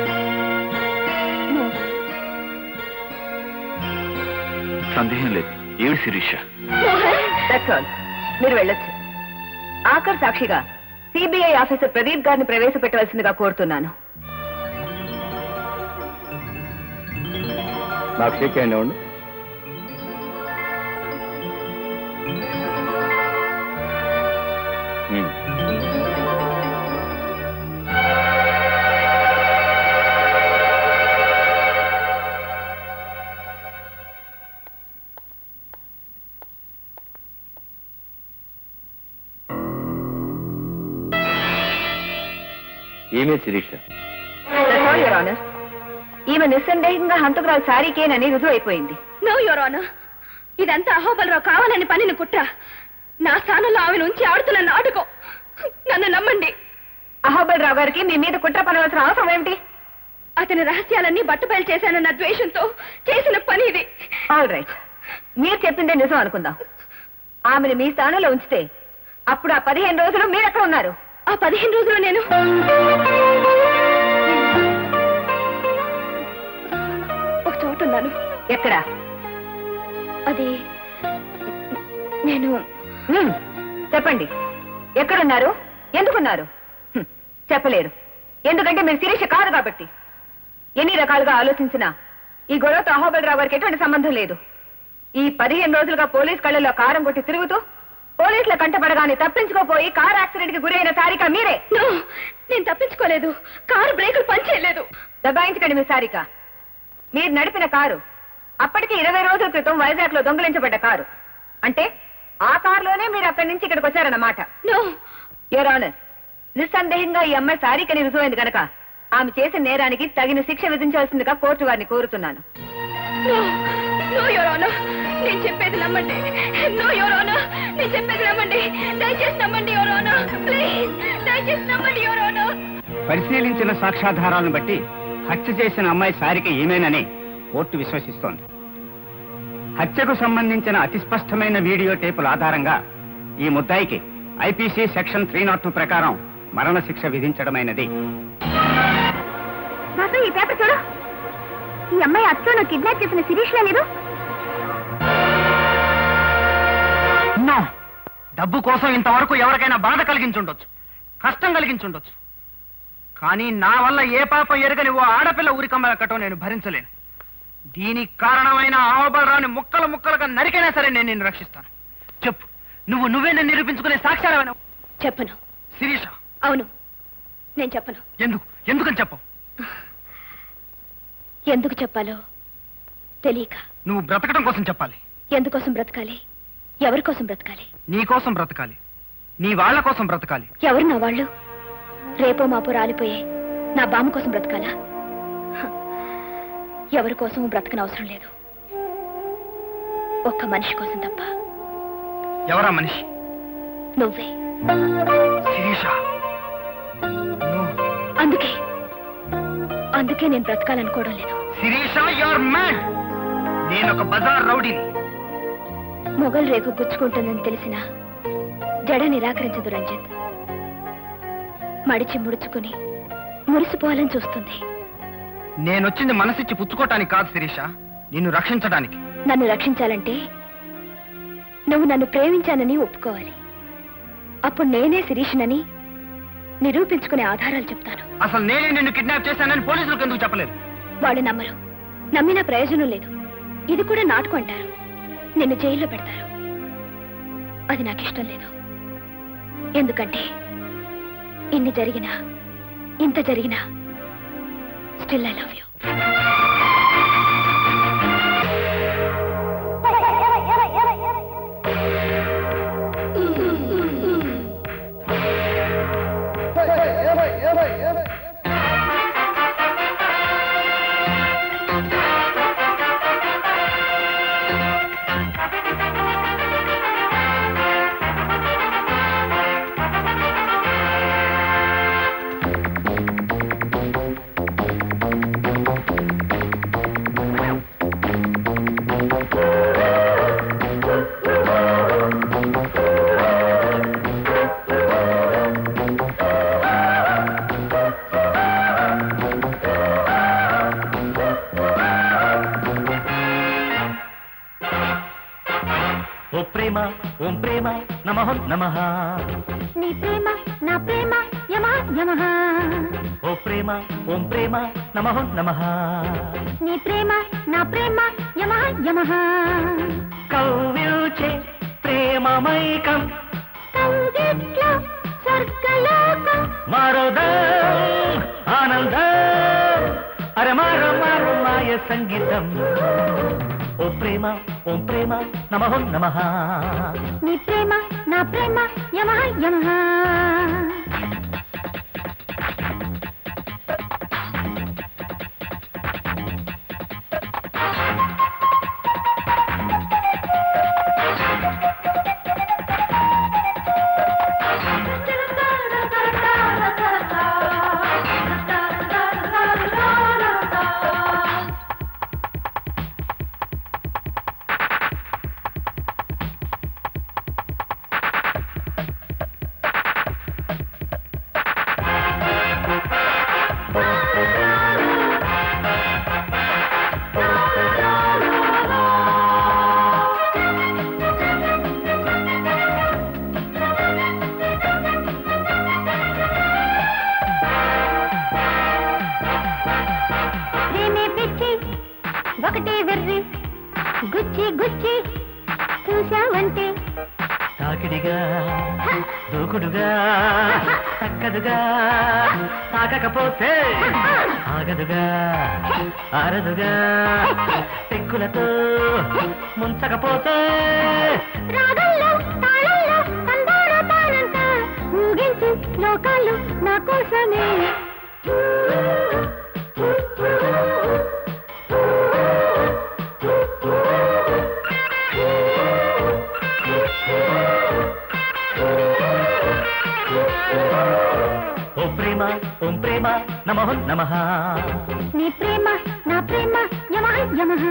సందేహం లేదు, ఏడు శిరీష. మీరు వెళ్ళొచ్చు. ఆఖర్ సాక్షిగా సిబిఐ ఆఫీసర్ ప్రదీప్ గారిని ప్రవేశపెట్టవలసిందిగా కోరుతున్నాను. నాకు షేక్ హ్యాండ్ ఇవ్వండి. ఏమే శిరీష? యువర్ ఆనర్, ఈమె నిస్సందేహంగా హంతకురాలు సారీకేనని రుజువు అయిపోయింది. నో యువర్ ఆనర్, ఇదంతా అహోబలరావు కావాలని పనిని కుట్ర. నా స్థానంలో ఆమె నుంచి ఆడుతున్న నాటకం. నన్ను నమ్మండి. అహోబలరావు గారికి మీ మీద కుట్ర పనవలసిన అవసరం ఏమిటి? అతని రహస్యాలన్నీ బట్టబయలు చేశానన్న ద్వేషంతో చేసిన పని ఇది. ఆల్ రైట్, మీరు చెప్పిందే నిజం అనుకుందాం. ఆమెను మీ స్థానంలో ఉంచితే అప్పుడు ఆ 15 రోజులు మీరెక్కడ ఉన్నారు? ఆ 15 రోజులు నేను ఒక చోట ఉన్నాను. ఎక్కడ? అది నేను. చెప్పండి, ఎక్కడున్నారు, ఎందుకున్నారు? చెప్పలేరు, ఎందుకంటే మీరు శిరీష కాదు కాబట్టి. ఎన్ని రకాలుగా ఆలోచించినా ఈ గొడవతో అహోబలరావు గారికి ఎటువంటి సంబంధం లేదు. ఈ 15 రోజులుగా పోలీస్ కళ్ళలో కారం కొట్టి తిరుగుతూ పోలీసుల కంటపడగానే తప్పించుకోపోయి కార్ యాక్సిడెంట్ కి గురైన సారిక మీరే. నేను తప్పించుకోలేదు, కారు బ్రేకులు పనిచేయలేదు. దబాయించకండి మీ సారిక. మీరు నడిపిన కారు అప్పటికి 20 రోజుల క్రితం వైజాగ్ లో దొంగిలించబడ్డ కారు. అంటే ఆ కారులోనే మీరు అక్కడి నుంచి ఇక్కడికి వచ్చారన్నమాట. యువర్ ఆనర్, నిస్సందేహంగా ఈ అమ్మాయి సారికని రుజువైంది కనుక ఆమె చేసిన నేరానికి తగిన శిక్ష విధించాల్సిందిగా కోర్టు వారిని కోరుతున్నాను. నేను చెప్పేది నమ్మండి. నో యువర్ ఆనర్, నేను చెప్పేది నమ్మండి. దయచేసి నమ్మండి యువర్ ఆనర్, ప్లీజ్ దయచేసి నమ్మండి యువర్ ఆనర్. పరిశీలించిన సాక్ష్యాధారాలను బట్టి హత్య చేసిన అమ్మాయి సారిక ఈమెనని కోర్టు విశ్వసిస్తోంది. హత్యకు సంబంధించిన అతి స్పష్టమైన వీడియో టేపుల ఆధారంగా ఈ ముద్దాయికి ఐపీసీ సెక్షన్ 302 ప్రకారం మరణశిక్ష విధించడమైనది. ఈ పేపర్ చూడు. ఈ అమ్మాయి అచ్చను కిడ్నాప్ చేసిన శిరీష్ లేదు. డబ్బు కోసం ఇంతవరకు ఎవరికైనా బాధ కలిగించుండొచ్చు, కష్టం కలిగించుండొచ్చు. కానీ నా వల్ల ఏ పాపం ఎరగని ఓ ఆడపిల్ల ఉరికమ్మ ఎక్కటం నేను భరించలేను. దీనికి కారణమైన అహోబలరావుని ముక్కలు ముక్కలుగా నరికైనా సరే నేను నిన్ను రక్షిస్తాను. చెప్పు, నువ్వే నేను నిరూపించుకునే సాక్ష్యాలు. చెప్పను. శిరీష? అవును, నేను చెప్పను. ఎందుకని చెప్పవు? ఎందుకు చెప్పాలో తెలియక. నువ్వు బ్రతకడం కోసం చెప్పాలి. ఎందుకోసం బ్రతకాలి? ఎవరి కోసం బ్రతకాలి? నీ కోసం బ్రతకాలి, నీ వాళ్ళ కోసం బ్రతకాలి. ఎవరు నా వాళ్ళు? రేపో మాపో రాలిపోయే నా బామ్మ కోసం బ్రతకాలా? ఎవరి కోసం బ్రతకనవసరం లేదు, ఒక్క మనిషి కోసం తప్ప. ఎవరా మనిషి? నువ్వే. శిరీష, అందుకే నేను బ్రతకాలనుకోవడం లేదు. Shirisha, your mad. నేను ఒక బజార్ రౌడీని. మొగల్ రేకు గుచ్చుకుంటుందని తెలిసినా జడ నిరాకరించదు రంజిత్. మడిచి ముడుచుకుని మురిసిపోవాలని చూస్తుంది. నేనొచ్చింది మనసిచ్చి పుచ్చుకోవటానికి కాదు శిరీష, నిన్ను రక్షించడానికి. నన్ను రక్షించాలంటే నువ్వు నన్ను ప్రేమించానని ఒప్పుకోవాలి. అప్పుడు నేనే శిరీషనని నిరూపించుకునే ఆధారాలు చెప్తాను. అసలు నేనే నిన్ను కిడ్నాప్ చేశానని పోలీసులకు ఎందుకు చెప్పలేదు? వాళ్ళు నమ్మరు. నమ్మినా ప్రయోజనం లేదు. ఇది కూడా నాటకం అంటారు. నిన్ను జైల్లో పెడతారు. అది నాకు ఇష్టం లేదు. ఎందుకంటే ఇన్ని జరిగినా ఇంత జరిగినా స్టిల్ ఐ లవ్ యూ. ఓ ప్రేమ ఓం ప్రేమ నమః నమః. నీ ప్రేమ నా ప్రేమ యమః యమః. ఓ ప్రేమ ఓం ప్రేమ నమః నమః. నీ ప్రేమ నా ప్రేమ యమః యమః. కౌవిల్చే ప్రేమమైకం కౌగిట్లో స్వర్గలోకం. మారోదం ఆనందం అరే మారో మారో మాయ సంగీతం. ఓ ప్రేమ ఓం ప్రేమ నమః నమః. నీ ప్రేమ నా ప్రేమ యమః యమః. ఒకటే వెర్రి గుచ్చి గుచ్చి చూశావంటే తాకిడిగా దూకుడుగా తక్కదుగా తాకకపోతే ఆగదుగా ఆరదుగా తెక్కులతో ముంచకపోతే రాగంలో తాళంలో తందారో తానంతా ఊగించు లోకాలు నా కోసమే. ఓ ప్రేమ ఓం ప్రేమ నమః నమః. నీ ప్రేమ నా ప్రేమ యమః యమః.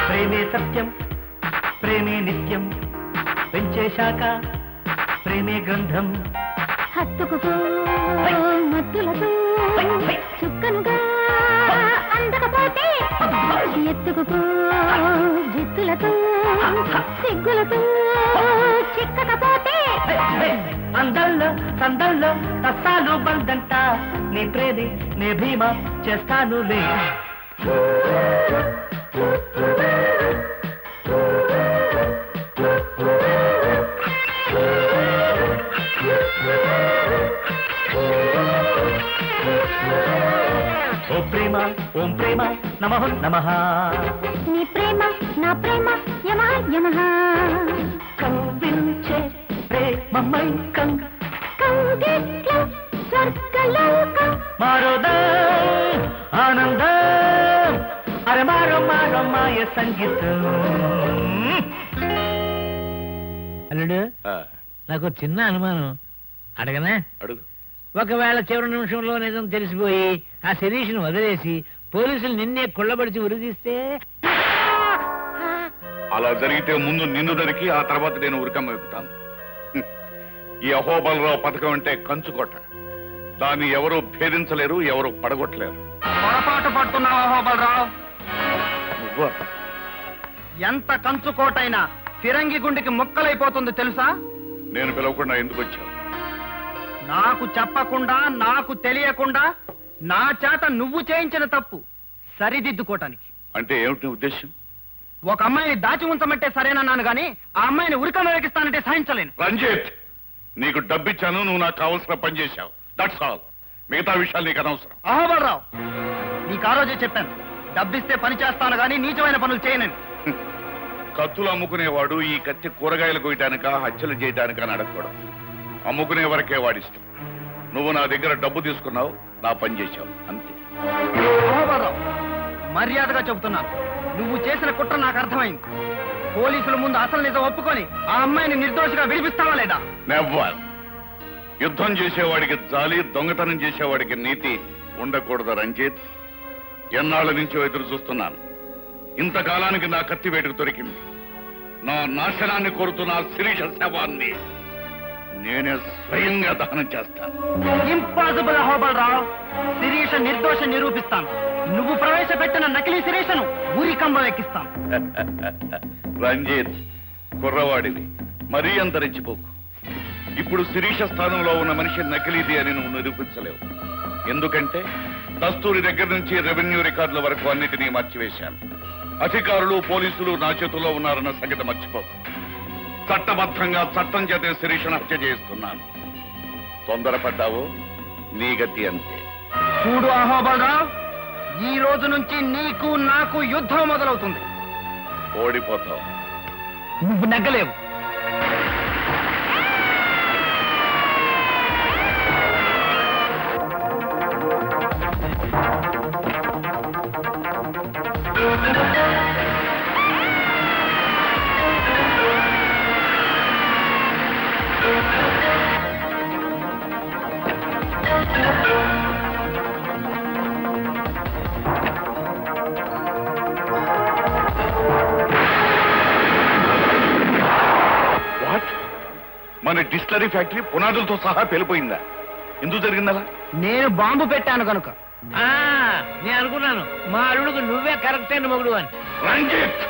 ప్రేమే సత్యం ప్రేమే నిత్యం పెంచేశాక ప్రేమే గ్రంథం. హత్తుకుపో మత్తులతో చుక్కనుగా అందకపోతే ఎత్తుకుపో జిత్తులతో సిగ్గులతో చిక్కకపోతే అందంలో సందంలో కష్టాలు బందంట నీ ప్రేమే నే భీమా చేస్తానులే. ఓ ప్రేమ ఓం ప్రేమ నమః నమః. నీ ప్రేమ నా ప్రేమ యమః యమః. కవ్వించే ప్రేమమైకం కౌగిట్లో స్వర్గలోకం. మారోదం ఆనందం అరే మారో మారో మాయ సంగీతం. అల్లుడు ఆ, నాకు చిన్న అనుమానం అడగనా? అడుగు. ఒకవేళ చివరి నిమిషంలో నిజం తెలిసిపోయి ఆ శిరీష్ను వదిలేసి పోలీసులు నిన్నే కుళ్ళబడిచి ఉరిదీస్తే అలా జరిగితే ముందు నిన్ను దొరికి ఆ తర్వాత నేను ఉరికమ్మ ఎక్కుతాను. ఈ అహోబలరావు పథకం అంటే కంచుకోట. దాన్ని ఎవరు భేదించలేరు, ఎవరు పడగొట్టలేరు. పొరపాటు పడుతున్నావు అహోబలరావు. నువ్వు ఎంత కంచుకోటైనా ఫిరంగి గుండెకి ముక్కలైపోతుంది తెలుసా? నేను పిలవకుండా ఎందుకు వచ్చావు? నాకు చెప్పకుండా నాకు తెలియకుండా నా చేత నువ్వు చేయించిన తప్పు సరిదిద్దుకోటానికి. అంటే ఏమిటి నీ ఉద్దేశం? ఒక అమ్మాయిని దాచి ఉంచమంటే సరేనన్నాను గాని ఆ అమ్మాయిని ఉరికమ్మ వేకిస్తానంటే సహించలేను. రంజిత్, నీకు డబ్బిచ్చాను, నువ్వు నాకు కావలసిన పని చేశావు. That's all. మిగతా విషయాలు నీకు అనవసరం. అహోబలరావు, నీకు ఆ రోజే చెప్పాను, డబ్బిస్తే పని చేస్తాను గాని నీచమైన పనులు చేయనని. కత్తులు అమ్ముకునేవాడు ఈ కత్తి కూరగాయలు కొయ్యడానిక హత్యలు చేయడానిక అని అడగకూడదు. అమ్ముకునే వరకే వాడిష్టం. నువ్వు నా దగ్గర డబ్బు తీసుకున్నావు, నా పని చేశావు, అంతే. అహోబలరావు, మర్యాదగా చెబుతున్నాను, నువ్వు చేసిన కుట్ర నాకు అర్థమైంది. పోలీసుల ముందు అసలు నిజం ఒప్పుకొని ఆ అమ్మాయిని నిర్దోషిగా విడిపిస్తావా లేదా? నెవ్వర్. యుద్ధం చేసేవాడికి జాలి, దొంగతనం చేసేవాడికి నీతి ఉండకూడదు రంజిత్. ఎన్నాళ్ళ నుంచో ఎదురు చూస్తున్నాను. ఇంతకాలానికి నా కత్తి వేటుకు దొరికింది. నా నాశనాన్ని కోరుతున్న శిరీష శవాన్ని నేనే స్వయంగా దహనం చేస్తాను. ఇంపాసిబుల్ అహోబలరావు. శిరీష నిర్దోష నిరూపిస్తాను. నువ్వు ప్రవేశపెట్టిన నకిలీ శిరీషను ఊరికంబం ఎక్కిస్తాను. రంజిత్, కుర్రవాడివి, మరీ అంత రెచ్చిపోకు. ఇప్పుడు శిరీష స్థానంలో ఉన్న మనిషి నకిలీది అని నువ్వు నిరూపించలేవు. ఎందుకంటే దస్తూరి దగ్గర నుంచి రెవెన్యూ రికార్డుల వరకు అన్నిటినీ మార్చివేశాను. అధికారులు, పోలీసులు నా చేతుల్లో ఉన్నారన్న సంగతి మర్చిపోకు. చట్టబద్ధంగా చట్టం చేతే శిరీషను హత్య చేస్తున్నాను. తొందరపడ్డావు, నీ గతి అంతే. చూడు అహోబలరావు, ఈ రోజు నుంచి నీకు నాకు యుద్ధం మొదలవుతుంది. ఓడిపోతావు. నువ్వు నెగ్గలేవు. వాట్? మన డిస్టిలరీ ఫ్యాక్టరీ పునాదులతో సహా పేలిపోయిందా? ఎందుకు జరిగిందలా? నేను బాంబు పెట్టాను కనుక. నేను అనుకున్నాను మా అల్లుడికి నువ్వే కరెక్ట్ అయిన మొగుడు అని. రంజిత్,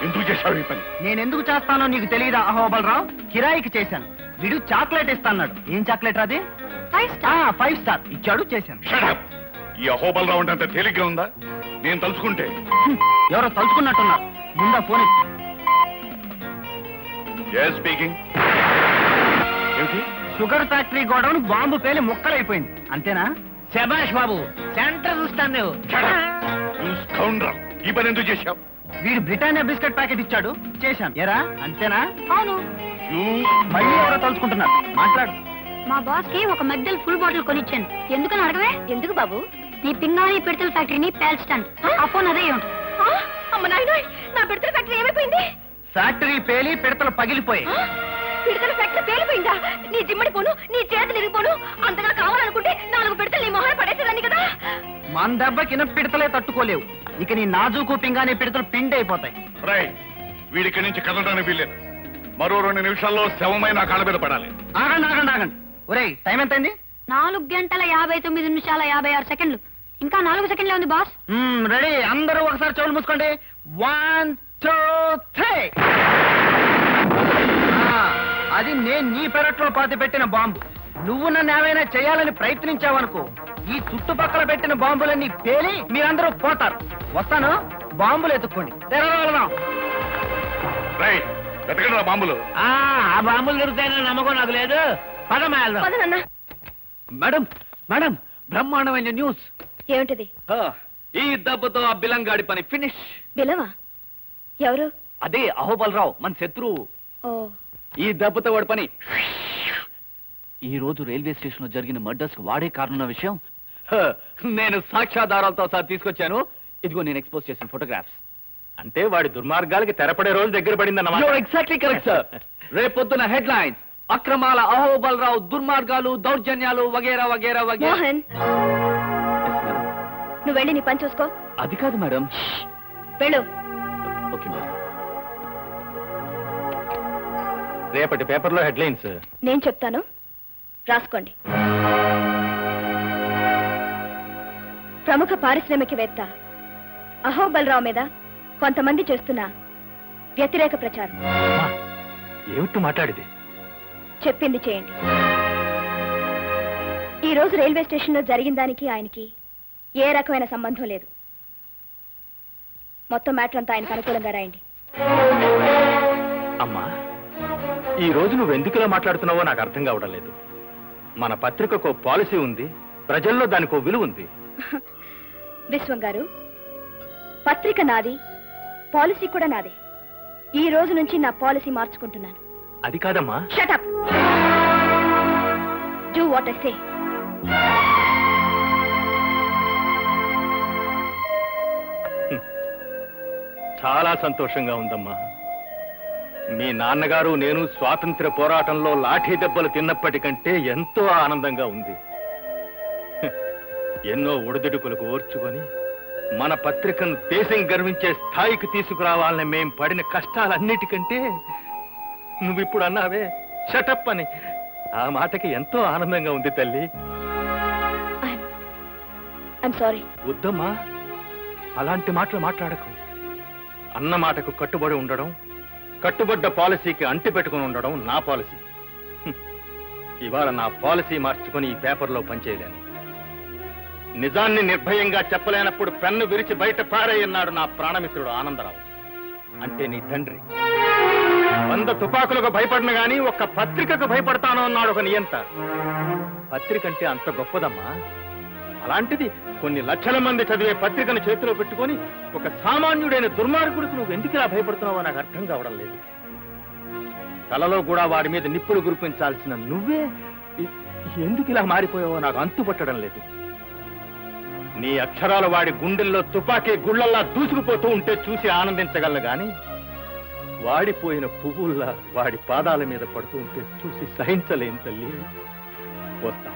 ఎందుకు చేశావు ఈ పని? నేనెందుకు చేస్తానో నీకు తెలియదా అహోబలరావు? కిరాయికి చేశాను. వీడు చాక్లెట్ ఇస్తాన్నాడు. ఏం చాక్లెట్ అది? 5 స్టార్ ఇచ్చాడు, చేశాను. Shut up! ఈ అహోబలరావు అంటే అంత తేలిగ్గా ఉందా? నేను తలుచుకుంటే ఎవరో తలుచుకున్నట్టున్నారు. ముందా ఫోన్ ఇచ్చి. స్పీకింగ్. ఏమిటి? షుగర్ ఫ్యాక్టరీ గోడౌన్ బాంబు పేలి ముక్కలైపోయింది, అంతేనా? శభాష్ బాబు, సెంటర్ చూస్తాను నువ్వు. Shut up! You scoundrel! ఈ పని ఎందుకు చేశావు? వీడు బ్రిటానియా బిస్కెట్ ప్యాకెట్ ఇచ్చాడు, చేశాను. ఎరా, అంతేనా? అవును. You... మళ్ళీ ఎవరో తలుచుకుంటున్నారు. మాట్లాడు. మా బాస్ కి ఒక మెగ్డల్ ఫుల్ బాటిల్ కొనిచ్చాను. ఎందుకని అడగవే? ఎందుకు బాబు? నీ పింగాణి పిడతల ఫ్యాక్టరీని పేల్చడానికి. ఆ ఫోన్ అదే ఉంటుంది. అమ్మ నాయనోయ్, నా పిడతల ఫ్యాక్టరీ ఏమైపోయింది? ఫ్యాక్టరీ పేలి పిడతలు పగిలిపోయి. పిడతల ఫ్యాక్టరీ పేలిపోయిందా? నీ జిమ్మడి పోను, నీ చేతులు ఇరిగిపోను. అంతగా కావాలనుకుంటే 4 పిడతలు నీ మొహాన్ని పడేసేదాన్ని కదా. మన దెబ్బకిన పిడతలే తట్టుకోలేవు. ఇక నీ నాజూకు పింగాని పిడతలు పిండి అయిపోతాయి. రైట్. వీడికి నుంచి కదలడానికి వీల్లేదు. మరో 2 నిమిషాల్లో శవమైన నా కాళ్ళ మీద పడాలి. ఆగండి ఆగండి ఆగండి. ఒరేయ్, టైం ఎంతైంది? 4 గంటల 59 నిమిషాల 56 సెకండ్లు. ఇంకా 4 సెకండ్లే ఉంది బాస్. రెడీ, అందరూ ఒకసారి చెవులు మూసుకోండి. 1 2 3. అది నేను నీ పెరట్లో పాతి పెట్టిన బాంబు. నువ్వు నన్ను ఏమైనా చేయాలని ప్రయత్నించావనుకో, ఈ చుట్టుపక్కల పెట్టిన బాంబులన్నీ పేలి మీరందరూ పోతారు. వస్తాను, బాంబులు ఎత్తుక్కోండి. తెరవగలదాం. రైట్. వెతకండి రా బాంబులు. ఆ బాంబులు దొరుకుతాయని నమ్మకం నాకు లేదు. పదమాయలు. పదనన్నా. మేడం, మేడం, బ్రహ్మాండమైన న్యూస్. ఏమిటిది? ఈ దెబ్బతో ఆ బిలంగాడి పని ఫినిష్. బిలవా? ఎవరు? అదే అహోబలరావు, మన శత్రువు. ఓ, ఈ దెబ్బతో వాడి పని ఈ రోజు రైల్వే స్టేషన్ లో జరిగిన మర్డర్స్ కు వాడే కారణం విషయం నేను సాక్ష్యాధారాలతో సహా తీసుకొచ్చాను. ఇదిగో నేను ఎక్స్పోజ్ చేసిన ఫోటోగ్రాఫ్స్. అంటే వాడి దుర్మార్గాలకి తెరపడే రోజు దగ్గర పడిందన్నమాట. Exactly correct sir. రేపొద్దున హెడ్ లైన్స్ అక్రమాల అహోబలరావు దుర్మార్గాలు దౌర్జన్యాలు వగేరా వగేరా వగేరా. మోహన్, నువ్వు వెళ్ళి నీ పని చూసుకో. అది కాదు మేడం. వెళ్ళు. Okay madam. రేపటి పేపర్లో హెడ్లైన్స్ నేను చెప్తాను, రాసుకోండి. ప్రముఖ పారిశ్రామికవేత్త అహోబలరావు మీద కొంతమంది చేస్తున్న వ్యతిరేక ప్రచారం. ఏమిటి మాట్లాడిది? చెప్పింది చేయండి. ఈ రోజు రైల్వే స్టేషన్ లో జరిగిన దానికి ఆయనకి ఏ రకమైన సంబంధం లేదు. మొత్తం మ్యాటర్ అంతా ఆయనకు అనుకూలంగా రాయండి. అమ్మా, ఈ రోజు నువ్వు ఎందుకులా మాట్లాడుతున్నావో నాకు అర్థం కావడం లేదు. మన పత్రికకు పాలసీ ఉంది, ప్రజల్లో దానికి విలువ ఉంది. విశ్వం గారు, పత్రిక నాది, పాలసీ కూడా నాదే. ఈ రోజు నుంచి నా పాలసీ మార్చుకుంటున్నాను. అది కాదమ్మా. Shut up. Do what I say. చాలా సంతోషంగా ఉందమ్మా. మీ నాన్నగారు నేను స్వాతంత్ర్య పోరాటంలో లాఠీ దెబ్బలు తిన్నప్పటికంటే ఎంతో ఆనందంగా ఉంది. ఎన్నో ఒడిదుడుకులకు ఓర్చుకొని మన పత్రికను దేశం గర్వించే స్థాయికి తీసుకురావాలని మేం పడిన కష్టాలన్నిటికంటే నువ్విప్పుడు అన్నావే షటప్ అని, ఆ మాటకి ఎంతో ఆనందంగా ఉంది తల్లి. I'm sorry. వద్దమ్మా, అలాంటి మాటలు మాట్లాడకు. అన్న మాటకు కట్టుబడి ఉండడం, కట్టుబడ్డ పాలసీకి అంటి పెట్టుకుని ఉండడం నా పాలసీ. ఇవాళ నా పాలసీ మార్చుకొని ఈ పేపర్లో పనిచేయలేను. నిజాన్ని నిర్భయంగా చెప్పలేనప్పుడు పెన్ను విరిచి బయట పారేయన్నాడు నా ప్రాణమిత్రుడు ఆనందరావు, అంటే నీ తండ్రి. 100 తుపాకులకు భయపడిన గాని ఒక్క పత్రికకు భయపడతాను అన్నాడు ఒక నియంత. పత్రిక అంటే అంత గొప్పదమ్మా. అలాంటిది కొన్ని లక్షల మంది చదివే పత్రికను చేతిలో పెట్టుకొని ఒక సామాన్యుడైన దుర్మార్గుడికి నువ్వు ఎందుకు ఇలా భయపడుతున్నావో నాకు అర్థం కావడం లేదు. కలలో కూడా వాడి మీద నిప్పులు గురిపించాల్సిన నువ్వే ఎందుకు ఇలా మారిపోయావో నాకు అంతుపట్టడం లేదు. నీ అక్షరాలు వాడి గుండెల్లో తుపాకీ గుళ్ళల్లా దూసుకుపోతూ ఉంటే చూసి ఆనందించగలను గాని వాడిపోయిన పువ్వుల్లా వాడి పాదాల మీద పడుతూ ఉంటే చూసి సహించలేను తల్లి. వస్తా.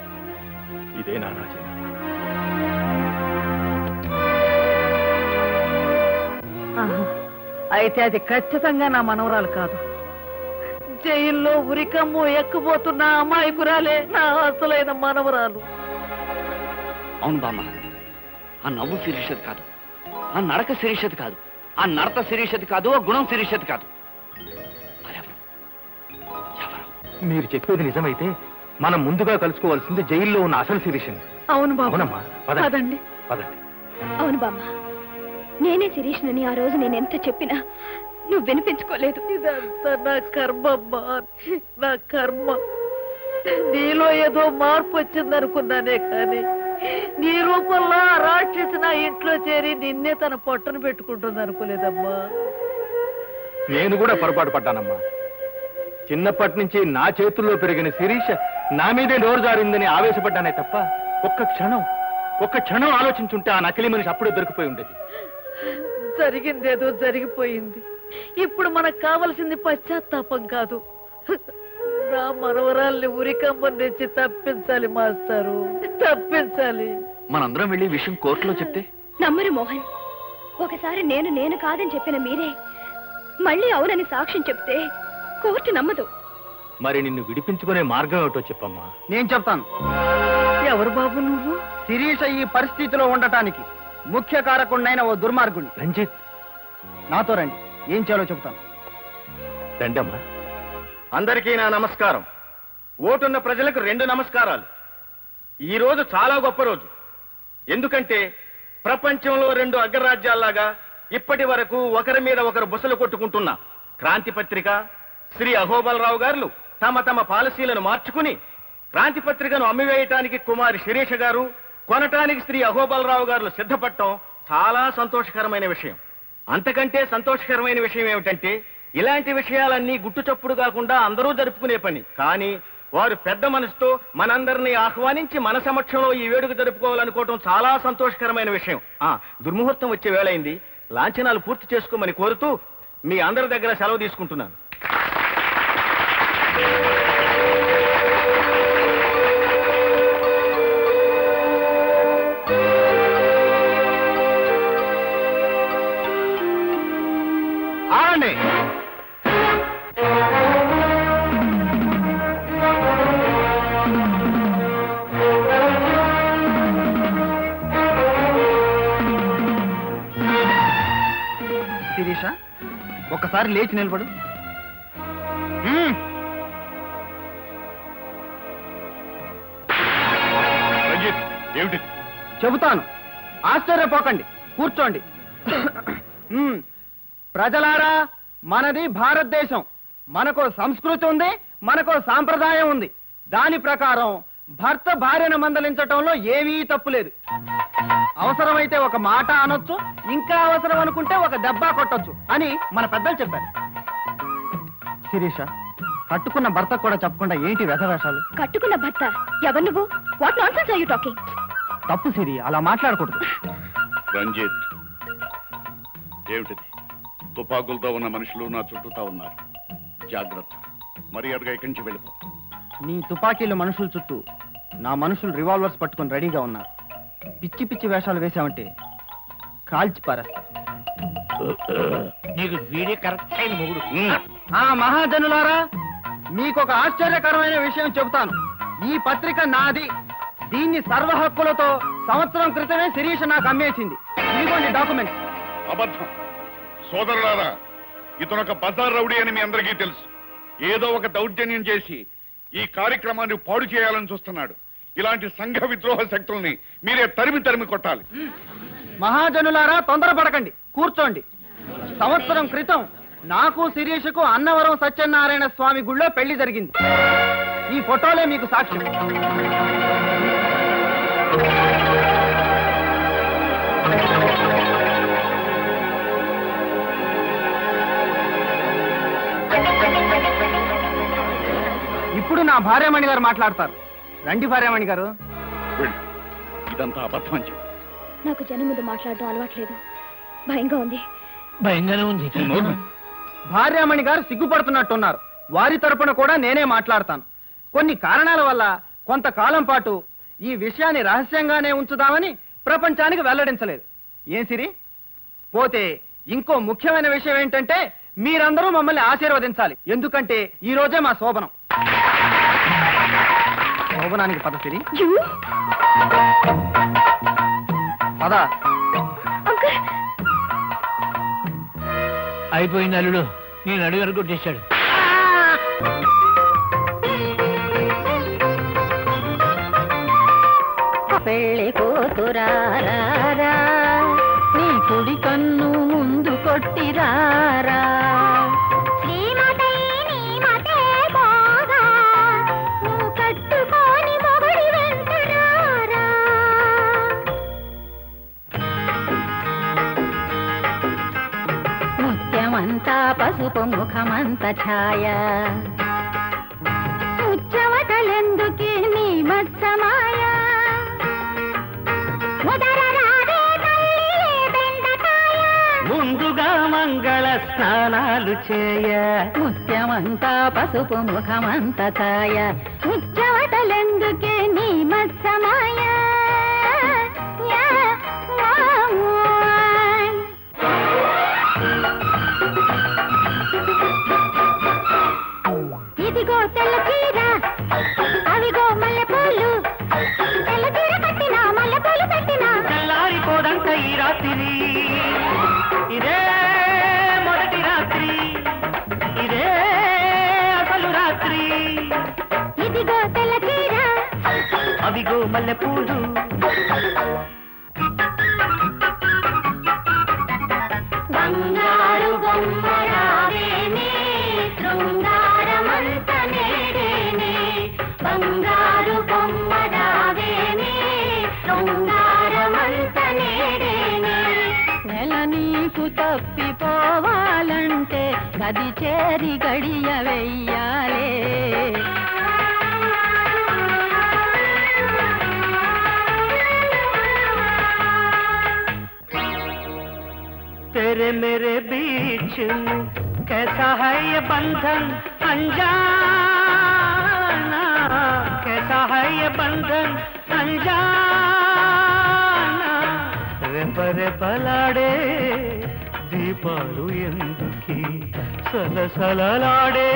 ఇదే నా రాజీనామా. అయితే అది ఖచ్చితంగా నా మనవరాలు కాదు. జైల్లో ఉరికమ్ము ఎక్కుపోతున్న అమాయకురాలే నా అసలైన మనవరాలు. అవును బామ్మ, ఆ నవ్వు శిరీషది కాదు, ఆ నడక శిరీషది కాదు, ఆ నడత శిరీషది కాదు, ఆ గుణం శిరీషది కాదు. మీరు చెప్పేది నిజమైతే మనం ముందుగా కలుసుకోవాల్సింది జైల్లో ఉన్న అసలు శిరీషని. అవును బాబు. అవునమ్మా, పదండి. పదండి. అవును బామ్మ, నేనే శిరీష్నని ఆ రోజు నేను ఎంత చెప్పినా నువ్వు వినిపించుకోలేదు. ఇదంతా నా కర్మమ్మా, నా కర్మ. నీలో ఏదో మార్పు వచ్చిందనుకున్నానే కానీ నీ రూపంలో ఆ రాక్షసి నా ఇంట్లో చేరి నిన్నే తన పొట్టను పెట్టుకుంటుంది అనుకోలేదమ్మా. నేను కూడా పొరపాటు పడ్డానమ్మా. చిన్నప్పటి నుంచి నా చేతుల్లో పెరిగిన శిరీష నా మీదే నోరు జారిందని ఆవేశపడ్డానే తప్ప ఒక్క క్షణం ఆలోచించుంటే ఆ నకిలీ మనిషి అప్పుడే దొరికిపోయి ఉండేది. జరిగిందేదో జరిగిపోయింది. ఇప్పుడు మనకు కావలసింది పశ్చాత్తాపం కాదు, నా మనవరాల్ని ఉరికంబం నుంచి తప్పించాలి మాస్టారు, తప్పించాలి. మనందరం వెళ్ళి విషయం కోర్టులో చెప్తే నమ్మరు మోహన్. ఒకసారి నేను కాదని చెప్పిన మీరే మళ్ళీ అవునని సాక్ష్యం చెప్తే కోర్టు నమ్మదు. మరి నిన్ను విడిపించుకునే మార్గం ఏమిటో చెప్పమ్మా. నేను చెప్తాను. ఎవరు బాబు నువ్వు? శిరీష ఈ పరిస్థితిలో ఉండటానికి ముఖ్య కారకుడినైన ఓ దుర్మార్గుడిని. రంజిత్, నాతో రండి, ఏం చేయాలో చెప్తాను. రండమ్మా. అందరికీ నా నమస్కారం. ఓటున్న ప్రజలకు 2 నమస్కారాలు. ఈ రోజు చాలా గొప్ప రోజు. ఎందుకంటే ప్రపంచంలో 2 అగ్రరాజ్యాల్లాగా ఇప్పటి వరకు ఒకరి మీద ఒకరు బుసలు కొట్టుకుంటున్న క్రాంతి పత్రిక, శ్రీ అహోబలరావు గారు తమ తమ పాలసీలను మార్చుకుని క్రాంతి పత్రికను అమ్మివేయటానికి కుమారి శిరీష గారు, కొనటానికి శ్రీ అహోబలరావు గారు సిద్ధపడటం చాలా సంతోషకరమైన విషయం. అంతకంటే సంతోషకరమైన విషయం ఏమిటంటే ఇలాంటి విషయాలన్నీ గుట్టుచప్పుడు కాకుండా అందరూ జరుపుకునే పని. కానీ వారు పెద్ద మనసుతో మనందరినీ ఆహ్వానించి మన సమక్షంలో ఈ వేడుక జరుపుకోవాలనుకోవటం చాలా సంతోషకరమైన విషయం. దుర్ముహూర్తం వచ్చే వేళైంది, లాంఛనాలు పూర్తి చేసుకోమని కోరుతూ మీ అందరి దగ్గర సెలవు తీసుకుంటున్నాను. ఆగండి. శిరీష, ఒక్కసారి లేచి నిలబడు. రంజిత్, ఏమిటి? చెబుతాను, ఆశ్చర్యపోకండి, కూర్చోండి. ప్రజలారా, మనది భారతదేశం. మనకో సంస్కృతి ఉంది, మనకో సాంప్రదాయం ఉంది. దాని ప్రకారం భర్త భార్యను మందలించటంలో ఏమీ తప్పు లేదు. అవసరమైతే ఒక మాట అనొచ్చు, ఇంకా అవసరం అనుకుంటే ఒక దెబ్బ కొట్టొచ్చు అని మన పెద్దలు చెప్పారు. శిరీష, కట్టుకున్న భర్త కూడా చెప్పకుండా ఏంటి వ్యధవేషాలు? కట్టుకున్న భర్త ఎవరు నువ్వు? What nonsense are you talking? తప్పు సిరి, అలా మాట్లాడకూడదు. రంజిత్, ఏమిటిది? తుపాకులతో ఉన్న మనుషులు నా చుట్టూతా ఉన్నారు. జాగ్రత్త, మర్యాదగా ఇక్కడి నుంచి వెళ్ళిపో. నీ తుపాకీలు మనుషుల చుట్టూ, నా మనుషులు రివాల్వర్స్ పట్టుకుని రెడీగా ఉన్నారు. పిచ్చి పిచ్చి వేషాలు వేశామంటే కాల్చి పారేస్తా. నీకు వీడే కరెక్ట్ అయిన మొగుడు. మహాజనులారా, మీకొక ఆశ్చర్యకరమైన విషయం చెబుతాను. ఈ పత్రిక నాది. దీన్ని సర్వ హక్కులతో సంవత్సరం క్రితమే శిరీష నాకు అమ్మేసింది. ఇదిగోండి డాక్యుమెంట్స్. అబద్ధం. సోదరులారా, ఇతనొక బజార్ రౌడీ అని మీ అందరికీ తెలుసు. ఏదో ఒక దౌర్జన్యం చేసి ఈ కార్యక్రమాన్ని పాడు చేయాలని చూస్తున్నాడు. ఇలాంటి సంఘ విద్రోహ శక్తుల్ని మీరే తరిమి తరిమి కొట్టాలి. మహాజనులారా, తొందరపడకండి, కూర్చోండి. సంవత్సరం క్రితం నాకు శిరీషకు అన్నవరం సత్యనారాయణ స్వామి గుళ్ళో పెళ్లి జరిగింది. ఈ ఫోటోలే మీకు సాక్ష్యం. ఇప్పుడు నా భార్యామణి గారు మాట్లాడతారు. రండి భార్యామణి గారు. ఇదంతా అబద్ధం అని చెప్పు. నాకు జనం ముందు మాట్లాడడం అలవాట్లేదు, భయంగా ఉంది. భయంగానే ఉంది. భార్యామణి గారు సిగ్గుపడుతున్నట్టున్నారు. వారి తరపున కూడా నేనే మాట్లాడతాను. కొన్ని కారణాల వల్ల కొంతకాలం పాటు ఈ విషయాన్ని రహస్యంగానే ఉంచుదామని ప్రపంచానికి వెల్లడించలేదు. ఏం సిరి? పోతే ఇంకో ముఖ్యమైన విషయం ఏంటంటే మీరందరూ మమ్మల్ని ఆశీర్వదించాలి. ఎందుకంటే ఈ రోజే మా శోభనం. శోభనానికి పద సిరి. పద. అయిపోయింది అల్లుడు, నేను అడుగు కొట్టేశాడు. పెళ్లి కూతురారా, నీ కుడి కన్ను ముందు కొట్టిరారా. ముత్యమంతా పసుపు ముఖమంత ఛాయ, ఉచ్చవటలెందుకే నీ మత్సమాయ. ముందుగా మంగళ స్నానాలు చేయ, ముత్యమంతా పసుపు ముఖమంత ఛాయ, ఉచ్చవటలెందుకే నీ మత్సమాయ. ఇదిగో తెల్ల చీర, అవిగో మల్లెపూలు, తెల్ల చీర కట్టినా మల్లెపూలు పెట్టినా తెల్లారిపోదంట ఈ రాత్రి. ఇదే మొదటి రాత్రి, ఇదే అసలు రాత్రి. ఇదిగో తెల్ల చీర, అవిగో మల్లెపూలు. బంగారు బొమ్మరావేనే, శృంగారమంత నేడేనే. బంగారు బొమ్మరావేనే, శృంగారమంత నేడేనే. నెల నీకు తప్పిపోవాలంటే గది చేరి గడియ వెయ్యాలే. मेरे बीच में कैसा है ये बंधन अनजाना, कैसा है ये बंधन अनजाना, రెపరెపలాడే దీపాలు ఎందుకి సలసలలాడే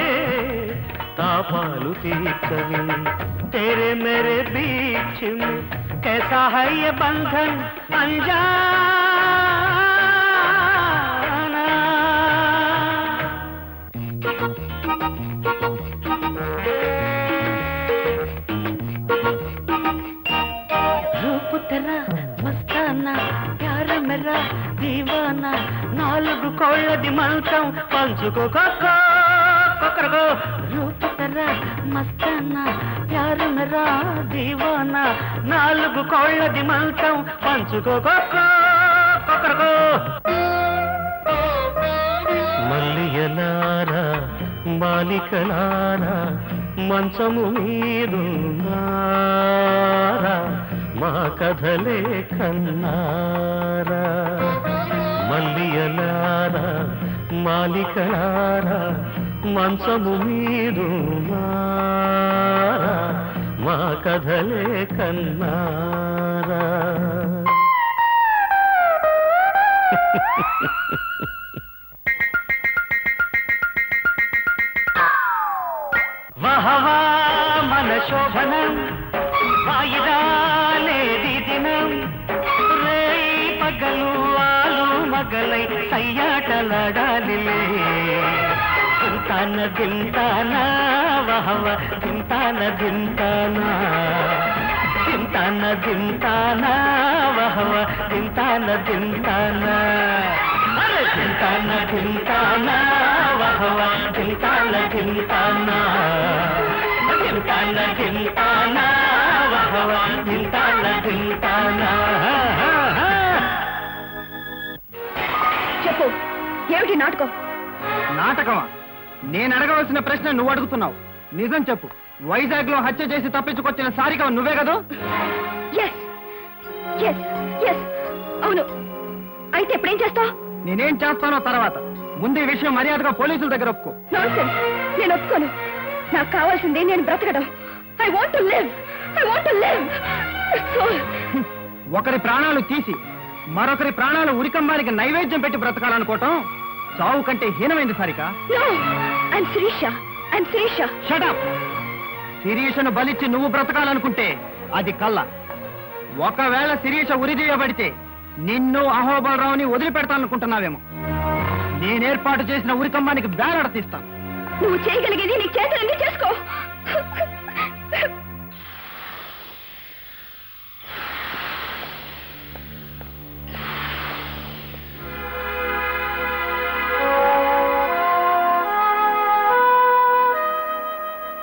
తాపాలు తీర్చవి तेरे मेरे बीच में कैसा है ये बंधन अनजाना। रूप तेरा मस्ताना प्यार मेरा दीवाना नालुगु कोళ్ళది మంచం పంచుకోకో కొకరగో रूप तेरा मस्ताना प्यार मेरा दीवाना నాలుగు కోళ్ళది మంచం పంచుకోకో కొకరగో మల్లియలారా మాలికలారా మంచము మీదున్నారా మా కథలే కన్నారా మల్లియలారా మాలికలారా మంచము మీదున్నారా మా కథలే కన్నారా వహవా మన శోభనం వాయిదాలేది దినం రేయి పగలు ఆలు మగలై సయ్యాటలాడాలిలే దింతాన దింతానా వహవ దింతాన దింతానా దింతాన దింతానా వహవ దింతాన దింతానా దింతాన దింతానా వహవ దింతాన దింతానా దింతాన దింతానా వహవ దింతాన దింతానా చెప్పు ఏమిటి నాటకం? నాటకమా? నేను అడగవలసిన ప్రశ్న నువ్వు అడుగుతున్నావు. నిజం చెప్పు, వైజాగ్ లో హత్య చేసి తప్పించుకొచ్చిన సారిక నువ్వే కదా? అవును. అయితే ఎప్పుడేం చేస్తావు? నేనేం చేస్తానో తర్వాత. ముందు ఈ విషయం మర్యాదగా పోలీసుల దగ్గర ఒప్పుకో. నాన్సెన్స్. నేను ఒప్పుకోను. నాకు కావాల్సింది నేను బ్రతకడం. I want to live. ఒకరి ప్రాణాలు తీసి మరొకరి ప్రాణాలు ఉరికంబానికి నైవేద్యం పెట్టి బ్రతకాలనుకోవటం చావు కంటే హీనమైంది సారిక. Shut up. శిరీషను బలిచ్చి నువ్వు బ్రతకాలనుకుంటే అది కళ్ళ. ఒకవేళ శిరీష ఉరిదీయబడితే నిన్ను అహోబలరావుని వదిలిపెడతాననుకుంటున్నావేమో. నేనేర్పాటు చేసిన ఉరికంబానికి బ్యానర్ తీస్తాను. నువ్వు చేయగలిగేది నీ చేతులన్నీ చేసుకో.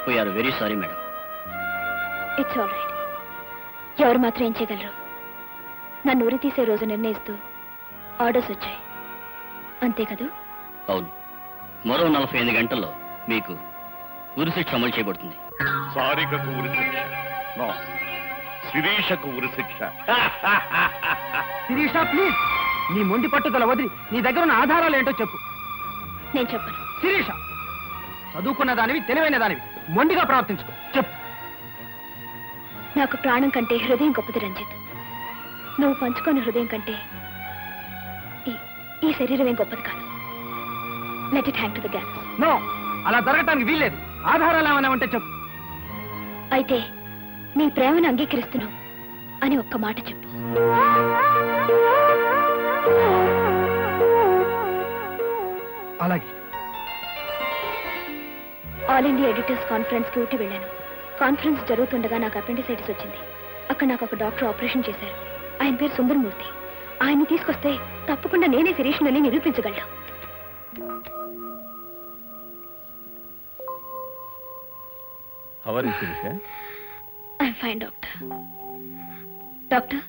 We are very sorry, madam. It's all right. ఎవరు మాత్రం ఏం చేయగలరు? నన్ను ఉరి తీసే రోజు నిర్ణయిస్తూ ఆర్డర్స్ వచ్చాయి, అంతే కదూ? అవును. మరో 48 గంటల్లో మీకు ఉరిశిక్ష అమలు చేయబడుతుంది. సారికకు ఉరిశిక్ష? నో, శిరీషకు ఉరిశిక్ష. శిరీష ప్లీజ్, నీ మొండి పట్టుదల వదిలి నీ దగ్గర ఉన్న ఆధారాలు ఏంటో చెప్పు. నేను చెప్పను. శిరీష, చదువుకున్న దానివి, తెలివైన దానివి, మొండిగా ప్రవర్తించుకో. చెప్పు. నాకు ప్రాణం కంటే హృదయం గొప్పది రంజిత్. నువ్వు పంచుకున్న హృదయం కంటే ఈ శరీరమే గొప్పది కాదు. Let it hang to the gas. No, అలా జరగటానికి వీల్లేదు. ఆధారాలు ఏమైనా ఉంటే చెప్పు. అయితే నీ ప్రేమను అంగీకరిస్తున్నావు అని ఒక్క మాట చెప్పు. అలాగే. ఆల్ ఇండియా ఎడిటర్స్ కాన్ఫరెన్స్ కి ఊటి వెళ్ళాను. కాన్ఫరెన్స్ జరుగుతుండగా నాకు అపెండిసైటిస్ వచ్చింది. అక్కడ నాకు ఒక డాక్టర్ ఆపరేషన్ చేశారు. ఆయన పేరు సుందరమూర్తి. ఆయన్ని తీసుకొస్తే తప్పకుండా నేనే శిరీష్ని నిరూపించగలను. I'm fine doctor. డాక్టర్,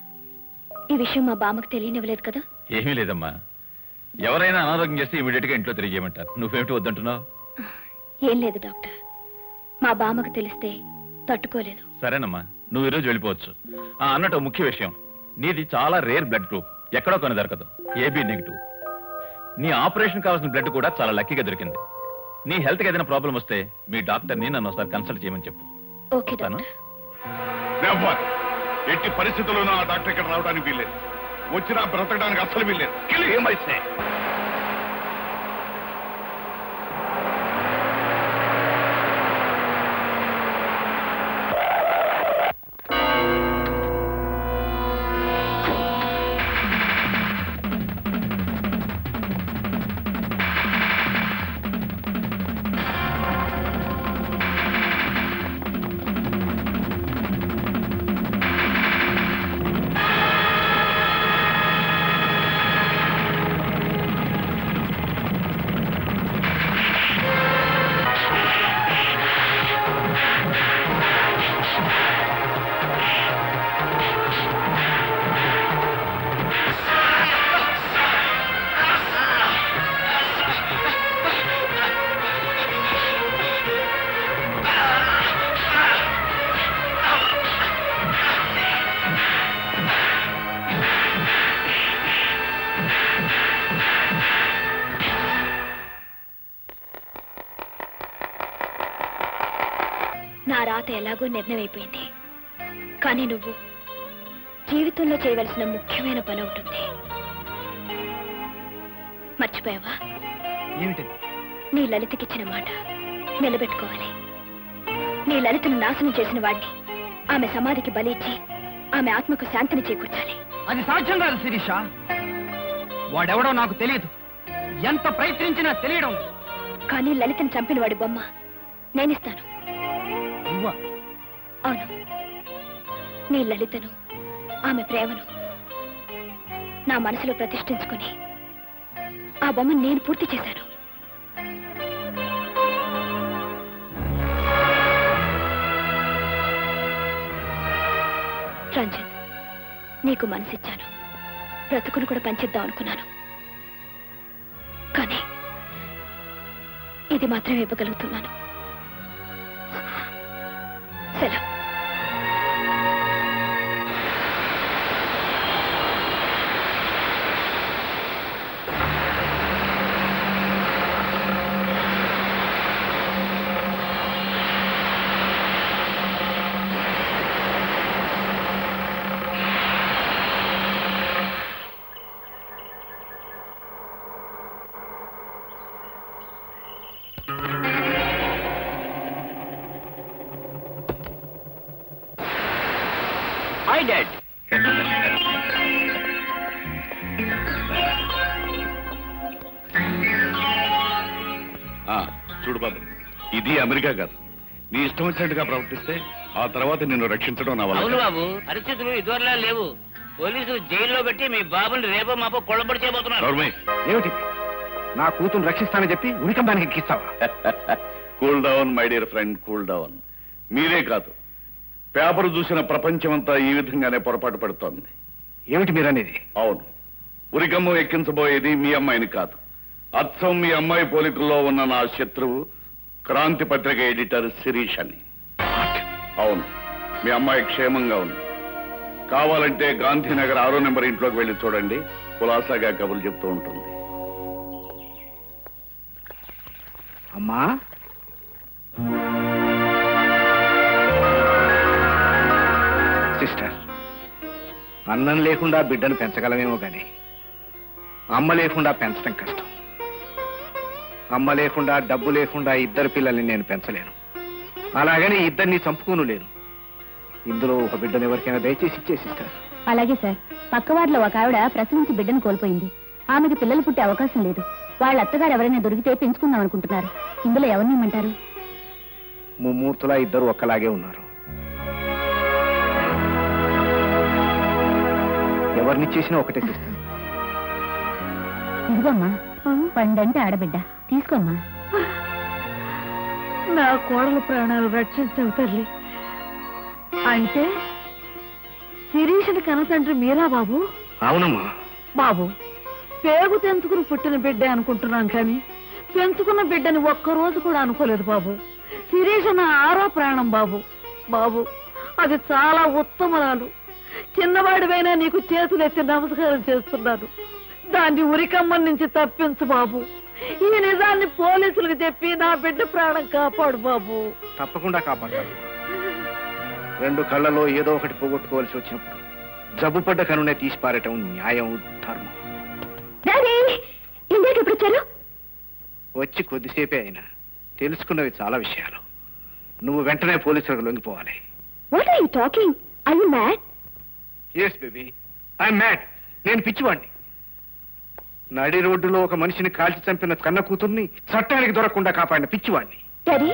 ఈ విషయం మా బామ్మకు తెలియనివ్వలేదు కదా? ఏమీ లేదమ్మా. ఎవరైనా అనారోగ్యం చేస్తే ఇమీడియట్ గా ఇంట్లో తిరిగేయమంటారు. నువ్వేమిటి వద్దంటున్నావు? ఏం లేదు డాక్టర్, మా బామ్మకు తెలిస్తే తట్టుకోలేదు. సరేనమ్మా, నువ్వు ఈరోజు వెళ్ళిపోవచ్చు. అన్నట్టు ముఖ్య విషయం, నీది చాలా రేర్ బ్లడ్ గ్రూప్, ఎక్కడో కొని దొరకదు. AB negative. నీ ఆపరేషన్ కావాల్సిన బ్లడ్ కూడా చాలా లక్కీగా దొరికింది. నీ హెల్త్కి ఏదైనా ప్రాబ్లం వస్తే మీ డాక్టర్ని నన్ను ఒకసారి కన్సల్ట్ చేయమని చెప్పు. Okay doctor. నెవర్. ఎట్టి పరిస్థితుల్లోనూ ఆ డాక్టర్ ఇక్కడ రావడానికి వీల్లేదు. వచ్చినా బ్రతకడానికి అస్సలు వీల్లేదు. ఏమైతే నా రాత ఎలాగో నిర్ణయం అయిపోయింది. కానీ నువ్వు జీవితంలో చేయవలసిన ముఖ్యమైన పని ఉంటుంది. మర్చిపోయావా? ఏమిటది? నీ లలితకిచ్చిన మాట నిలబెట్టుకోవాలి. నీ లలితను నాశనం చేసిన వాడిని ఆమె సమాధికి బలి ఇచ్చి ఆమె ఆత్మకు శాంతిని చేకూర్చాలి. అది సాధ్యం కాదు శిరీష. వాడెవడో నాకు తెలియదు, ఎంత ప్రయత్నించినా తెలియడం. కానీ లలితను చంపిన వాడి బొమ్మ నేనిస్తాను. అవును, నీ లలితను ఆమె ప్రేమను నా మనసులో ప్రతిష్ఠించుకుని ఆ బొమ్మను నేను పూర్తి చేశాను. రంజన్, నీకు మనసిచ్చాను, బ్రతుకును కూడా పంచిద్దాం అనుకున్నాను. కానీ ఇది మాత్రమే ఇవ్వగలుగుతున్నాను. సెలవు. Hi dad. చూడు బాబు, ఇది అమెరికా కాదు. నీ ఇష్టం వచ్చినట్టుగా ప్రవర్తిస్తే ఆ తర్వాత నిన్ను రక్షించడం నా వల్ల అవును కాదు. బాబు, పరిస్థితులు ఇదివరలా లేవు. పోలీసులు జైల్లో పెట్టి మీ బాబుని రేపో మాపో కొల్లబడి చేయబోతున్నారు. గౌరవమే. ఏమిటి? నా కూతురు రక్షిస్తానని చెప్పి ఉరికంబానికి ఎక్కిస్తావా? Cool down my dear friend, cool down. మీరే కాదు, పేపర్ చూసిన ప్రపంచమంతా ఈ విధంగానే పొరపాటు పడుతోంది. ఏమిటి మీరనేది? అవును, ఉరికమ్మ ఎక్కించబోయేది మీ అమ్మాయిని కాదు, అచ్చం మీ అమ్మాయి పోలికల్లో ఉన్న నా శత్రువు క్రాంతి పత్రిక ఎడిటర్ శిరీష్ అని. అవును, మీ అమ్మాయి క్షేమంగా ఉంది. కావాలంటే గాంధీనగర్ 6వ నెంబర్ ఇంట్లోకి వెళ్ళి చూడండి, కులాసాగా కబుర్లు చెప్తూ ఉంటుంది. అమ్మా, సిస్టర్, అన్నం లేకుండా బిడ్డను పెంచగలమేమో కానీ అమ్మ లేకుండా పెంచడం కష్టం. అమ్మ లేకుండా, డబ్బు లేకుండా ఇద్దరు పిల్లల్ని నేను పెంచలేను. అలాగని ఇద్దరిని చంపుకోను లేను. ఇందులో ఒక బిడ్డను ఎవరికైనా దయచేసి ఇచ్చేసిస్తారు. అలాగే సార్. పక్కవారిలో ఒక ఆవిడ ప్రసవించి బిడ్డను కోల్పోయింది. ఆమెకి పిల్లలు పుట్టే అవకాశం లేదు. వాళ్ళ అత్తగారు ఎవరైనా దొరికితే పెంచుకుందాం అనుకుంటున్నారు. ఇందులో ఎవరిని ఇమ్మంటారు? ముమ్మూర్తులా ఇద్దరు ఒక్కలాగే ఉన్నారు. ఎవరిని చేసినా ఒకటే సిస్టర్. ఇదిగోమ్మా, పండంటే ఆడబిడ్డ, తీసుకోమ్మా. నా కోడల ప్రాణాలు రక్షించవు తల్లి. అంటే శిరీషుని కనతండ్రి మీరా బాబు? అవునమ్మా. బాబు, పేగు తెంచుకుని పుట్టిన బిడ్డ అనుకుంటున్నాం కానీ పెంచుకున్న బిడ్డని ఒక్కరోజు కూడా అనుకోలేదు బాబు. శిరీష నా ఆరో ప్రాణం బాబు. బాబు, అది చాలా ఉత్తమరాలు. చిన్నవాడివైనా నీకు చేతులెత్తి నమస్కారం చేస్తున్నాను. దాన్ని ఉరికమ్మం నుంచి తప్పించు బాబు. ఈ నిజాన్ని పోలీసులకు చెప్పి నా బిడ్డ ప్రాణం కాపాడు బాబు. తప్పకుండా కాపాడతాను. రెండు కళ్ళలో ఏదో ఒకటి పోగొట్టుకోవాల్సి వచ్చినప్పుడు జబ్బుపడ్డ కనునే తీసి పారటం న్యాయం, ధర్మం. ఇండియాకి ఎప్పుడు వచ్చారు? వచ్చి కొద్దిసేపే అయినా తెలుసుకున్నవి చాలా విషయాలు. నువ్వు వెంటనే పోలీసులకు లొంగిపోవాలి. What are you talking? Are you mad? Yes baby, I'm mad. నేను పిచ్చివాణ్ణి. నడి రోడ్డులో ఒక మనిషిని కాల్చి చంపిన కన్న కూతుర్ని చట్టానికి దొరకకుండా కాపాడిన పిచ్చివాణ్ణి. డాడీ,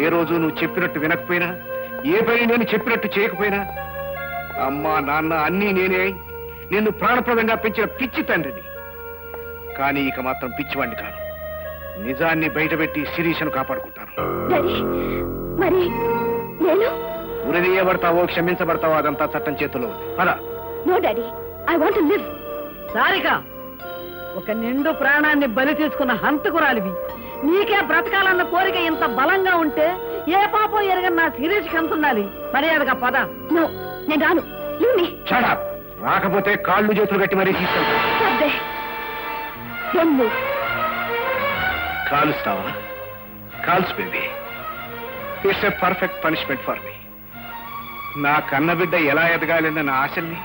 ఏ రోజు నువ్వు చెప్పినట్టు వినకపోయినా, ఏ పని నేను చెప్పినట్టు చేయకపోయినా, అమ్మా నాన్న అన్నీ నేనే నిన్ను ప్రాణప్రదంగా పెంచిన పిచ్చి తండ్రిని. కానీ ఇక మాత్రం పిచ్చివాణ్ణి కాదు. నిజాన్ని బయటపెట్టి శిరీషను కాపాడుకుంటాను. డాడీ, మరి నేను ఉరిదీయబడతావో క్షమించబడతావో అదంతా చట్టం చేతిలో ఉంది. పద. No daddy, I want to live. Sarika, ఒక నిండు ప్రాణాన్ని బలి తీసుకున్న హంతకురాలివి. నీకే బ్రతకాలన్న కోరిక ఇంత బలంగా ఉంటే ఏ పాపం ఎరగని నా శిరీష్ కంతుండాలి. మర్యాదగా పద. నో, నేను రాను. Leave me. Shut up. రాకపోతే కాళ్ళు చేతులు కట్టి మరీ తీసుకెళ్తా. కాలుస్తావా? కాల్స్ baby. It's a perfect punishment for me. నా కన్నబిడ్డ ఎలా ఎదగాలన్న నా ఆశల్ని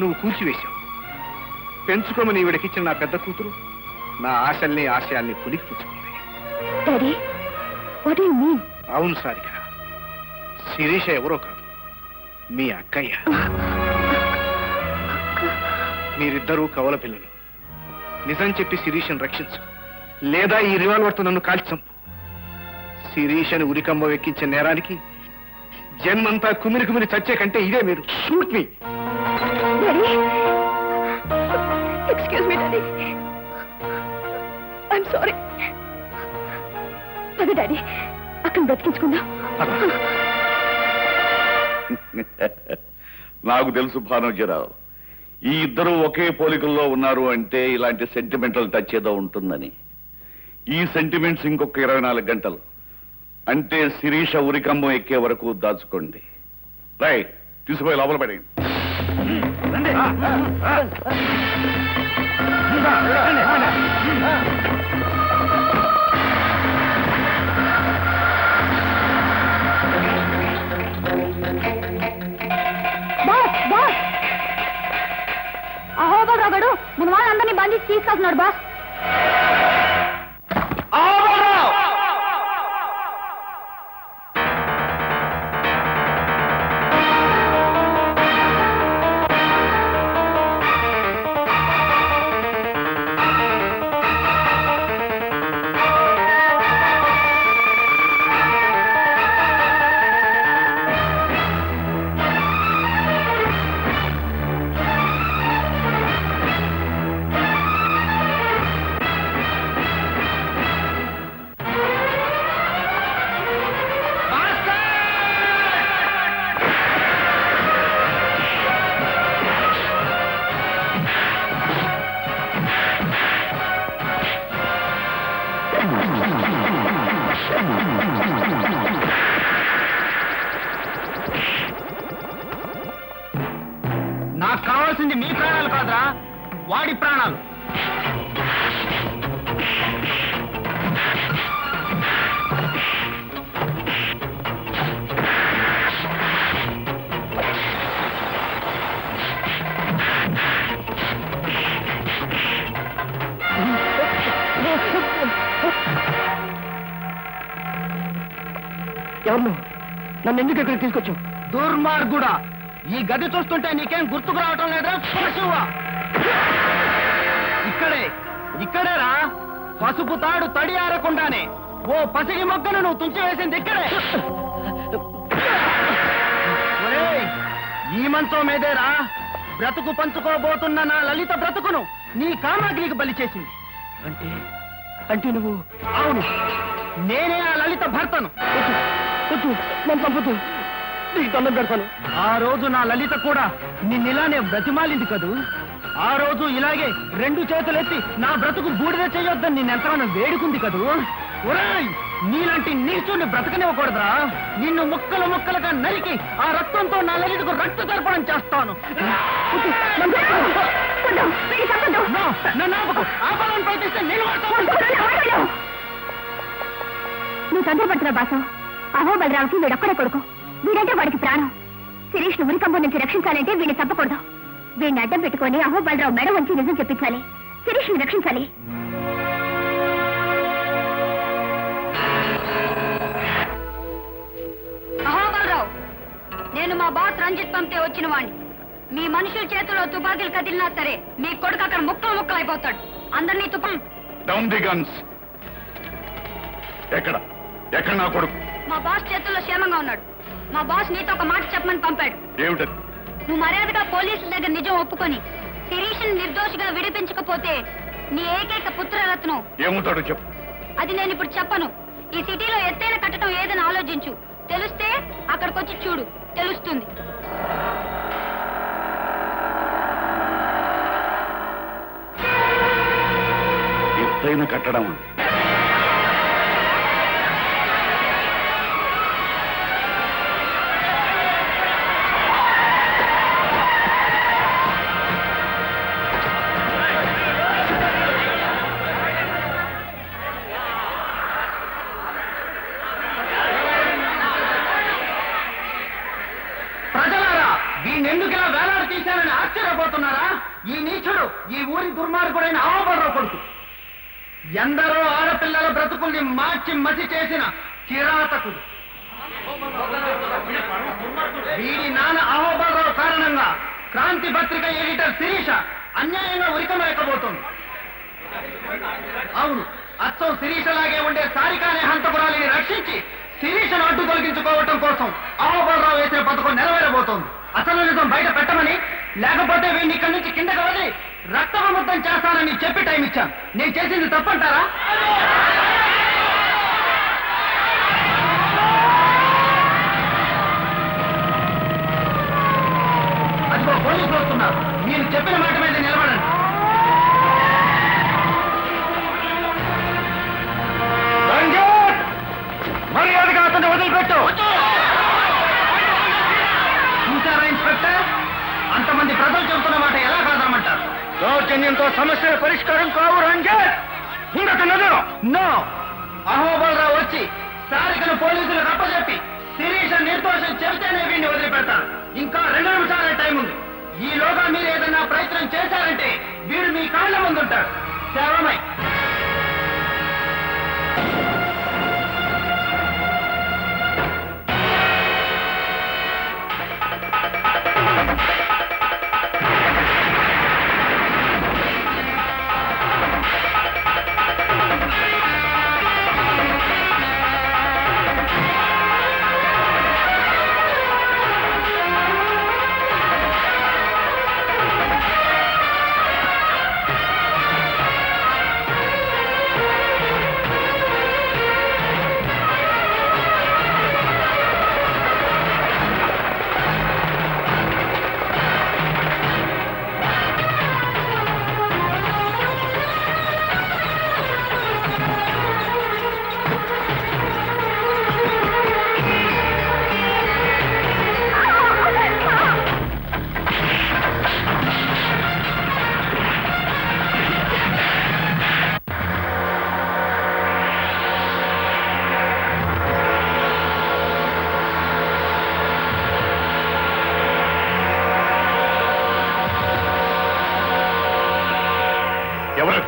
నువ్వు కూల్చివేశావు. పెంచుకోమని ఈవిడకిచ్చిన నా పెద్ద కూతురు నా ఆశల్ని ఆశయాల్ని పులికి పుచ్చుకుంది. Daddy, what do you mean? అవును సారిక, శిరీష ఎవరో కాదు, మీ అక్కయ్య. మీరిద్దరూ కవల పిల్లలు. నిజం చెప్పి శిరీషను రక్షించు, లేదా ఈ రివాల్వర్తో నన్ను కాల్చి చంపు. శిరీషను ఉరికంబ ఎక్కించిన నేరానికి జన్మంతా కుమిరి కుమిరి చచ్చే కంటే ఇదే మీరు. Shoot me. Excuse me daddy, I'm sorry. పద డాడీ, అక్కడ బ్రతికించుకుందాం. నాకు తెలుసు భానుజీరావు, ఈ ఇద్దరు ఒకే పోలికల్లో ఉన్నారు అంటే ఇలాంటి సెంటిమెంటల్ టచ్ ఏదో ఉంటుందని. ఈ సెంటిమెంట్స్ ఇంకొక 24 గంటలు అంటే శిరీష ఉరికంబం ఎక్కే వరకు దాచుకోండి. రైట్, తీసుకుపోయి లోపల పడేయండి. అహోబలరావు గడు మన వాళ్ళందరినీ బంధించి తీసుకొస్తున్నాడు బాస్. నాకు కావాల్సింది మీ ప్రాణాలు కాదురా, వాడి ప్రాణాలు. ఎవరు నన్ను ఎందుకు ఇక్కడికి తీసుకొచ్చావు? దుర్మార్గుడా, ఈ గది చూస్తుంటే నీకేం గుర్తుకు రావటం లేదా? పశువా, ఇక్కడేరా పసుపు తాడు తడి ఆరకుండానే ఓ పసిడి మొగ్గను నువ్వు తుంచివేసింది ఇక్కడే. ఒరేయ్, ఈ మంచం మీదేరా బ్రతుకు పంచుకోబోతున్న నా లలిత బ్రతుకును నీ కామాగ్నికి బలి చేసింది. అంటే నువ్వు? అవును, నేనే ఆ లలిత భర్తను. నన్ను చంపుతూ నీకు దండం పెడతాను. ఆ రోజు నా లలిత కూడా నిన్నిలానే బ్రతిమాలింది కదూ. ఆ రోజు ఇలాగే 2 చేతులెత్తి నా బ్రతుకు బూడిద చేయొద్దని నిన్నెంతగానో వేడుకుంది కదూ. ఒరేయ్, నీలాంటి నీచుని బ్రతకనివ్వకూడదురా. నిన్ను ముక్కలు ముక్కలుగా నరికి ఆ రక్తంతో నా లలితకు రక్త తర్పణం చేస్తాను. ఆపొద్దు, వీడిని చంపొద్దు. నన్ను ఆపకు. ఆపాలని ప్రయత్నిస్తే నేను నువ్వు తొందరపడుతున్నావు బాసు. అహోబలరావుకి వీడొక్కడే కొడుకు. వీడంటే వాడికి ప్రాణం. శిరీష్ ను ఉరికంబం నుంచి రక్షించాలంటే వీడిని చంపకూడదు. వీడిని అడ్డం పెట్టుకొని అహోబలరావు మెడ వంచి నిజం చెప్పించాలి. శిరీష్ ని రక్షించాలి. అహోబలరావు, నేను మా బాస్ రంజిత్ పంపితే వచ్చిన వాణ్ణి. మీ మనుషుల చేతిలో తుపాకీలు కదిలినా సరే మీ కొడుకు అక్కడ ముక్కలు ముక్కలు అయిపోతాడు. అందరినీ డౌన్ ది గన్స్. ఎక్కడ ఎక్కడ నా కొడుకు? మా బాస్ చేతుల్లో క్షేమంగా ఉన్నాడు. మా బాస్ నీతో ఒక మాట చెప్పమని పంపాడు. ఏమిటది? నువ్వు మర్యాదగా పోలీసుల దగ్గర నిజం ఒప్పుకొని శిరీష్ నిర్దోషిగా విడిపించకపోతే నీ ఏకైక పుత్రరత్నం ఏముంటాడో చెప్పు. అది నేను ఇప్పుడు చెప్పను. ఈ సిటీలో ఎత్తైన కట్టడం ఏదని ఆలోచించు. తెలిస్తే అక్కడికొచ్చి చూడు, తెలుస్తుంది. ఎత్తైన కట్టడం ప్రజలారా, వీణెందుకు ఇలా వేలాడి తీశారని ఆశ్చర్యపోతున్నారా? ఈ నీచుడు ఈ ఊరి దుర్మార్గుడైన అహోబలరావు కొడుకు. ఎందరో ఆడపిల్లల బ్రతుకుల్ని మార్చి మసి చేసిన కిరాతకుడు. వీడి నాన్న అహోబలరావు కారణంగా క్రాంతి పత్రిక ఎడిటర్ శిరీష అన్యాయంగా ఉరికమలేకపోతుంది. అవును, అచ్చం శిరీషలాగే ఉండే సారికానే హంతకురాలిని రక్షించి శిరీషను అడ్డు తొలగించుకోవటం కోసం అహోబలరావు వేసిన పథకం నెరవేరబోతోంది. అసలు నిజం బయట పెట్టమని, లేకపోతే వీడిని ఇక్కడి నుంచి కిందకి వదిలి రక్తముద్దం చేస్తానని చెప్పి టైం ఇచ్చాను. నేను చేసింది తప్పంటారా? అదిగో పోలీసులు వస్తున్నారు. మీరు చెప్పిన మాట మీద నిలబడండి. మర్యాదగా అతన్ని వదిలిపెట్టు. చూసారా ఇన్స్పెక్టర్, అంతమంది ప్రజలు చెబుతున్న మాట ఎలా కాదనమంటారు? దౌర్జన్యంతో సమస్యల పరిష్కారం కావు రంజిత్. నో, అహోబలరావు వచ్చి సారికను పోలీసులకు అప్పచెప్పి శిరీష నిర్దోషం చెబితేనే వీడిని వదిలిపెడతారు. ఇంకా 2 నిమిషాలే టైం ఉంది. ఈలోగా మీరు ఏదన్నా ప్రయత్నం చేశారంటే వీడు మీ కాళ్ళ ముందుంటాడు. శవమై ఎవరు?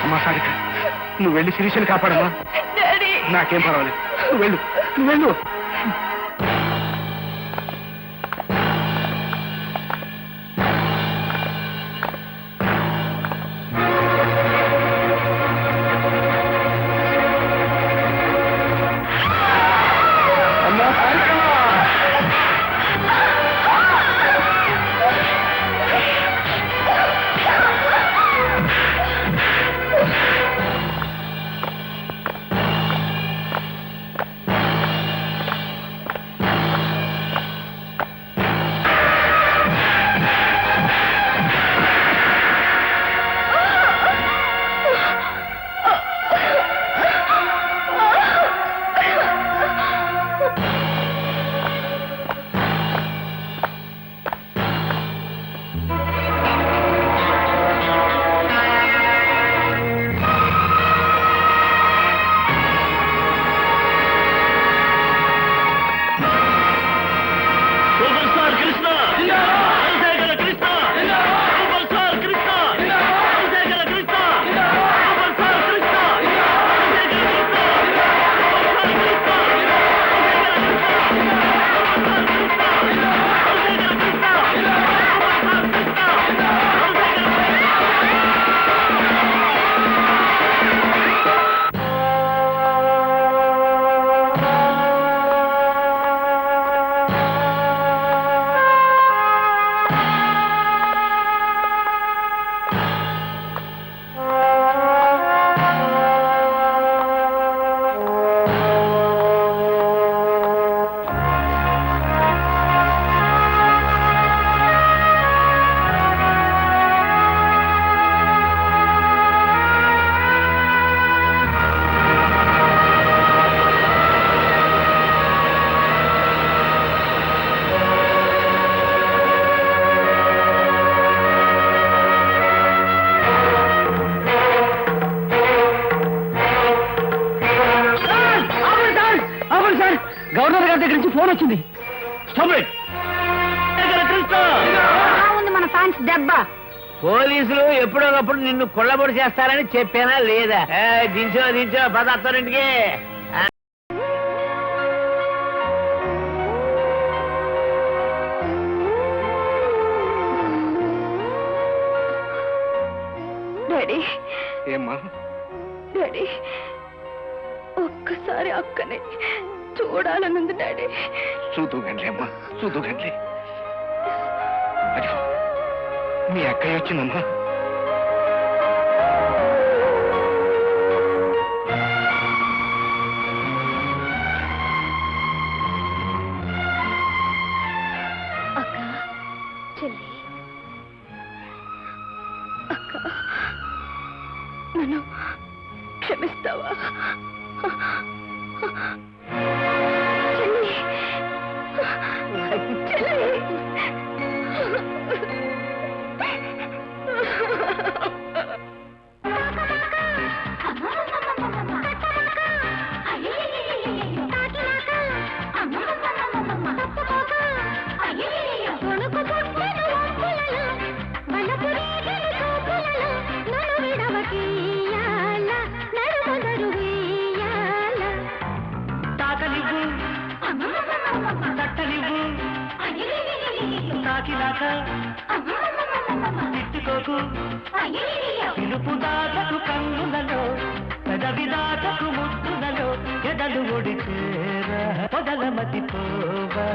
అమ్మా సారిక, నువ్వు వెళ్ళి శిరీషని కాపాడమ్మా. డాడీ నాకేం పర్వాలేదు, నువ్వు వెళ్ళు, నువ్వు వెళ్ళు. గవర్నర్ గారి దగ్గర నుంచి ఫోన్ వచ్చింది. ఉంది మన ఫ్యాన్స్ దెబ్బ. పోలీసులు ఎప్పుడోకప్పుడు నిన్ను కొల్లబొడి చేస్తారని చెప్పానా లేదా? దించో దించో పదార్థారింటికి. డాడీ, ఏమ్మా? డాడీ, ఒక్కసారి అక్కని చూడాలనుంది డాడీ. చూదుగండి అమ్మా, చూదుగండి. అదిగో మీ అక్కయ్య వచ్చిందమ్మా. అక్క, చెల్లి, అక్క, నన్ను క్షమిస్తావా? చెల్లి, చెల్లి. తాకినాక తిట్టుకోకు, పిలుపు దాటకు కన్నులలో, పెదవి దాటకు ముద్దులలో, ఎదలు ఒడిచేరా పొదల మతిపోవా.